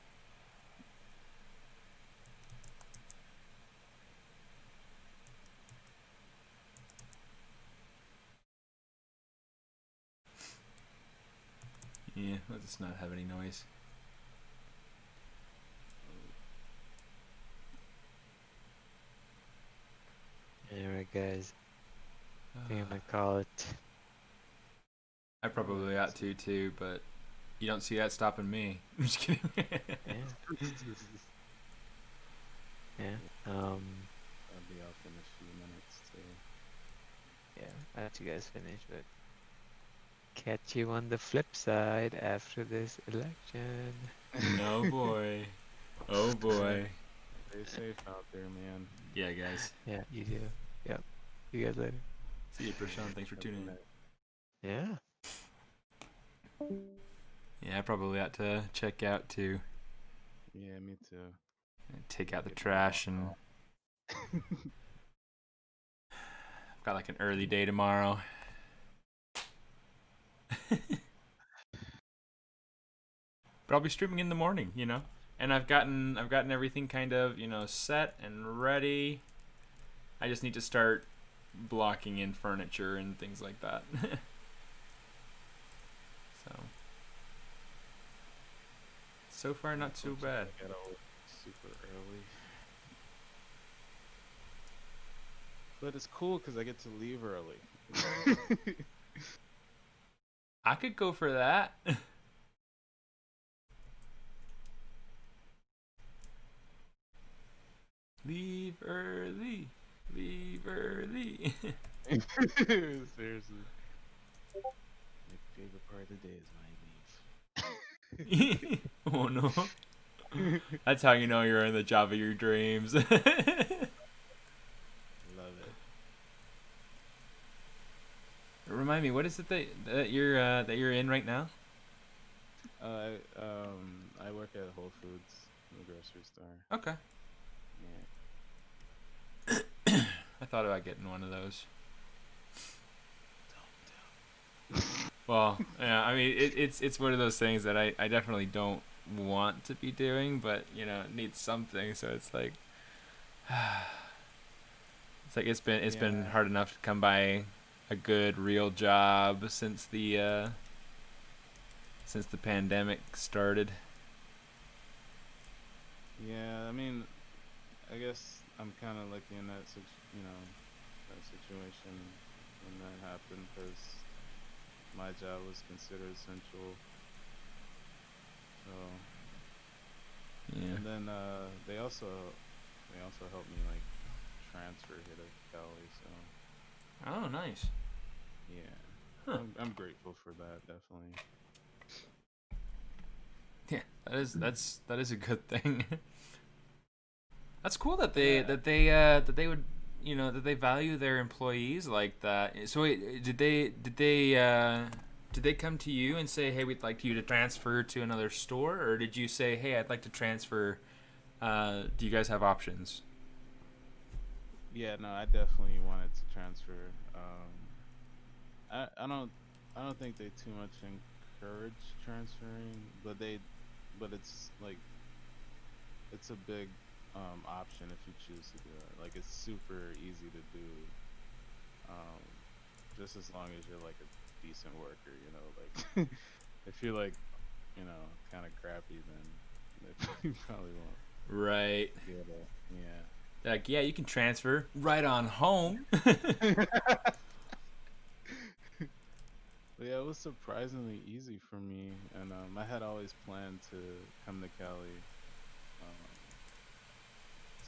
yeah. Let's just not have any noise. Alright, guys. I think I'm gonna call it. I probably ought to too, but you don't see that stopping me. I'm just kidding. Yeah. Yeah. I'll be off in a few minutes too. Yeah. I'll let you guys finish, but catch you on the flip side after this election. Oh boy. Oh boy. Stay safe out there, man. Yeah, guys. Yeah, you do. Yep. See you guys later. See you, Prashant. Thanks for Have a tuning good in. night. Yeah. Yeah, I probably ought to check out too. Yeah, me too. Take out the Get trash and I've got like an early day tomorrow. But I'll be streaming in the morning, And I've gotten everything kind of, set and ready. I just need to start blocking in furniture and things like that. So far not too bad. I got out super early, but it's cool because I get to leave early. I could go for that. Leave early. Leave early. Seriously. favorite part of the day is Oh no. when I leave. That's how you know you're in the job of your dreams. Love it. Remind me, what is it that you're in right now? I work at Whole Foods in the grocery store. Okay. Yeah. I thought about getting one of those. Don't. Well, yeah, I mean, it's one of those things that I definitely don't want to be doing, but you know, it needs something. So it's like, it's been Yeah. hard enough to come by a good real job since the pandemic started. Yeah, I mean, I guess I'm kind of lucky in that, that situation when that happened because my job was considered essential. So, Yeah. and then they also helped me like transfer here to Cali. So, Oh, nice. yeah, Huh. I'm grateful for that, definitely. Yeah, that is a good thing. That's cool that Yeah. they would, you know, that they value their employees like that. So wait, did they come to you and say, "Hey, we'd like you to transfer to another store," or did you say, "Hey, I'd like to transfer. Do you guys have options?" Yeah, no, I definitely wanted to transfer. I don't think they too much encourage transferring, but it's like it's a big option if you choose to do it. Like it's super easy to do, um, just as long as you're like a decent worker, you know. Like if you're like, kind of crappy, then you probably won't Right. get it. Yeah. Like, yeah, you can transfer right on home. But yeah, it was surprisingly easy for me, and I had always planned to come to Cali, um,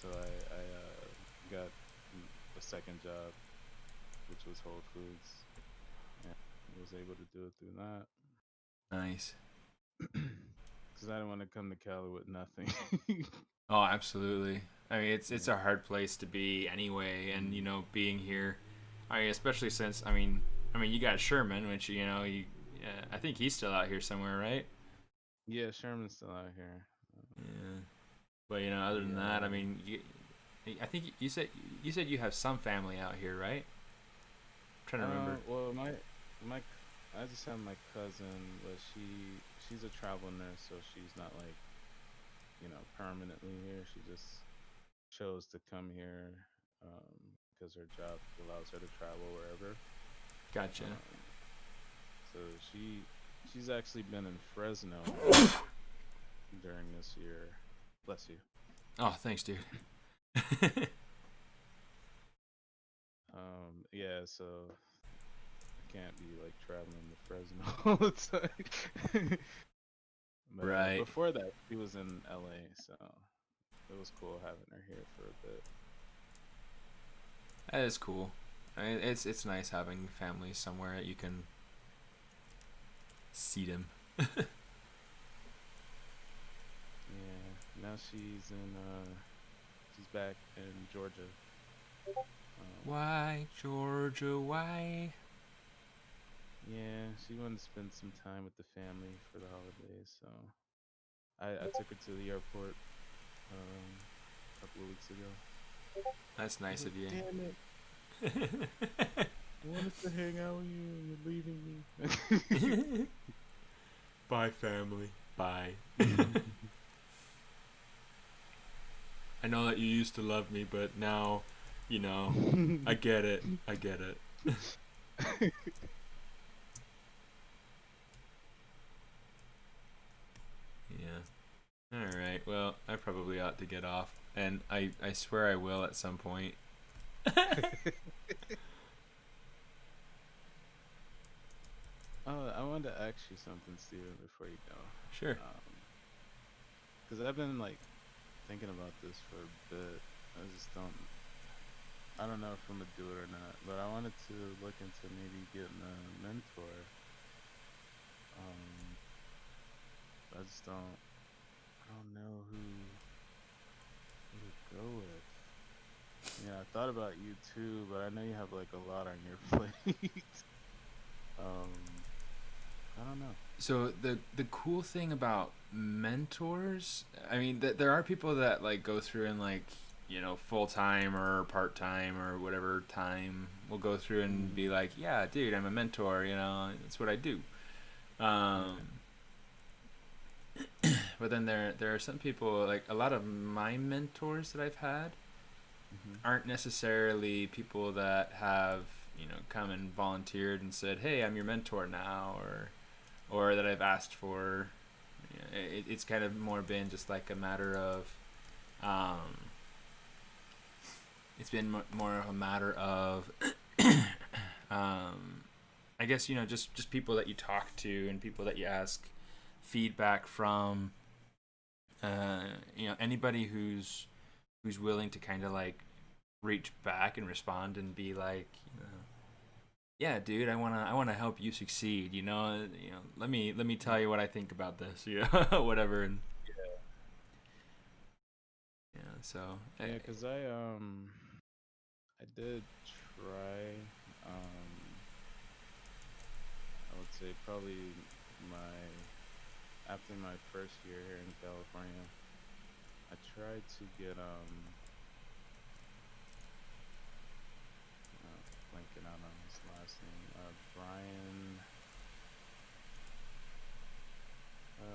so I got a second job, which was Whole Foods, and was able to do it through that Nice. because I didn't want to come to Cali with nothing. Oh, absolutely. I mean, it's a hard place to be anyway, and you know, being here, I mean, especially since I mean, you got Sherman, which you know, I think he's still out here somewhere, right? Yeah, Sherman's still out here. Yeah. But you know, other than that, I Yeah. mean, I think you said you have some family out here, right? I'm trying to remember. Well, my I just have my cousin, but she's a travel nurse, so she's not like permanently here. She just chose to come here because her job allows her to travel wherever. Gotcha. Um, so she's actually been in Fresno during this year. Bless you. Oh, thanks, dude. Yeah, so I can't be like traveling to Fresno all the time. But Right. before that, she was in LA, so it was cool having her here for a bit. That is cool. I mean, it's nice having family somewhere that you can see them. Yeah, now she's back in Georgia. Why, Georgia? Why? Yeah, she wanted to spend some time with the family for the holidays, so I took her to the airport a couple of weeks ago. That's I was nice like, of you. damn it! I wanted to hang out with you, and you're leaving me. Bye, family. Bye. I know that you used to love me, but now, you know, I get it. I get it. Yeah. All right. Well, I probably ought to get off, and I swear I will at some point. I wanted to ask you something, Steven, before you go. Sure. Because I've been like thinking about this for a bit. I don't know if I'm gonna do it or not, but I wanted to look into maybe getting a mentor. Um, I just don't know who to go with. Yeah, I thought about you too, but I know you have like a lot on your plate. um, I don't know. So the cool thing about mentors, I mean, there are people that like go through and like, you know, full time or part time or whatever time will go through and be like, yeah, dude, I'm a mentor. You know, that's what I do. Um, but then there are some people, like a lot of my mentors that I've had Mm-hmm. aren't necessarily people that have, you know, come and volunteered and said, hey, I'm your mentor now, or that I've asked for. You know, it's kind of more been just like a matter of, it's been more of a matter of, I guess, you know, just people that you talk to and people that you ask feedback from. You know, anybody who's willing to kind of like reach back and respond and be like, you know, yeah, dude, I wanna help you succeed. You know, let me tell you what I think about this. You know, whatever. And yeah, so Yeah, cause I did try. I would say probably my after my first year here in California, I tried to get blanking out on his last name, Brian.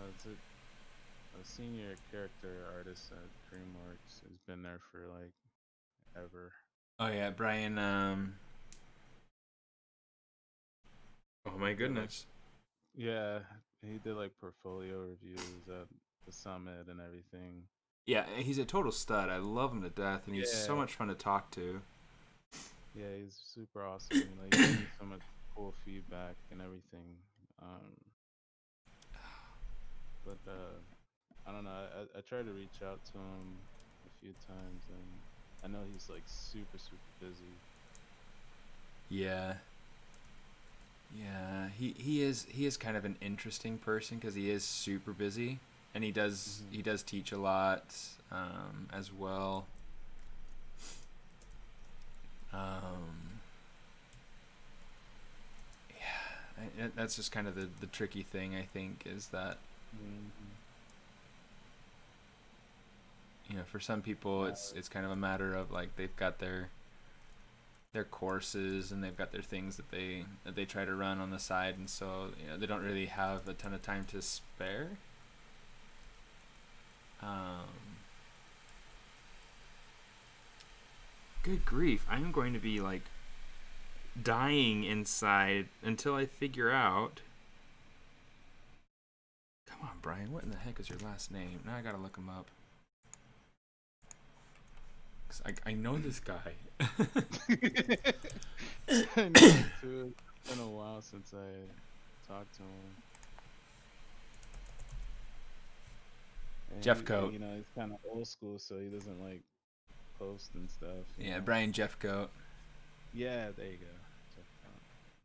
It's a senior character artist at DreamWorks. He's been there for like ever. oh yeah, Brian. Oh He my did like goodness. yeah, he did like portfolio reviews at the summit and everything. Yeah, he's a total stud. I love him to death, and he's so Yeah, much fun to talk to. yeah, he's super awesome. Like he gave me so much cool feedback and everything. Um, but I don't know. I tried to reach out to him a few times, and I know he's like super busy. Yeah, yeah. He is kind of an interesting person because he is super busy, and he Hmm. does teach a lot, as well. Um, that's just kind of the tricky thing, I think, is that, Hmm. you know, for some people it's kind of a matter of like they've got their courses and they've got their things that they try to run on the side, and so, you know, they don't really have a ton of time to spare. Um, good grief, I'm going to be like dying inside until I figure out. Come on, Brian, what in the heck is your last name? Now I gotta look him up. 'Cause I know this guy. I know him too. It's been a while since I talked to him. And Jeff Coat. you know, he's kind of old school, so he doesn't like post and stuff. You Yeah, know. Brian Jeff Coat. Yeah, there you go. Check it out.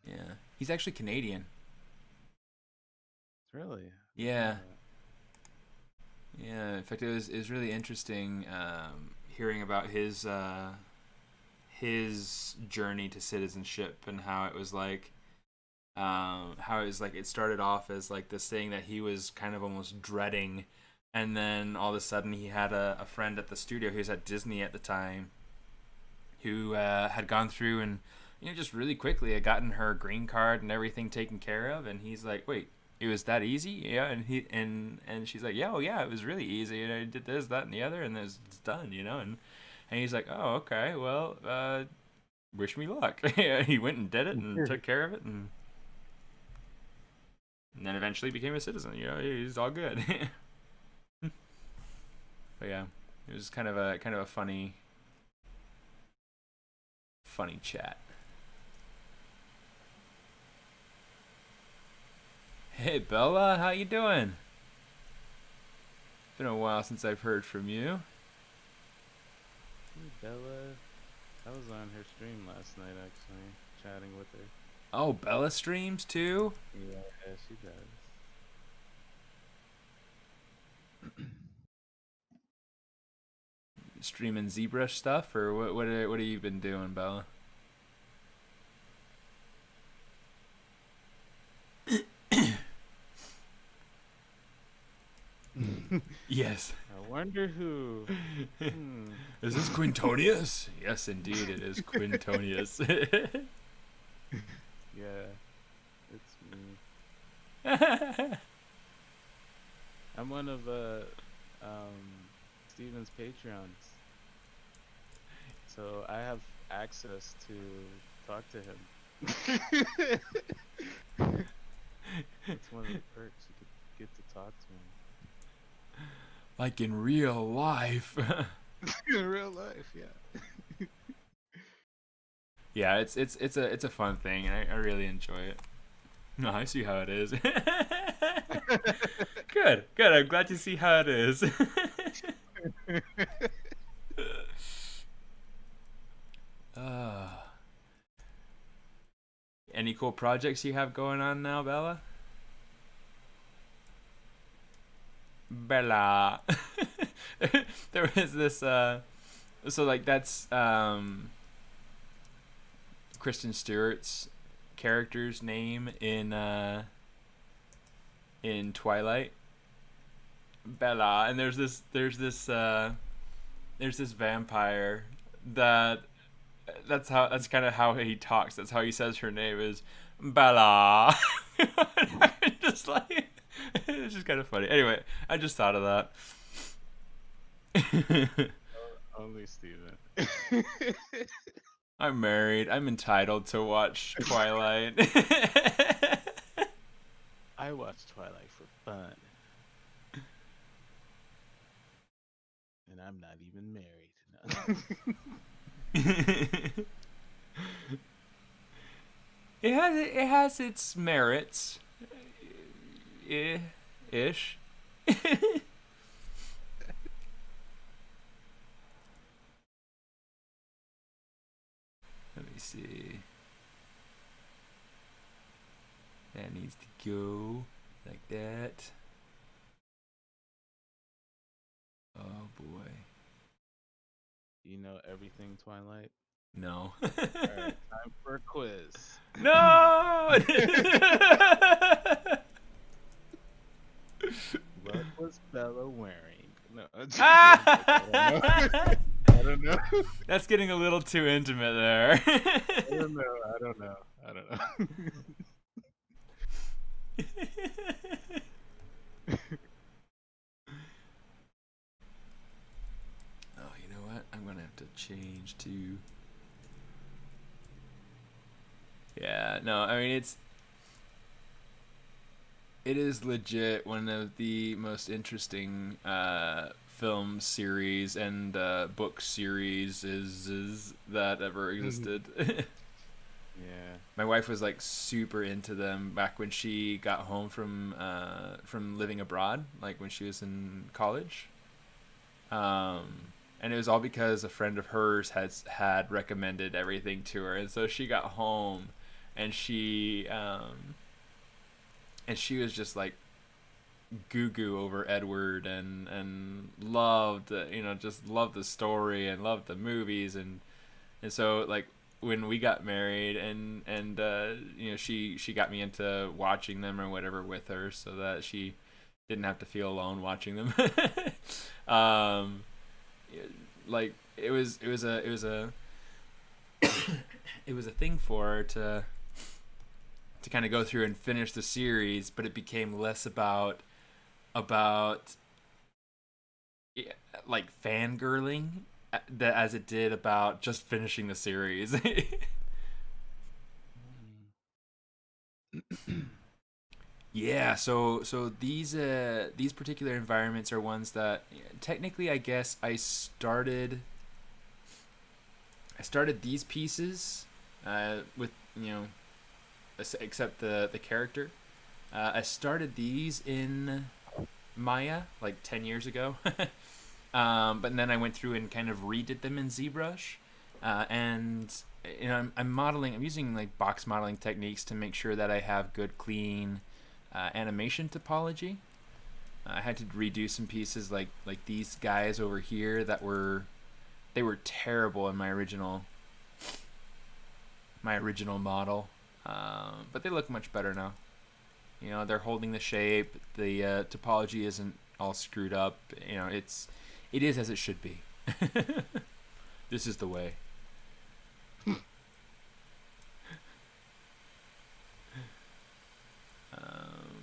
Yeah, he's actually Canadian. It's really. I didn't know Yeah, that. yeah. In fact, it was really interesting, hearing about his journey to citizenship and how it was like, it started off as like this thing that he was kind of almost dreading, and then all of a sudden he had a friend at the studio who was at Disney at the time, who had gone through and, you know, just really quickly had gotten her green card and everything taken care of, and he's like, wait, it was that easy? Yeah. And she's like, yeah, oh yeah, it was really easy, and I did this, that, and the other, and it's done, you know. And he's like, oh, okay, well, wish me luck. He went and did it and took care of it, and then eventually became a citizen. You know, he's all good. But yeah, it was kind of a funny chat. Hey Bella, how you doing? Been a while since I've heard from you. Hey, Bella. I was on her stream last night actually, chatting with her. Oh, Bella streams too? Yeah, she does. Streaming ZBrush stuff, or what have you been doing, Bella? Yes. I wonder who. Is this Quintonius? Yes, indeed, it is Quintonius. Yeah, it's me. I'm one of Steven's Patreons, so I have access to talk to him. It's one of the perks, you could get to talk to him. Like in real life. In real life, yeah. Yeah, it's a fun thing. I really enjoy it. No, I see how it is. Good. I'm glad to see how it is. Any cool projects you have going on now, Bella? Bella. There was this so like that's Kristen Stewart's character's name in Twilight. Bella. And there's this vampire that's kind of how he talks. That's how he says her name is Bella. Just like it's just kind of funny. Anyway, I just thought of that. Only Steven. I'm married. I'm entitled to watch Twilight. I watch Twilight for fun. And I'm not even married. No. It has its merits. Ish. Let me see. That needs to go like that. Oh boy. You know everything Twilight? No. Alright, time for a quiz. No! What was Bella wearing? No. I I don't know. That's getting a little too intimate there. I don't know. Oh, you know what? I'm gonna have to change to. Yeah, no, I mean it is legit one of the most interesting film series and book series is that ever existed. Yeah. My wife was like super into them back when she got home from living abroad, like when she was in college. And it was all because a friend of hers had recommended everything to her, and so she got home, and she was just like goo over Edward and loved just loved the story and loved the movies and so like when we got married and she got me into watching them or whatever with her so that she didn't have to feel alone watching them. Like it was a thing for her to kind of go through and finish the series, but it became less about like fangirling as it did about just finishing the series. Yeah, so these particular environments are ones that technically I guess I started these pieces with except the character. I started these in Maya like 10 years ago. But then I went through and kind of redid them in ZBrush. And I'm using like box modeling techniques to make sure that I have good clean animation topology. I had to redo some pieces like these guys over here that were terrible in my original model, but they look much better now. You know, they're holding the shape. The topology isn't all screwed up. You know, it is as it should be. This is the way.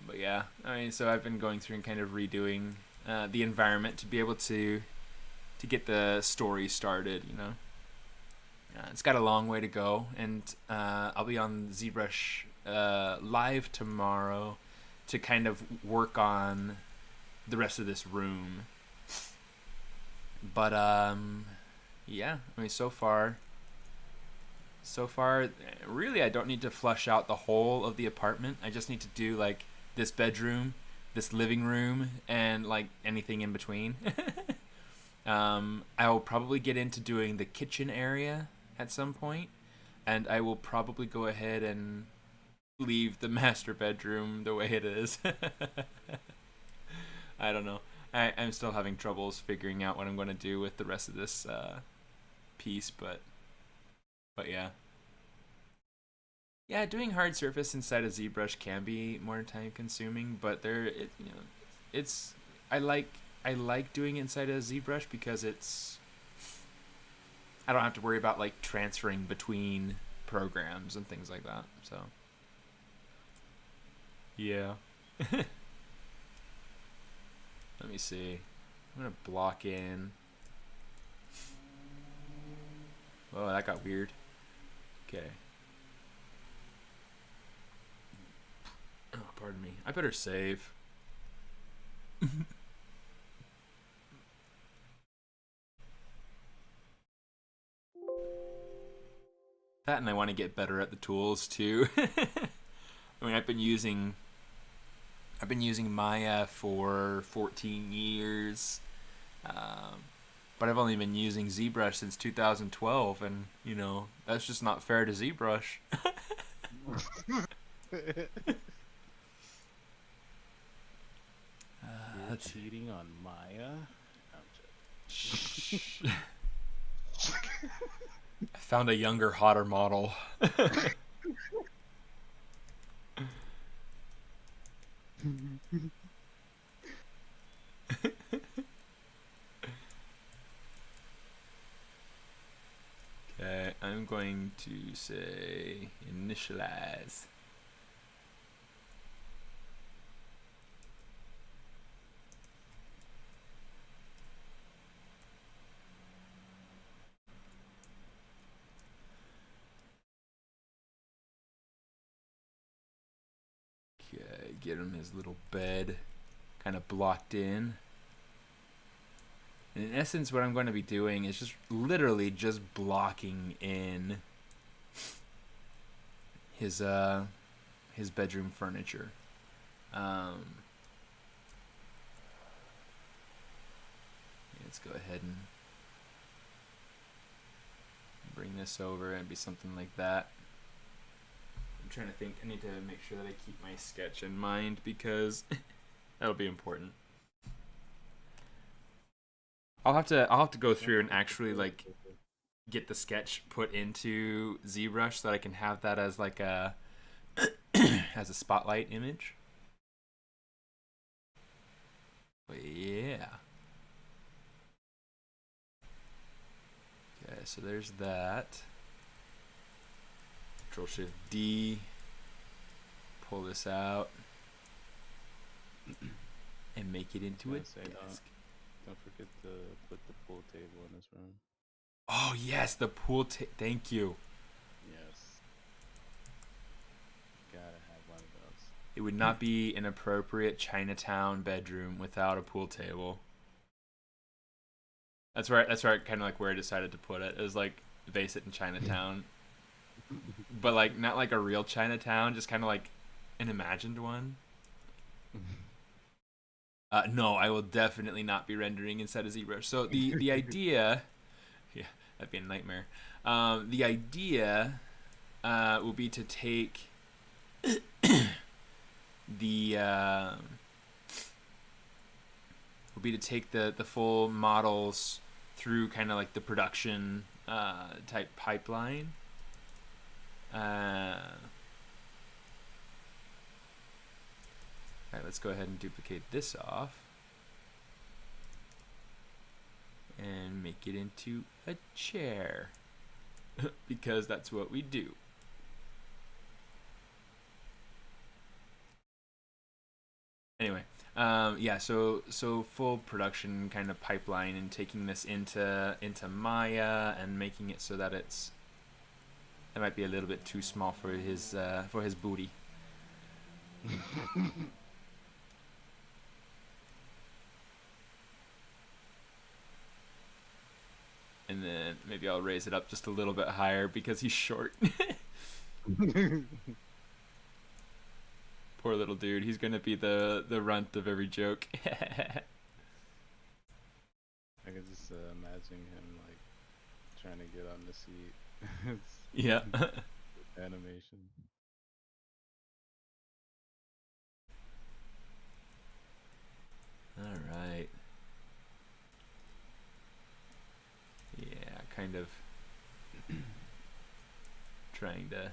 But yeah, I mean, so I've been going through and kind of redoing the environment to be able to get the story started. You know, it's got a long way to go, and I'll be on ZBrush live tomorrow to kind of work on the rest of this room. But yeah, I mean, so far really I don't need to flush out the whole of the apartment. I just need to do like this bedroom, this living room, and like anything in between. I will probably get into doing the kitchen area at some point, and I will probably go ahead and leave the master bedroom the way it is. I don't know. I'm still having troubles figuring out what I'm going to do with the rest of this piece, but yeah. Yeah, doing hard surface inside of ZBrush can be more time consuming, but I like doing it inside of ZBrush because I don't have to worry about like transferring between programs and things like that. So yeah. Let me see. I'm gonna block in. Oh, that got weird. Okay. Oh, pardon me. I better save. That, and I want to get better at the tools too. I mean, I've been using Maya for 14 years, but I've only been using ZBrush since 2012, and you know that's just not fair to ZBrush. You're cheating on Maya? I found a younger, hotter model. Okay, I'm going to say initialize. Okay, get him his little bed kind of blocked in. And in essence, what I'm going to be doing is just literally just blocking in his bedroom furniture. Let's go ahead and bring this over and be something like that. I'm trying to think. I need to make sure that I keep my sketch in mind because that'll be important. I'll have to go through and actually like get the sketch put into ZBrush so that I can have that as like a as a spotlight image. But yeah. Okay, so there's that. Control Shift D. Pull this out and make it into a desk. Don't forget to put the pool table in this room. Oh yes, the pool table. Thank you. Yes. Gotta have one of those. It would not be an appropriate Chinatown bedroom without a pool table. That's right. That's right. Kind of like where I decided to put it. It was like base it in Chinatown, but like not like a real Chinatown, just kind of like an imagined one. No, I will definitely not be rendering inside of ZBrush. So the idea, yeah, that'd be a nightmare. The idea will be to take the will be to take the full models through kind of like the production type pipeline. Alright, let's go ahead and duplicate this off and make it into a chair because that's what we do. Anyway, yeah, so full production kind of pipeline and taking this into Maya and making it so that it might be a little bit too small for his booty. And then maybe I'll raise it up just a little bit higher because he's short. Poor little dude. He's gonna be the runt of every joke. I can just imagine him like trying to get on the seat. Yeah. Animation. All right. Yeah, kind of trying to.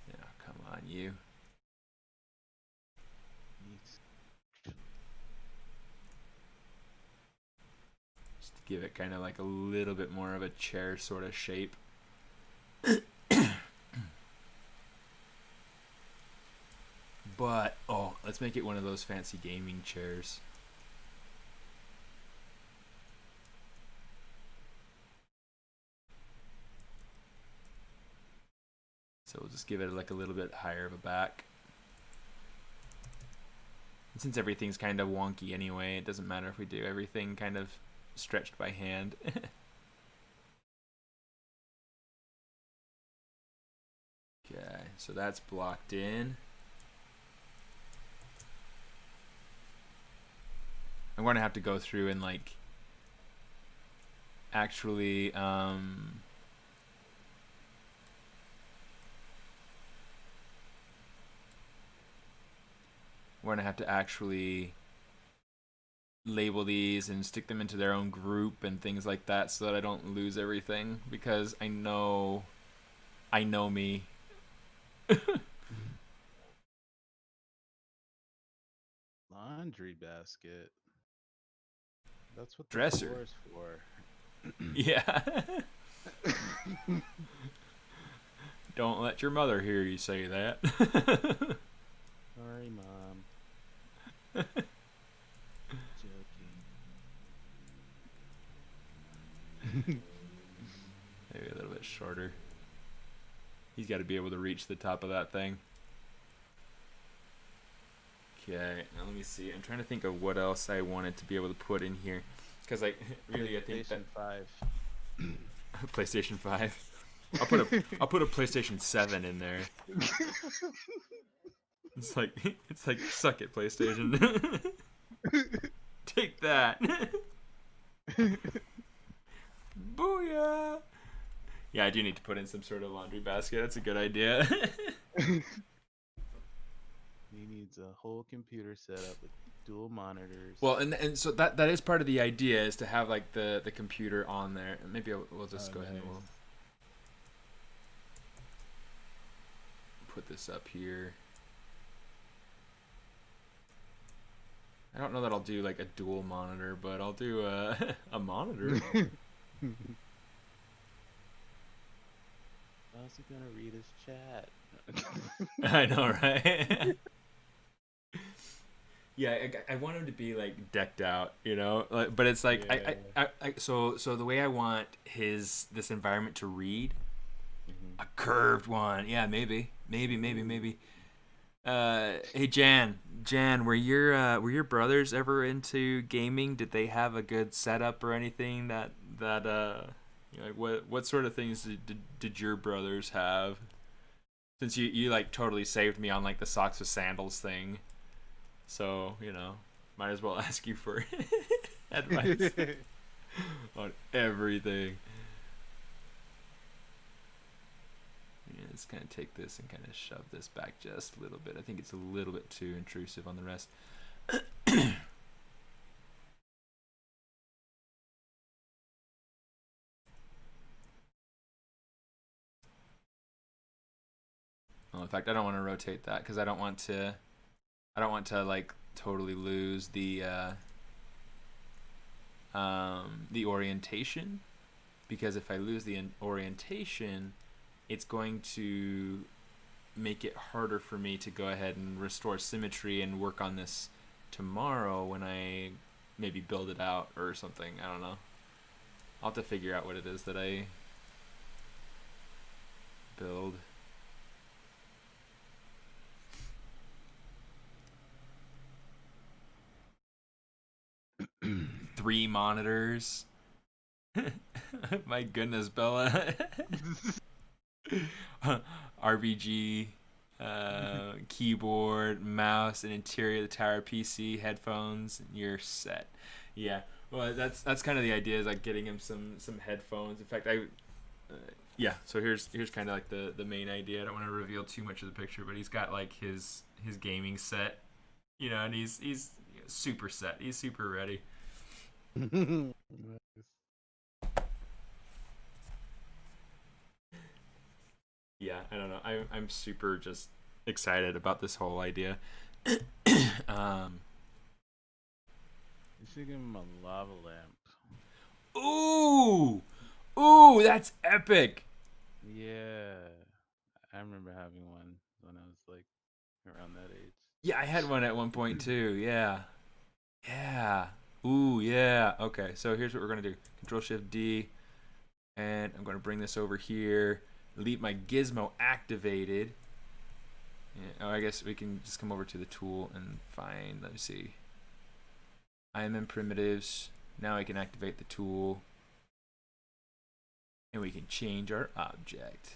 Yeah, come on, you. Just to give it kind of like a little bit more of a chair sort of shape. But, oh, let's make it one of those fancy gaming chairs. So we'll just give it like a little bit higher of a back. And since everything's kind of wonky anyway, it doesn't matter if we do everything kind of stretched by hand. Okay, so that's blocked in. I'm going to have to go through and like actually we're going to have to actually label these and stick them into their own group and things like that so that I don't lose everything, because I know me. Laundry basket. That's what the Dresser. floor is for. Yeah. Don't let your mother hear you say that. Sorry, Mom. Joking. Maybe a little bit shorter. He's got to be able to reach the top of that thing. Okay, now let me see. I'm trying to think of what else I wanted to be able to put in here, because I think that PlayStation 5. I'll put a PlayStation 7 in there. It's like suck it, PlayStation. Take that. Booyah. Yeah, I do need to put in some sort of laundry basket. That's a good idea. He needs a whole computer setup with dual monitors. Well, and so that is part of the idea, is to have like the computer on there. Maybe we'll just go ahead and we'll put this up here. I don't know that I'll do like a dual monitor, but I'll do a monitor. How's he gonna read his chat? I know, right? Yeah, I want him to be like decked out, you know. Like, but it's like Yeah. so the way I want this environment to read, a curved one. Yeah, maybe. Hey Jan, were your brothers ever into gaming? Did they have a good setup or anything that you know, like what sort of things did your brothers have? Since you like totally saved me on like the socks with sandals thing, so you know, might as well ask you for advice on everything. Yeah, let's kind of take this and kind of shove this back just a little bit. I think it's a little bit too intrusive on the rest. In fact, I don't want to rotate that because I don't want to like totally lose the orientation, because if I lose the orientation, it's going to make it harder for me to go ahead and restore symmetry and work on this tomorrow when I maybe build it out or something. I don't know. I'll have to figure out what it is that I build. Three monitors. My goodness, Bella. RBG, keyboard, mouse, and interior of the tower PC, headphones, and you're set. Yeah, well, that's kind of the idea, is like getting him some headphones. In fact, yeah. So here's kind of like the main idea. I don't want to reveal too much of the picture, but he's got like his gaming set, and he's super set. He's super ready. Nice. Yeah, I don't know. I'm super just excited about this whole idea. You should give him a lava lamp. Ooh, that's epic. Yeah, I remember having one when I was like around that age. Yeah, I had one at one point too. Yeah. Ooh, yeah. Okay, so here's what we're gonna do. Control Shift D, and I'm gonna bring this over here. Leave my gizmo activated. Yeah, I guess we can just come over to the tool and find. Let me see. I am in primitives. Now I can activate the tool, and we can change our object.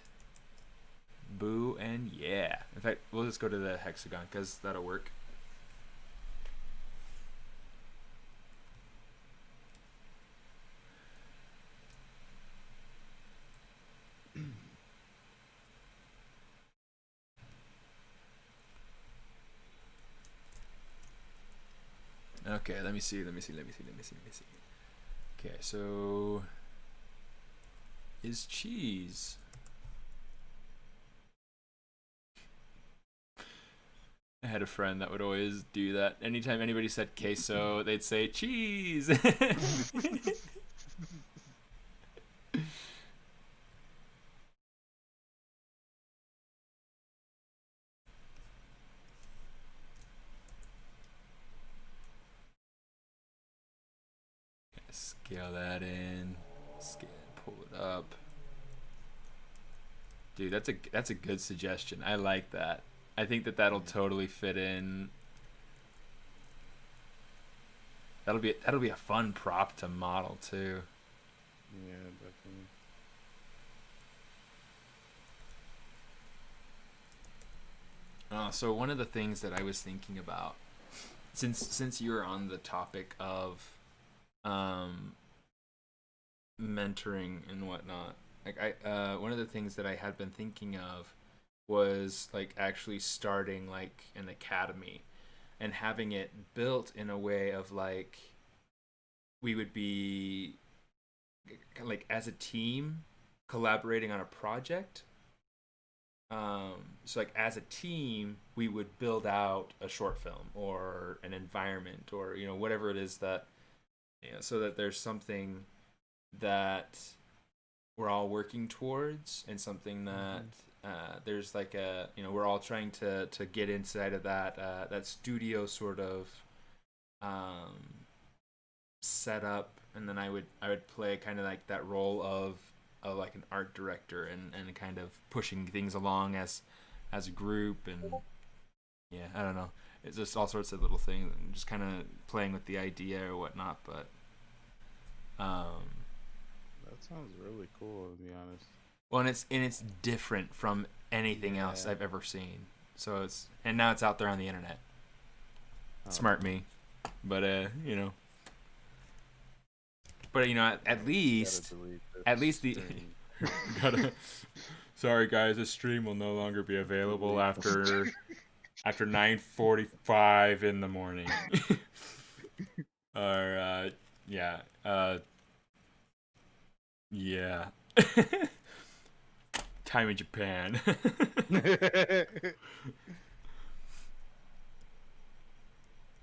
Boo and yeah. In fact, we'll just go to the hexagon because that'll work. Okay, let me see. Okay, so is cheese. I had a friend that would always do that. Anytime anybody said queso, they'd say cheese. Scale that in. Pull it up. Dude, that's a good suggestion. I like that. I think that'll totally fit in. That'll be a fun prop to model too. Yeah, definitely. So one of the things that I was thinking about, since you're on the topic of mentoring and whatnot, like one of the things that I had been thinking of was like actually starting like an academy and having it built in a way of like we would be like as a team collaborating on a project. So like as a team we would build out a short film or an environment or whatever it is that so that there's something that we're all working towards and something that there's like a we're all trying to get inside of that studio sort of setup, and then I would play kind of like that role of like an art director and kind of pushing things along as a group. And yeah, I don't know, it's just all sorts of little things and just kind of playing with the idea or whatnot. But that sounds really cool, to be honest. well, and it's different from anything else I've ever seen. So now it's out there on the internet. Smart me. But at least the sorry guys, this stream will no longer be available after 9:45 in the morning. Or yeah. Time in Japan.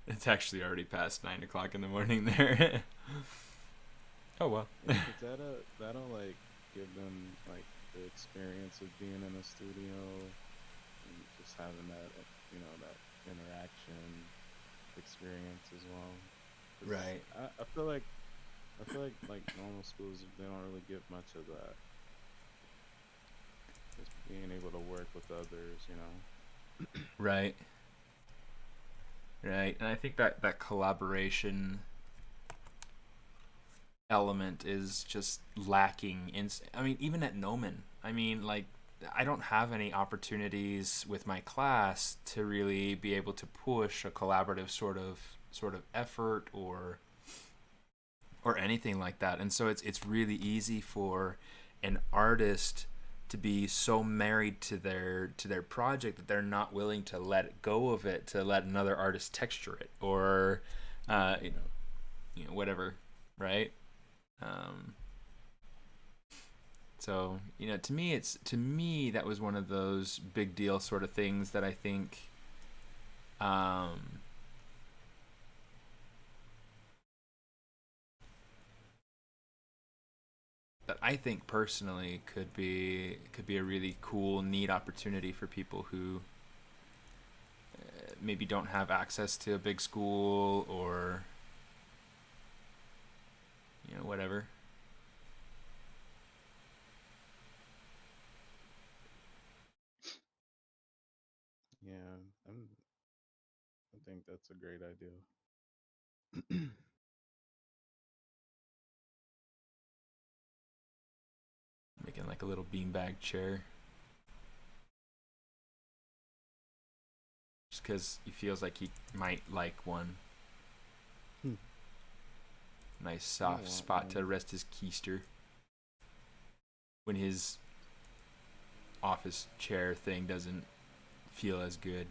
It's actually already past 9 o'clock in the morning there. Oh well. Yeah, 'cause that'll like give them like the experience of being in a studio and just having that that interaction experience as well. 'Cause Right. I feel like normal schools they don't really give much of that. Just being able to work with others. Right. Right. And I think that collaboration element is just lacking in. I mean, even at Nomen, I mean, like, I don't have any opportunities with my class to really be able to push a collaborative sort of effort or anything like that. And so it's really easy for an artist to be so married to their project that they're not willing to let go of it, to let another artist texture it, or whatever, right? So to me that was one of those big deal sort of things that I think that I think personally could be a really cool, neat opportunity for people who maybe don't have access to a big school or whatever. Yeah, I think that's a great idea. Making like a little beanbag chair, just because he feels like he might like one. Hmm. Nice I soft want spot to one. rest his keister when his office chair thing doesn't feel as good,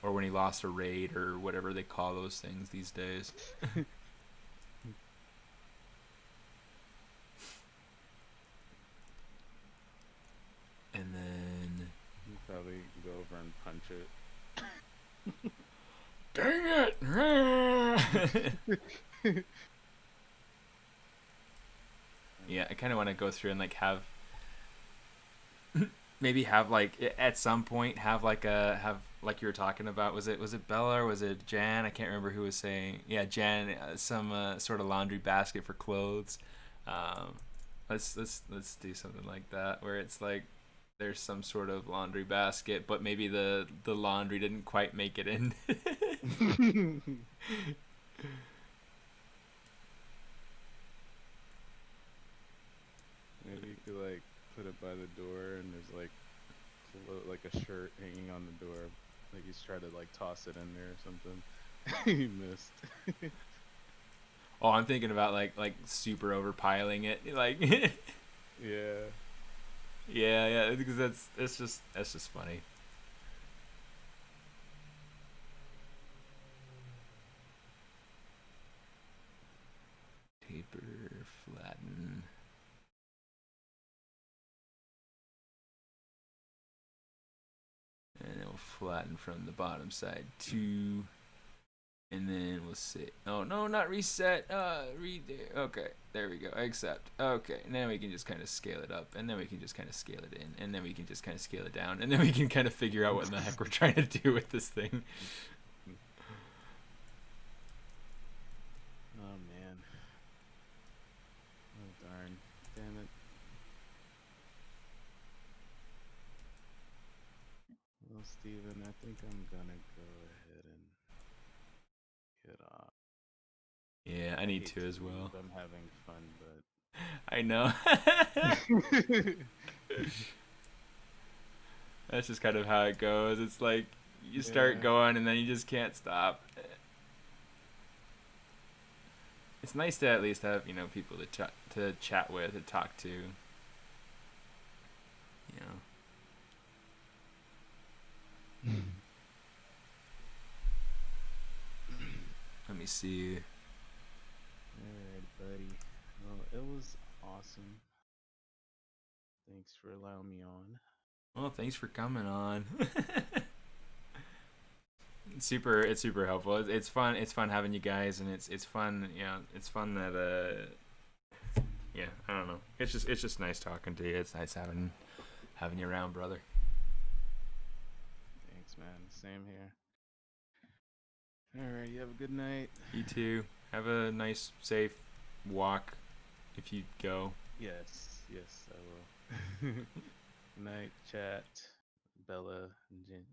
or when he lost a raid or whatever they call those things these days. And then, You probably go over and punch dang it! it. Yeah, I kind of want to go through and like have maybe have like at some point have like you were talking about, was it Bella or was it Jan? I can't remember who was saying. Yeah, Jan, some sort of laundry basket for clothes. um let's do something like that where it's like there's some sort of laundry basket, but maybe the laundry didn't quite make it in. Maybe you could like put it by the door, and there's like a shirt hanging on the door. Like he's trying to like toss it in there or something. He missed. Oh, I'm thinking about like super overpiling it, like Yeah. yeah, because that's just funny. Taper, flatten, and then we'll flatten from the bottom side too. And then we'll say, oh no, not reset. Read there. Okay, there we go. Accept. Okay, and then we can just kind of scale it up, and then we can just kind of scale it in, and then we can just kind of scale it down, and then we can kind of figure out what in the heck we're trying to do with this thing. Oh man. Oh darn. Damn it. Well, Steven, I think I'm gonna go ahead and get off. Yeah, I I need hate to to as well. leave. I'm having fun, I know. but That's just kind of how it goes. It's like you start yeah. going, and then you just can't stop. It's nice to at least have people to chat with and talk to. Let me see. Alright, buddy. Well, it was awesome. Thanks for allowing me on. Well, thanks for coming on. It's super helpful. It's fun. It's fun having you guys, and it's fun. Yeah, it's fun that yeah. I don't know. It's just nice talking to you. It's nice having you around, brother. Thanks, man. Same here. All right. You have a good night. You too. Have a nice, safe walk if you go. Yes, I will. Night, chat, Bella, and Jane.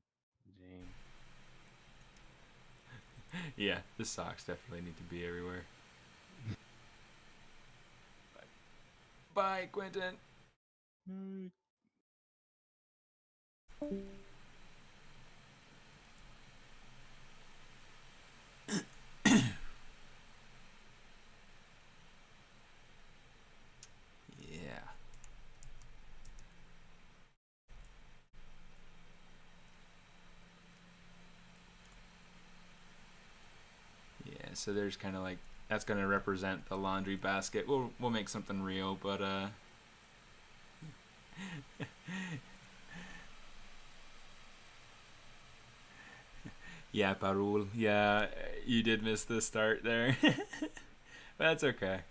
Yeah, the socks definitely need to be everywhere. Bye, Quentin. Night. Yeah. Yeah, so there's kind of like that's going to represent the laundry basket. We'll make something real, but yeah, Parul. Yeah, you did miss the start there. That's okay.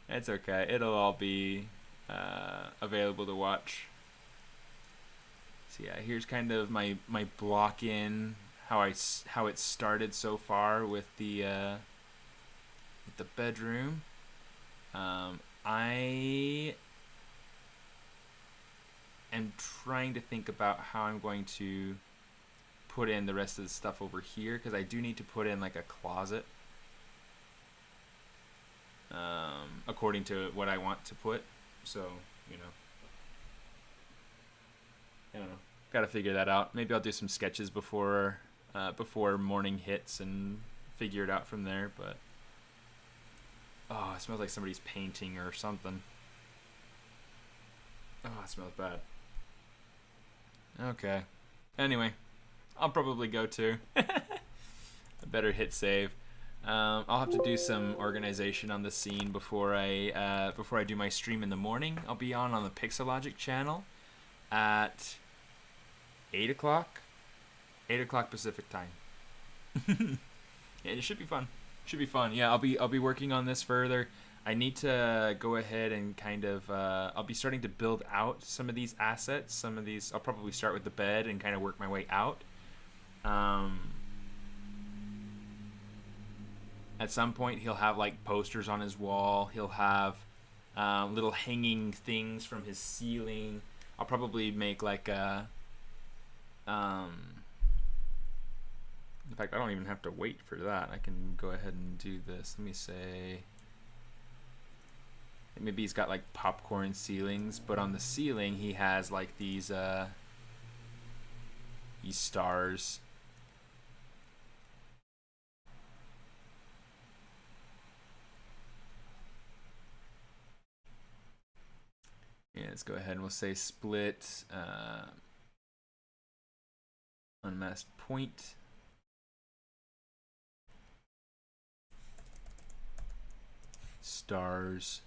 It's okay. It'll all be available to watch. So yeah, here's kind of my block in how it started so far with the bedroom. I am trying to think about how I'm going to put in the rest of the stuff over here, because I do need to put in like a closet according to what I want to put. So, you know, I don't know. Got to figure that out. Maybe I'll do some sketches before morning hits and figure it out from there. But oh, it smells like somebody's painting or something. Oh, it smells bad. Okay. Anyway, I'll probably go too. I better hit save. I'll have to do some organization on the scene before I do my stream in the morning. I'll be on the Pixelogic channel at 8 o'clock Pacific time. Yeah, it should be fun. Yeah, I'll be working on this further. I need to go ahead and kind of I'll be starting to build out some of these assets. Some of these I'll probably start with the bed and kind of work my way out. At some point, he'll have like posters on his wall. He'll have little hanging things from his ceiling. I'll probably make like a. In fact, I don't even have to wait for that. I can go ahead and do this. Let me say. Maybe he's got like popcorn ceilings, but on the ceiling he has like these stars. Yeah, let's go ahead and we'll say split unmasked point. Stars.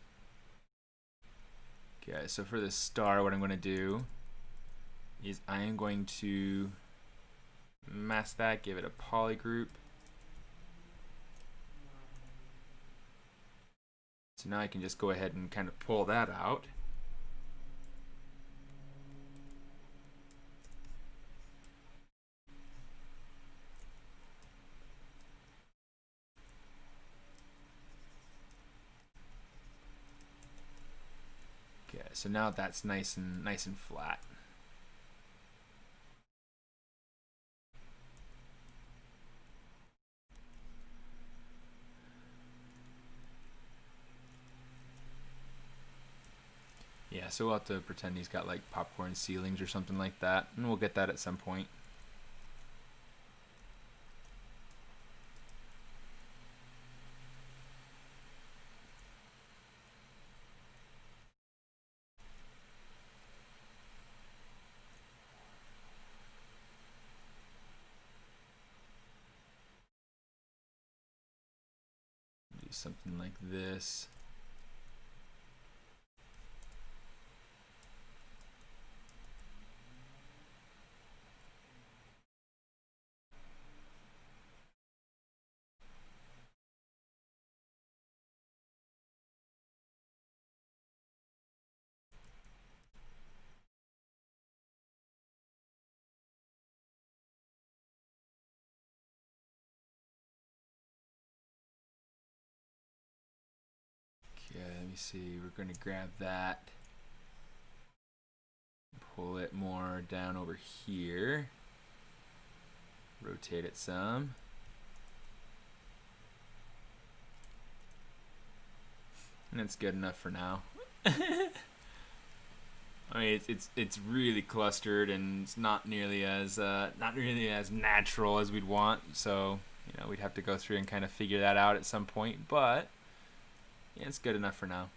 Okay, so for the star, what I'm going to do is I am going to mask that, give it a polygroup. So now I can just go ahead and kind of pull that out. Okay, so now that's nice and flat. Yeah, so we'll have to pretend he's got like popcorn ceilings or something like that, and we'll get that at some point. Do something like this. me see. We're going to grab that. Pull it more down over here. Rotate it some. And it's good enough for now. I mean, it's really clustered, and it's not nearly as natural as we'd want. So, you know, we'd have to go through and kind of figure that out at some point. But yeah, it's good enough for now.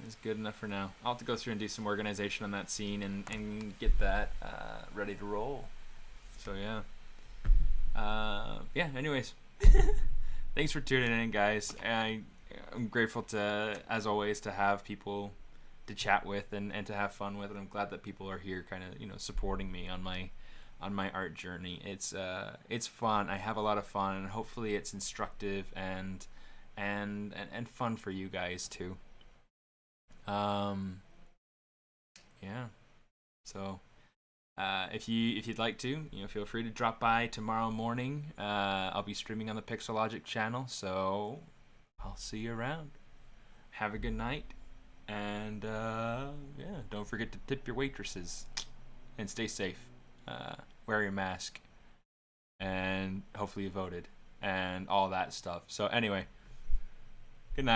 It's good enough for now. I'll have to go through and do some organization on that scene and get that ready to roll. So yeah. Yeah. Anyways, thanks for tuning in, guys. I'm grateful to, as always, to have people to chat with and to have fun with, and I'm glad that people are here, kind of, you know, supporting me on my art journey. It's fun. I have a lot of fun, and hopefully it's instructive and fun for you guys too. Yeah. So, if you'd like to, you know, feel free to drop by tomorrow morning. I'll be streaming on the Pixelogic channel, so I'll see you around. Have a good night, and yeah, don't forget to tip your waitresses, and stay safe. Wear your mask, and hopefully you voted, and all that stuff. So anyway, good night.